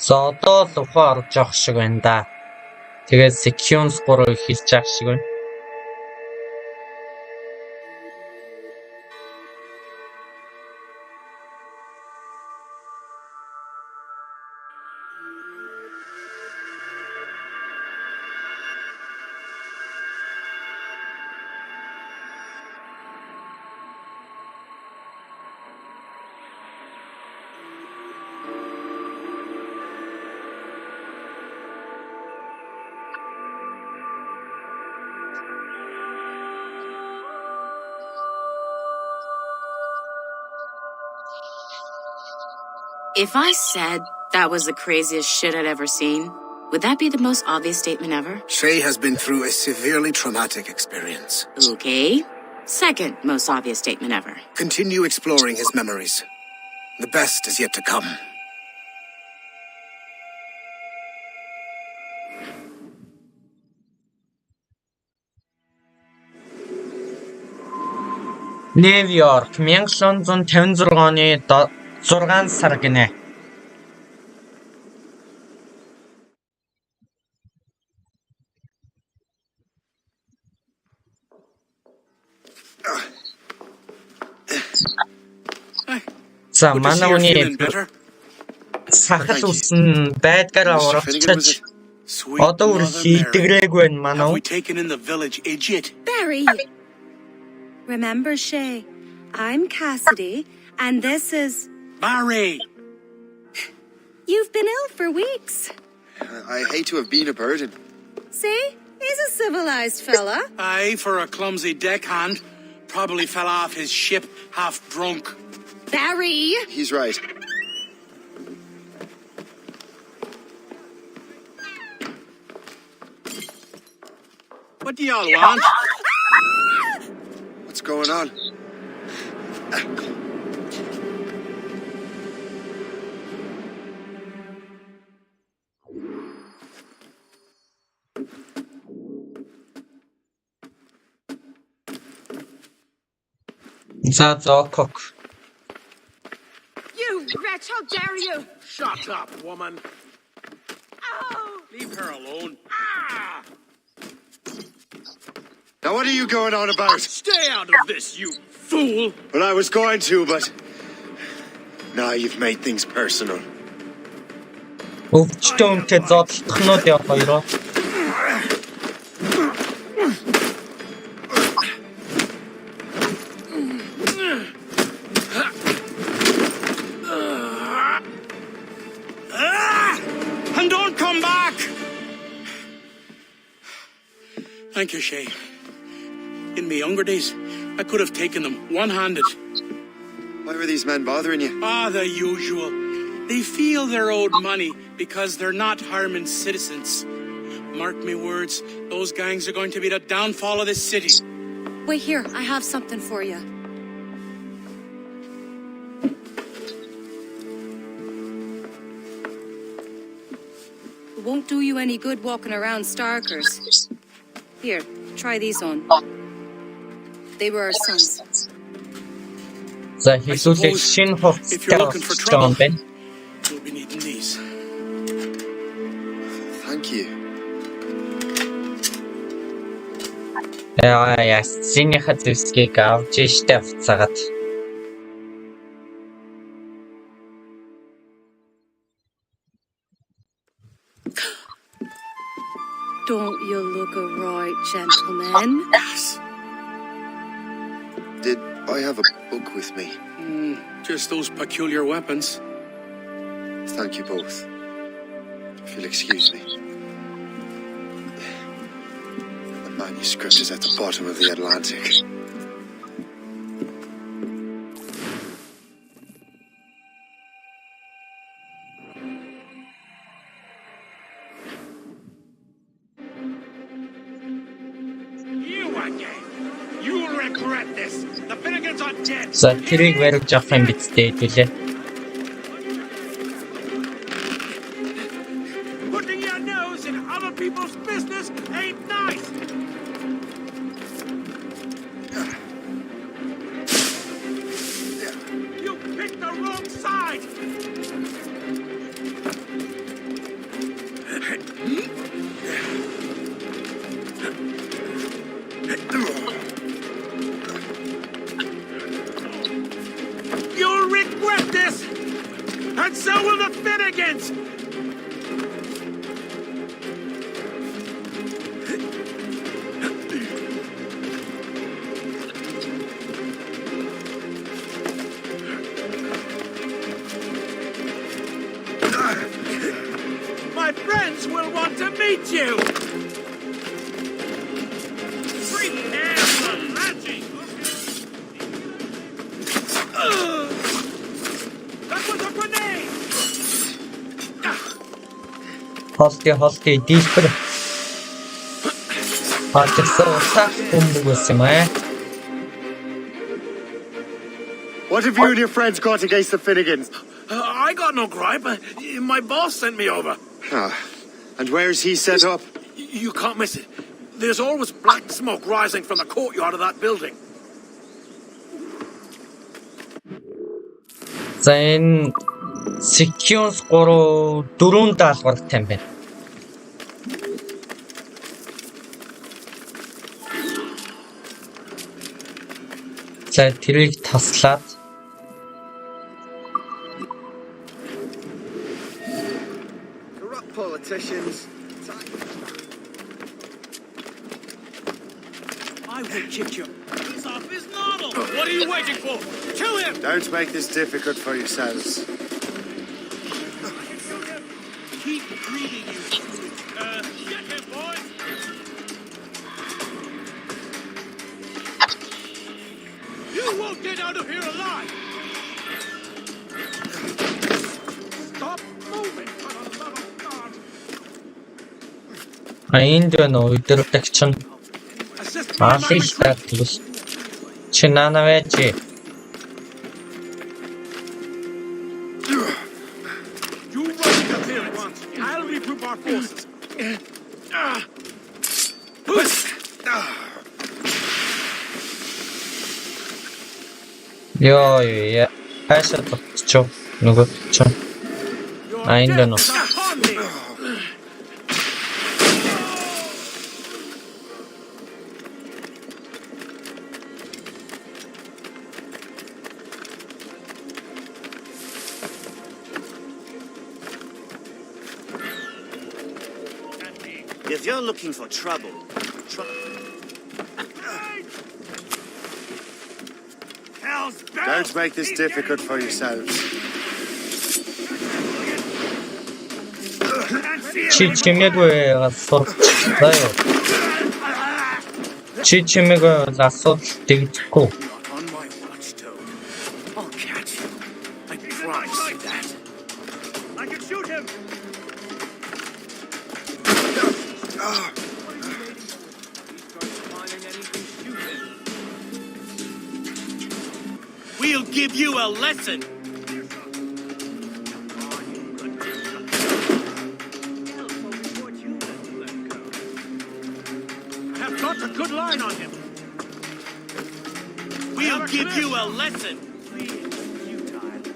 За одоо л ухаан орж явах шиг байна да. Тэгээд Sequence 3 эхэлж явах шиг байна. If I said that was the craziest shit I'd ever seen, would that be the most obvious statement ever? Shay has been through a severely traumatic experience. Okay. Second most obvious statement ever. Continue exploring his memories. The best is yet to come. New York 1756 оны 6 сар гинэ. За манай үний сахал усан байдгаараа урагчиж одоо үр хийдгрээг байна манай. Barry. Remember, Shay, I'm Cassidy, and this is... Barry! You've been ill for weeks. I hate to have been a burden. See? He's a civilized fella. Aye, for a clumsy deckhand. Probably fell off his ship half drunk. Barry! He's right. What do y'all want? What's going on? Cook. You wretch, how dare you! Shut up, woman. Oh! Leave her alone. Now what are you going on about? Stay out of this, you fool! Well, I was going to, but... Now you've made things personal. Өвчтөн үнтэй зодлохнууд яа хоёроо. Thank you, Shay. In my younger days, I could have taken them one-handed. Why were these men bothering you? The usual. They feel they're owed money because they're not harming citizens. Mark me words, those gangs are going to be the downfall of this city. Wait here, I have something for you. It won't do you any good walking around Starkers. Here, try these on. They were our sons. За хэлүүлээ шинэ хувцастай олж байгаа юм байна. You'll be needing these. Thank you. Яа, синийхээ зэвсгийг авч штэ авцаагаад. Don't you look a right gentleman? Did I have a book with me? Just those peculiar weapons. Thank you both. If you'll excuse me. The manuscript is at the bottom of the Atlantic. You again! You'll regret this! The Finnegans are dead! За тэрийг барьж авах юм биттэй хэлээ. Putting your nose in other people's business ain't nice! You picked the wrong side! You'll regret this! And so will the Finnegans! My friends will want to meet you! Prepare for magic! That was a grenade! Холти дийлбэр. Хатсан утаа хүмүүс юм аа. What have you and your friends got against the Finnegans? I got no gripe. My boss sent me over. And where's he set up? You can't miss it. There's always black smoke rising from the courtyard of that building. За энэ Sequence 4 даалгавартай юм байна. За тэрийг таслаад Corrupt politicians. I will kick you. He's off his noddle! What are you waiting for? Kill him! Don't make this difficult for yourselves. Keep breathing, you foolish. Get him, boys! You won't get out of here alive! Stop moving, for the love of God! энд байна уу өдөртөгч нь аалын статус чинанавэж You run up here at once. I'll regroup our forces. ёо яа хайшаа тотчоо нөгөө ч энд байна уу If you're looking for trouble, Don't make this difficult for yourselves. чи чимээгүй сурч заяа Чи чимээгүй бол асуудал тэгдэхгүй. On my watchstone. I'll catch you. I promise you that. I can shoot him! We'll give you a lesson! I have got a good line on him. We'll give you a lesson.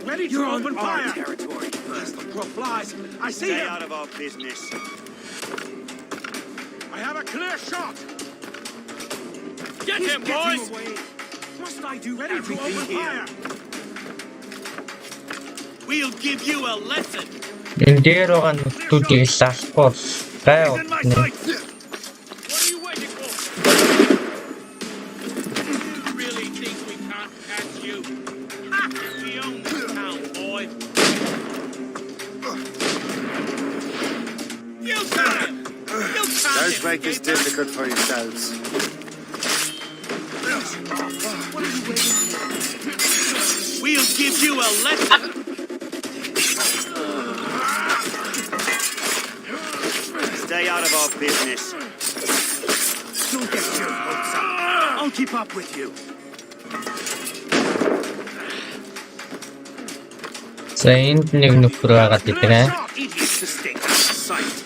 Ready to You're on open our fire. territory. As the crow flies, I see Stay him. out of our business. I have a clear shot. Get He's him, getting boys. away. Must I do ready to everything open here. fire? We'll give you a lesson. Энэ дээр байгаа нөхдүүдийг лалахгүй гай He's in my утна. sights. What are you waiting for? You really think we can't catch you? Ha! We own this town, boy. You can't! You can't! Don't make this escape us. difficult for yourselves. We'll give you a lesson. Stay out of our business. Don't get your hopes up. I'll keep up with you. За энд нэг нөхөр байгаад идэв. Idiots to stay out of sight.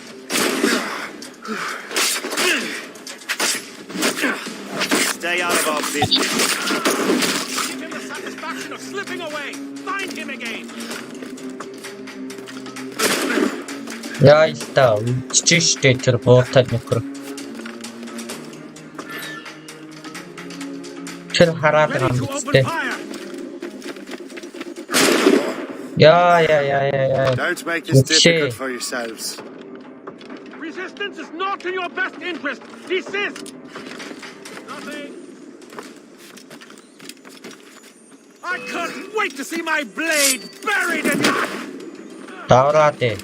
Stay out of our business. Give him the satisfaction of slipping away. Find him again. Яа л та үчиж штэ тэр буутай нөхөр. Тэр хараад байгаа юм биз дээ. Yeah. Don't make this difficult for yourselves. Resistance is not in your best interest. Desist. Nothing. I can't wait to see my blade buried in you. Давраатэй.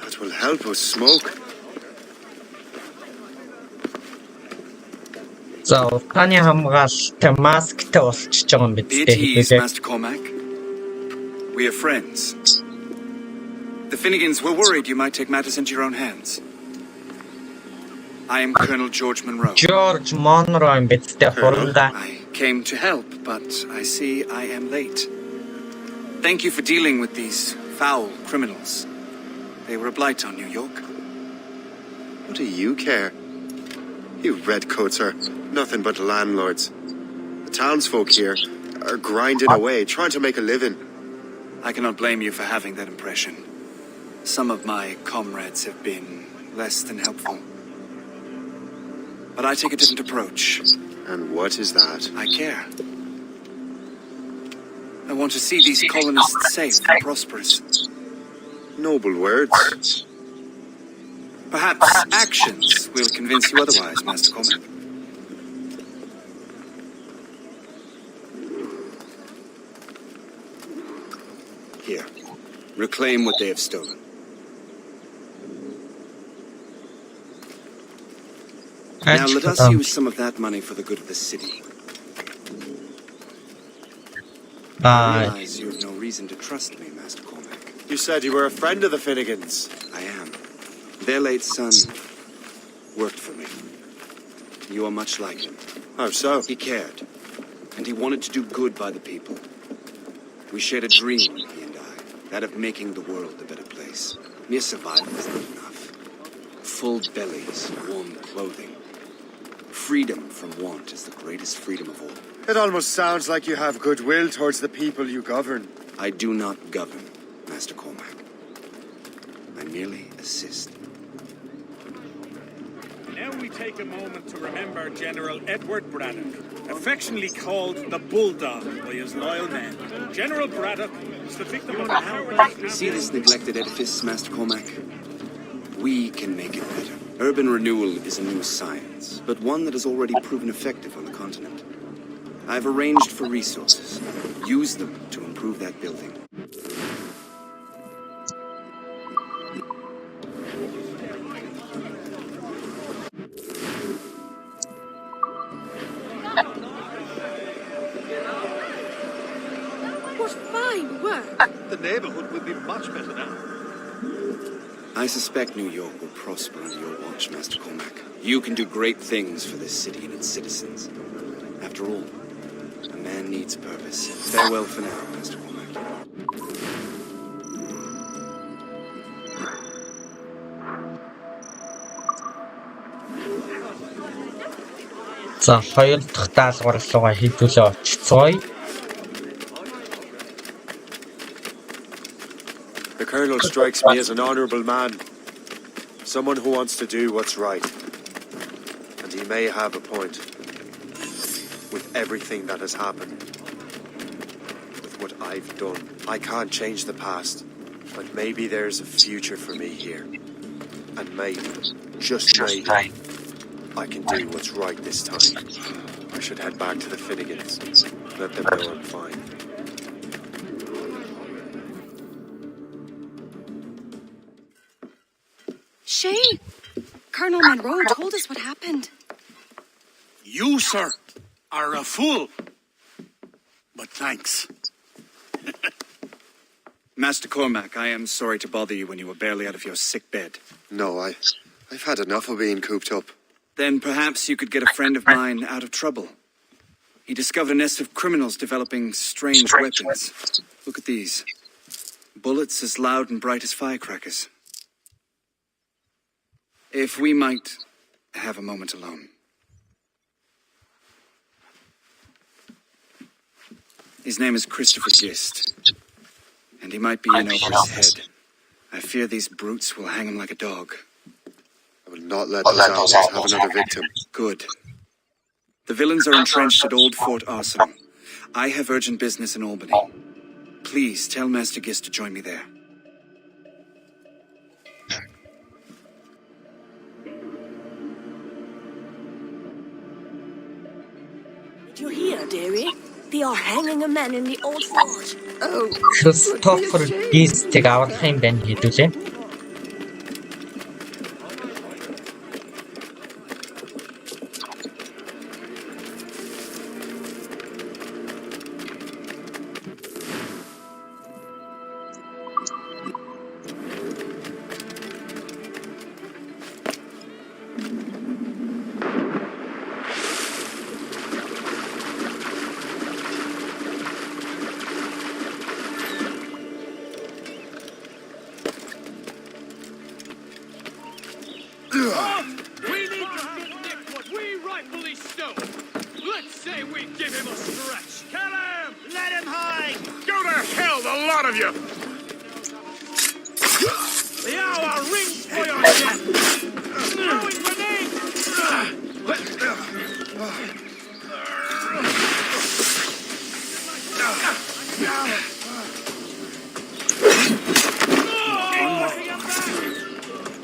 That will help us smoke. За уртааны хамгаалалтай масктай болчихж байгаа юм биз Be at дээ. ease, Master Cormac. We are friends. The Finnegans were worried you might take matters into your own hands. I am Colonel George Monroe. George Monroe юм биз дээ хуралда. I came to help, but I see I am late. Thank you for dealing with these foul criminals. They were a blight on New York. What do you care? You redcoats are nothing but landlords. The townsfolk here are grinding away, trying to make a living. I cannot blame you for having that impression. Some of my comrades have been less than helpful. But I take a different approach. And what is that? I care. I want to see these colonists safe and prosperous. Noble words. Perhaps actions will convince you otherwise, Master Cormac. Here. Reclaim what they have stolen. Now let us use some of that money for the good of the city. I realize you have no reason to trust me, Master Cormac. You said you were a friend of the Finnegans. I am. Their late son worked for me. You are much like him. How so? He cared, and he wanted to do good by the people. We shared a dream, he and I, that of making the world a better place. Mere survival is not enough. Full bellies, warm clothing. Freedom from want is the greatest freedom of all. It almost sounds like you have goodwill towards the people you govern. I do not govern, Master Cormac. I merely assist. Now we we take a moment to remember General Edward Braddock, affectionately called the Bulldog by his loyal men. General Braddock was the victim of a See this neglected edifice, Master Cormac? We can make it better. Urban renewal is a new science, but one that has already proven effective on the continent. I've arranged for resources. Use them to improve that building. What fine work! The neighborhood will be much better now. I suspect New York will prosper under your watch, Master Cormac. You can do great things for this city and its citizens. After all, a man needs purpose. Farewell for now, Master Cormac. За хоёр дахь даалгавар руугаа хийдүүлээ очицгоё. The Colonel strikes me as an honourable man. Someone who wants to do what's right. And he may have a point. With everything that has happened. With what I've done. I can't change the past. But maybe there's a future for me here. And maybe, just maybe, I can do what's right this time. I should head back to the Finnegans. Let them know I'm fine. Shay, Colonel Monroe told us what happened. You, sir, are a fool. But thanks. Master Cormac, I am sorry to bother you when you were barely out of your sick bed. No, I've had enough of being cooped up. Then perhaps you could get a friend of mine out of trouble. He discovered a nest of criminals developing strange weapons. Look at these. Bullets as loud and bright as firecrackers. If we might have a moment alone. His name is Christopher Gist. And he might be in over his head. I fear these brutes will hang him like a dog. I will not let those outlaws have another victim. Good. The villains are entrenched at Old Fort Arsenal. I have urgent business in Albany. Please tell Master Gist to join me there. Did you hear, dearie? They are hanging a man in the old fort. Oh. Christopher Gist-ийг аврах юм байна хэдүүлээ. We need to give Nick what we rightfully stole. Let's say we give him a stretch. Kill him! Let him hide! Go to hell, the lot of you! The hour rings for your death! Throwing grenades!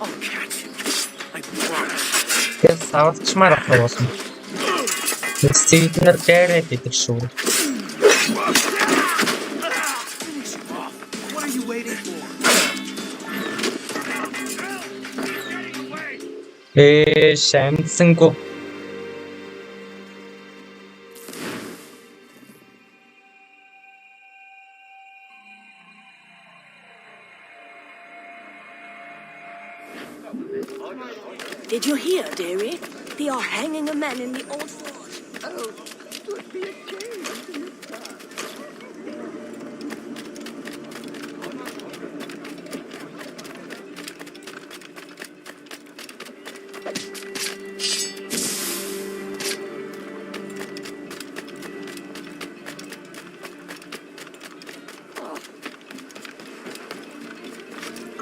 I'll catch him. I promise. Yes, авчмаар авсан. Эцэгнэр дээрээ бидэг шүү. What are you waiting for? Шамсангүй. Did you hear, dearie? They are hanging a man in the old fort. Oh, it would be a shame to miss that.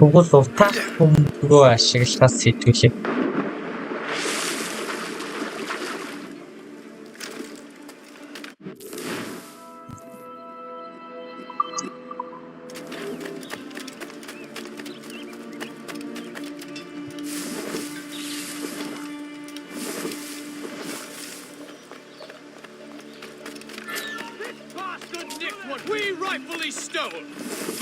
Тэгвэл утаах бөмбөгөө ашиглахаас сэтгүүлээ. rightfully stole.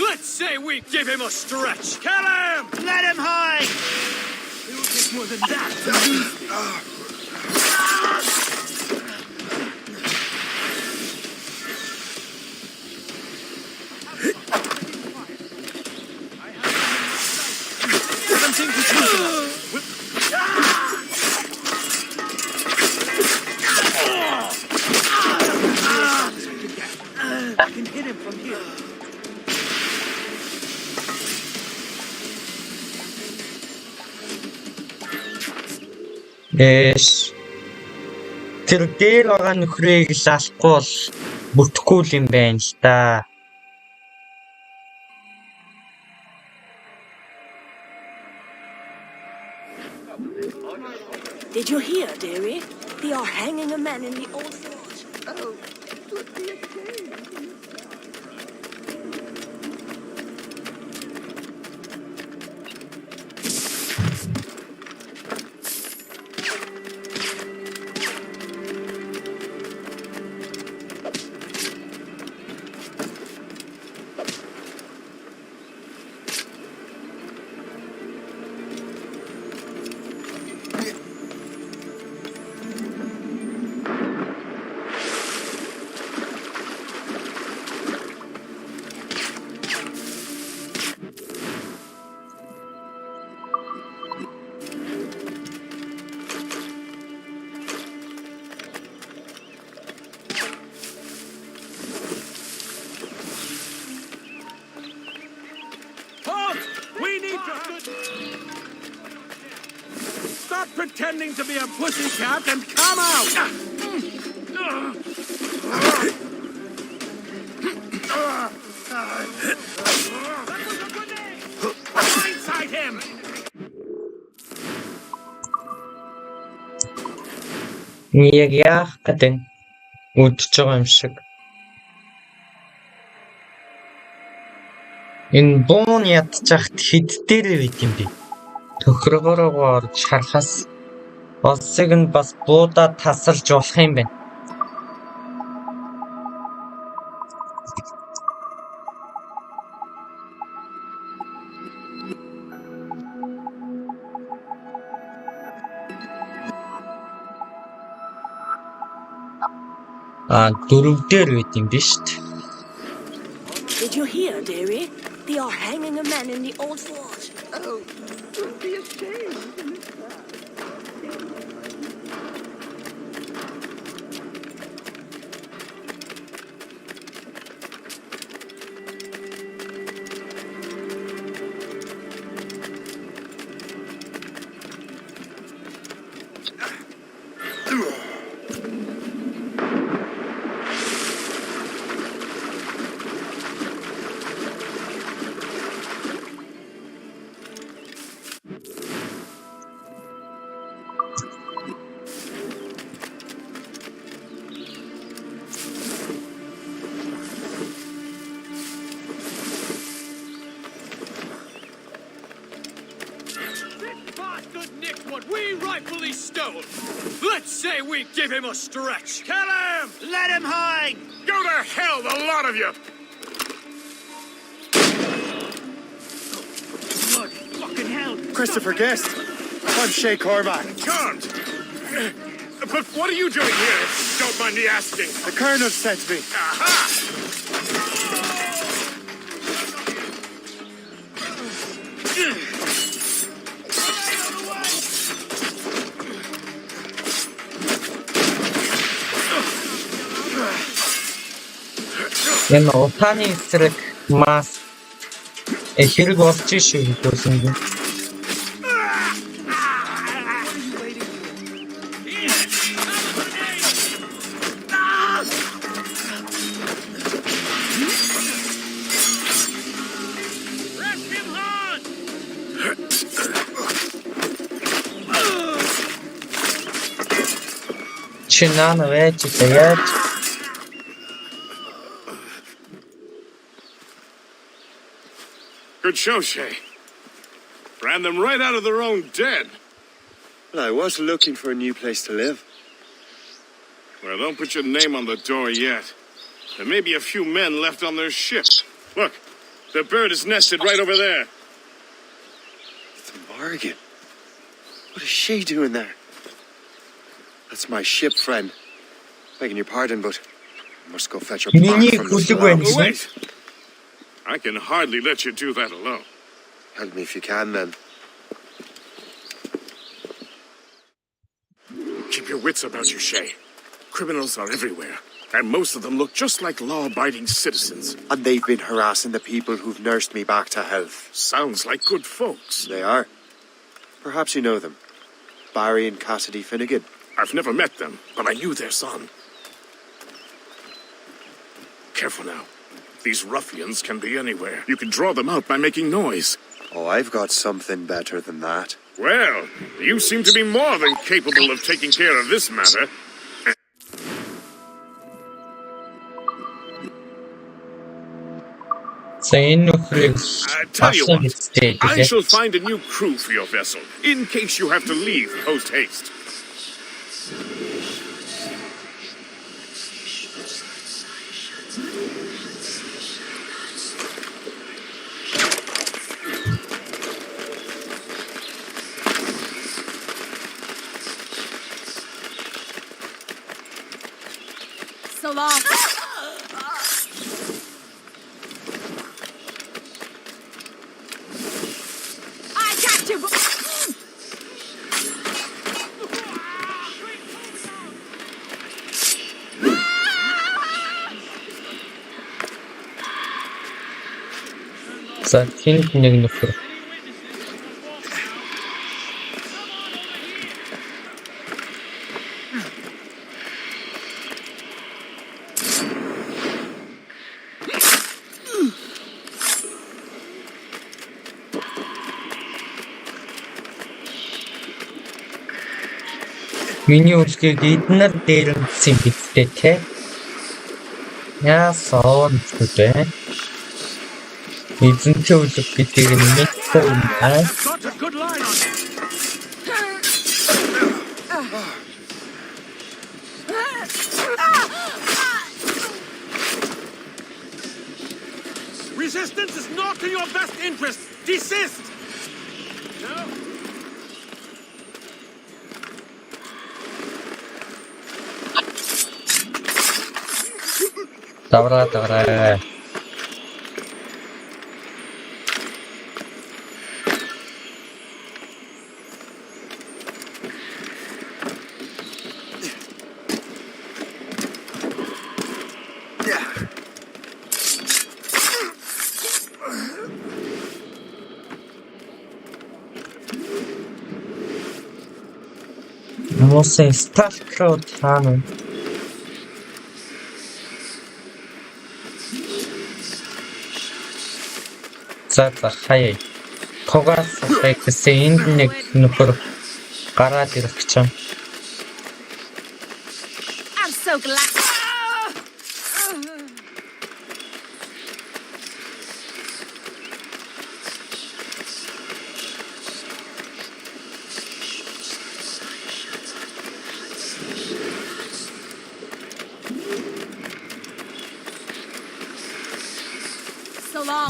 Let's say we give him a stretch. Kill him! Let him hide! It will take more than that to lose me. I can hit him from here. Yes. Тэр дээр байгаа нөхрийг лалахгүй бол бүтэхгүй юм байна л да. Did you hear, dearie? They are hanging a man in the old forge. Oh, it would be a shame. Stop pretending to be a pussycat and come out! Blindside him! Яг яах гэдэг үдчихэж байгаа юм шиг. Энэ буун ядчихт хэд дээрээ байд юм бэ? Төхрөгөөрөө орж харахаас олсыг нь бас буудаад тасалж болох юм байна. Дөрөвдөр байд юм биш үү? Did you hear, dearie? They are hanging a man in the old forge. Oh, it would be a shame to miss that. Let's say we give him a stretch. Kill him! Let him hang! Go to hell, the lot of you! Blood fucking hell! Christopher Guest. I'm Shay Cormac. Can't! But what are you doing here? Don't mind me asking. The Colonel sent me. Энэ утааны эсрэг мас хэрэг болж шүү гэдгүйсэн юм. Чинана вэж яач. Good show, Shay. Ran them right out of their own den. Well, I was looking for a new place to live. Well, don't put your name on the door yet. There may be a few men left on their ship. Look, the bird is nested right over there. The Margin. What is she doing there? That's my ship, friend. Begging your pardon, but I must go fetch her back from the slough. Oh, wait! I can hardly let you do that alone. Help me if you can, then. Keep your wits about you, Shay. Criminals are everywhere, and most of them look just like law-abiding citizens. And they've been harassing the people who've nursed me back to health. Sounds like good folks. They are. Perhaps you know them. Barry and Cassidy Finnegan. I've never met them, but I knew their son. Careful now. These ruffians can be anywhere. You can draw them out by making noise. Oh, I've got something better than that. Well, you seem to be more than capable of taking care of this matter. Tell you what, I shall find a new crew for your vessel, in case you have to leave post-haste. So long. I got you. За тэнд нэг нөхөр. Миний үлгийг эднэр дээрэмсэн бидтэй те. Яасан зүтэй. Эзэнтэй үлэг гэдгийг мэдсэн юм аа. Resistance is not in your best interest. Desist. No. Давра. Мосын сталкроо таана. За хаяа. Тогоос хаяа гэсэн энд нэг нөхөр гараад ирэх гэж байна. I'm so glad.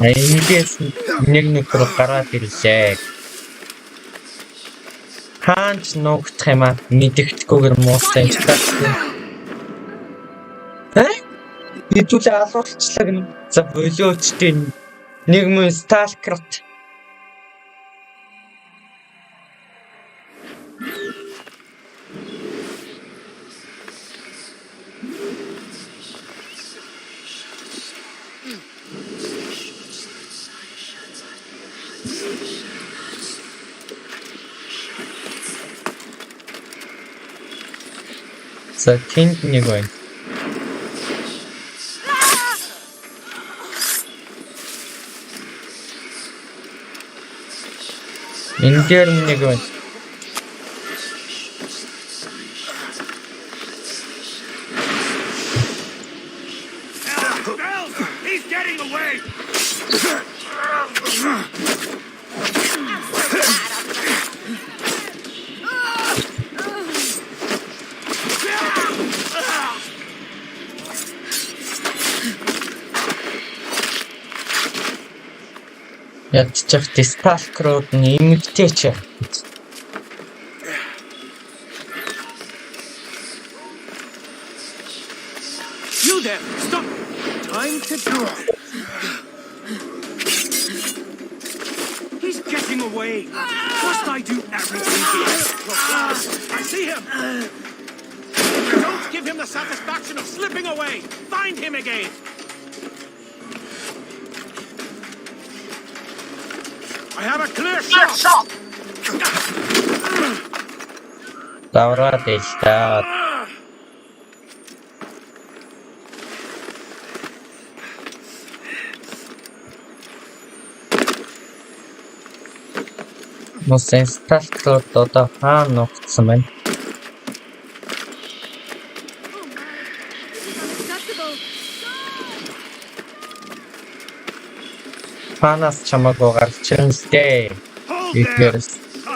Эндээс нэг нөхөр гараад ирлээ. Хаач ногдох юм аа мэдэгдэхгүйгээр муусан ч гэсэн. Хэдүүлээ алуулчлаа гэнэ. За болоочтой нэг мөн сталкерт. За тэнд нэг байна. Энэ дээр нэг байна. He's getting away. Ядчих сталкерууд нь эмгтэй ч яах гэж. You there! Stop! Time to draw. He's getting away. Must I do everything here? I see him. Don't give him the satisfaction of slipping away. Find him again. I have a clear shot. Давраад ээлтаад. Мосын сталкерууд одоо хаана нуугдсан байна? Ханаас чамаагүй гарч ирэн сте. Ихээс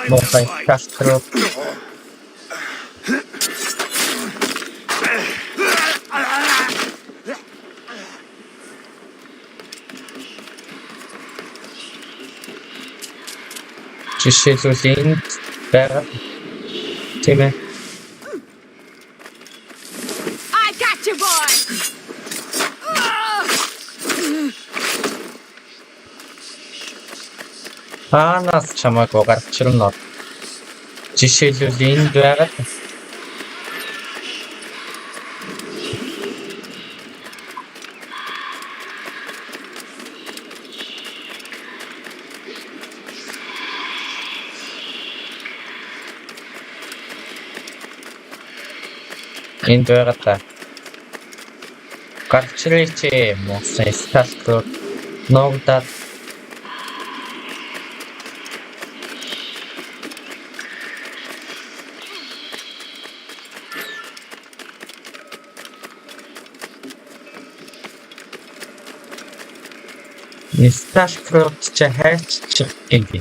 мосын сталкерууд жишээлбэл энд байгаа тийм ээ. I got you, boy! Ханаас чамаагүй гарч ирнэ. Жишээлбэл энд байгаа. Энд байгаа та. Гарч ирээч мосын сталкерууд ногдаад сталкерууд ч хайччих gibi.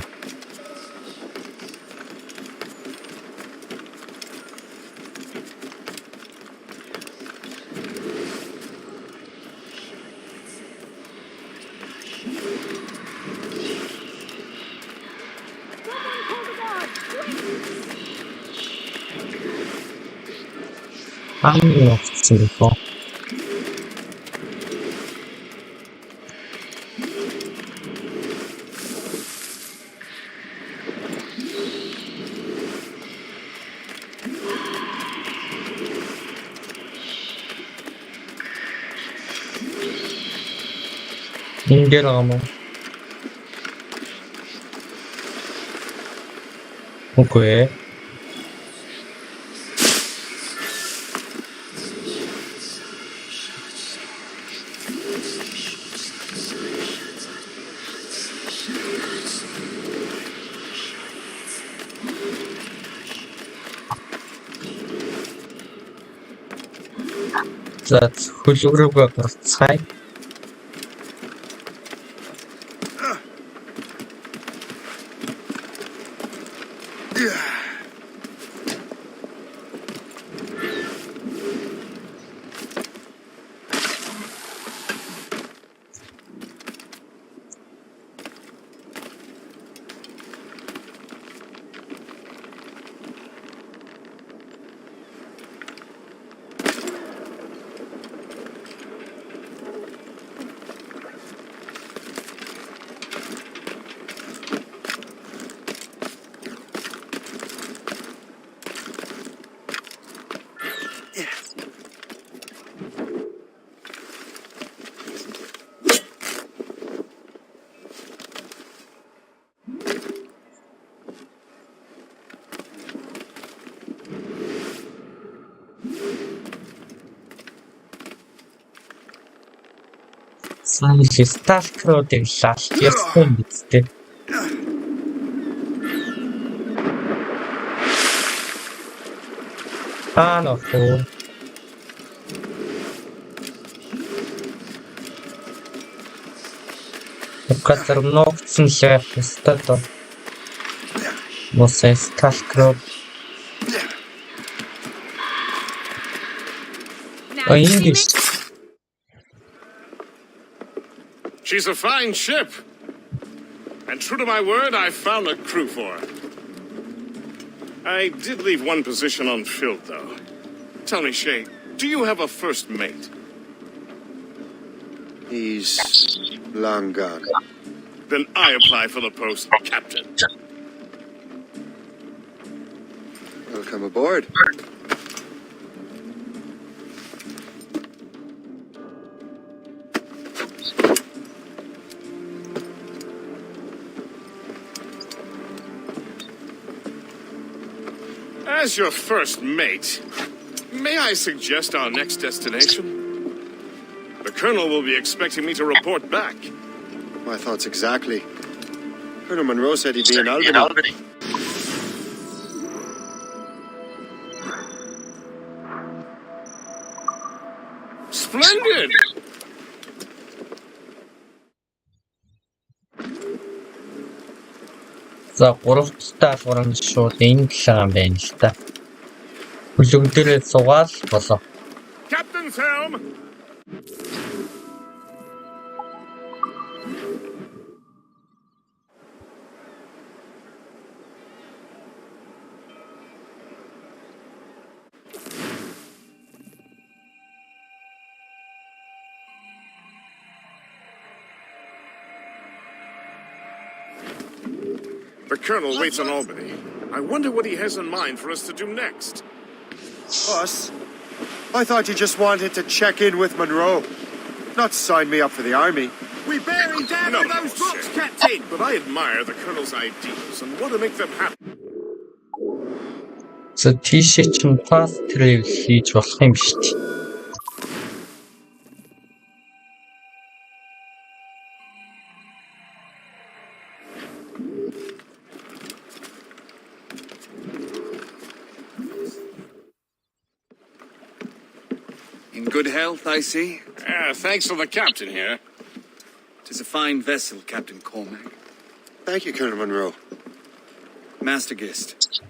Нуугдсан гоо. Ингер amo. Okay. За хөлөөрөөгөө гарцгаая. Сайн сталкеруудыг лалт ярьсан бидтэй. Нохоо. Газар ногцсон л байх ёстой доо. Мосын сталкерууд. Ингэж She's a fine ship. And true to my word, I found a crew for her. I did leave one position unfilled, though. Tell me, Shay, do you have a first mate? He's long gone. Then I apply for the post, Captain. Welcome aboard. As your first mate, may I suggest our next destination? The Colonel will be expecting me to report back. My thoughts exactly. Colonel Monroe said he'd be in Albany. Splendid! За 3 дахь алгорын шууд энэ талаа юм байна л та. Хүлэг дээрээ суугаад болоо. Captain's helm! The Colonel waits on Albany. I wonder what he has in mind for us to do next. Us? I thought you just wanted to check in with Monroe, not sign me up for the army. We're bearing down No, on those no, rocks, Shay. Captain! But I admire the Colonel's ideals and want to make them happen. За тийшээ чинь fast travel хийж болох юм шүү дээ. In good health, I see. Thanks to the captain here. 'Tis a fine vessel, Captain Cormac. Thank you, Colonel Monroe. Master Gist,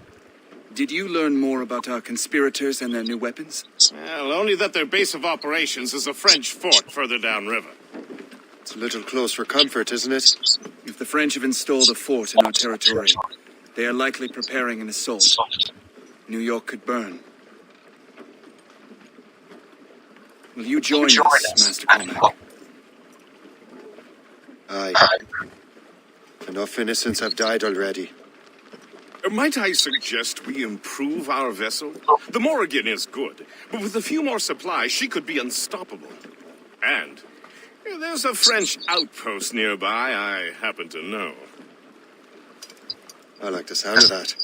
did you learn more about our conspirators and their new weapons? Well, only that their base of operations is a French fort further downriver. It's a little close for comfort, isn't it? If the French have installed a fort in our territory, they are likely preparing an assault. New York could burn. Will you join us, Master Cormac? Aye. Enough innocents have died already. Might I suggest we improve our vessel? The Morrigan is good, but with a few more supplies, she could be unstoppable. And there's a French outpost nearby I happen to know. I like the sound of that.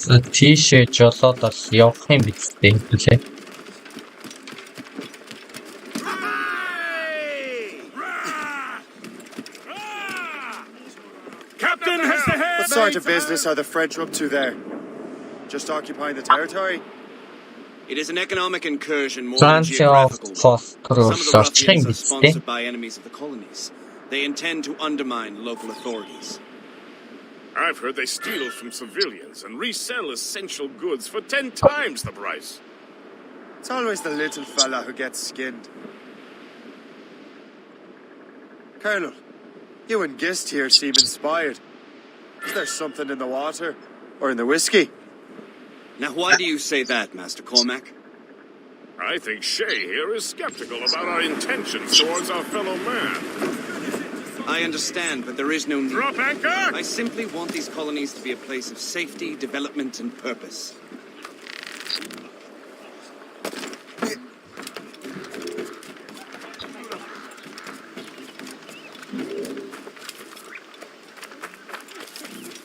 За тийшээ жолоод бол явах юм биз дээ хэлээ. Captain has the hair! What sort of business are the French up to there? Just occupying the territory? It is an economic incursion more than Францын geographical. фос Some of the орчих юм ruffians are биз дээ. sponsored by enemies of the colonies. They intend to undermine local authorities. I've heard they steal from civilians and resell essential goods for 10 times the price. It's always the little fella who gets skinned. Colonel, you and Gist here seem inspired. Is there something in the water? Or in the whiskey? Now, why do you say that, Master Cormac? I think Shay here is skeptical about our intentions towards our fellow man. I understand, but there is no need. Drop anchor! I simply want these colonies to be a place of safety, development, and purpose.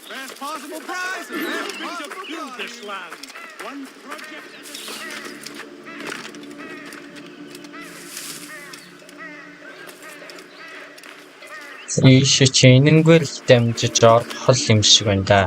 Best possible price and helping to build this land. One project at a time. Ийшээ чи энэнгээр л дамжиж орох юм шиг байна да.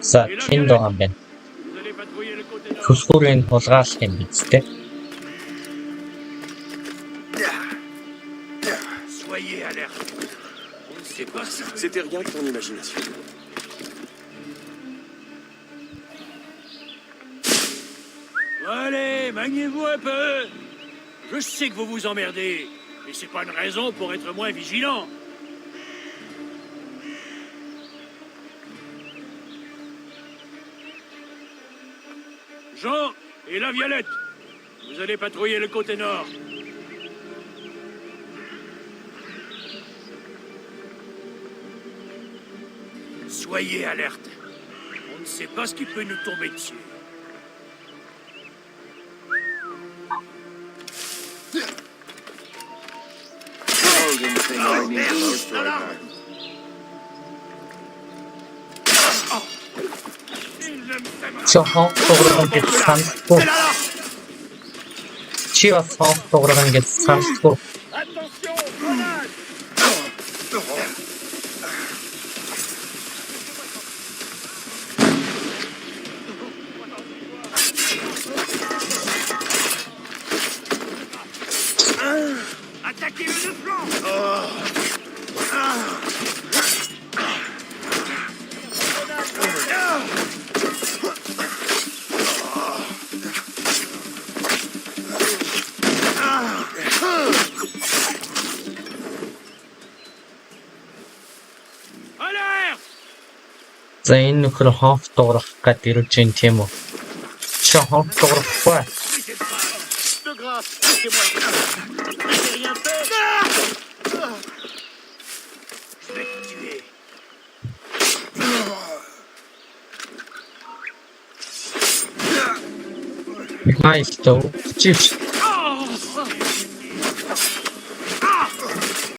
За, тэнд байгаа юм байна. Түлхүүрийн хулгайлах юм биз дээ. Soyez alerte. On ne sait pas ça. C'était rien que ton imagination. Allez, maniez-vous un peu. Je sais que vous vous emmerdez, mais c'est pas une raison pour être moins vigilant. Jean et la Violette, vous allez patrouiller le côté nord. Soyez alerte. On ne sait pas ce qui peut nous tomber dessus. Хоол дуурайх гэж санахгүй. Чи бас хоол дуурайх гэж санахгүй. Attaquez-le de flanc. За энэ нөхөр хоол дуурайх гэж ирж байна тийм үү? Чи хоол дуурайхгүй. De grâce, laissez-moi. J'ai rien fait. Je vais te tuer. Nice though. Chief.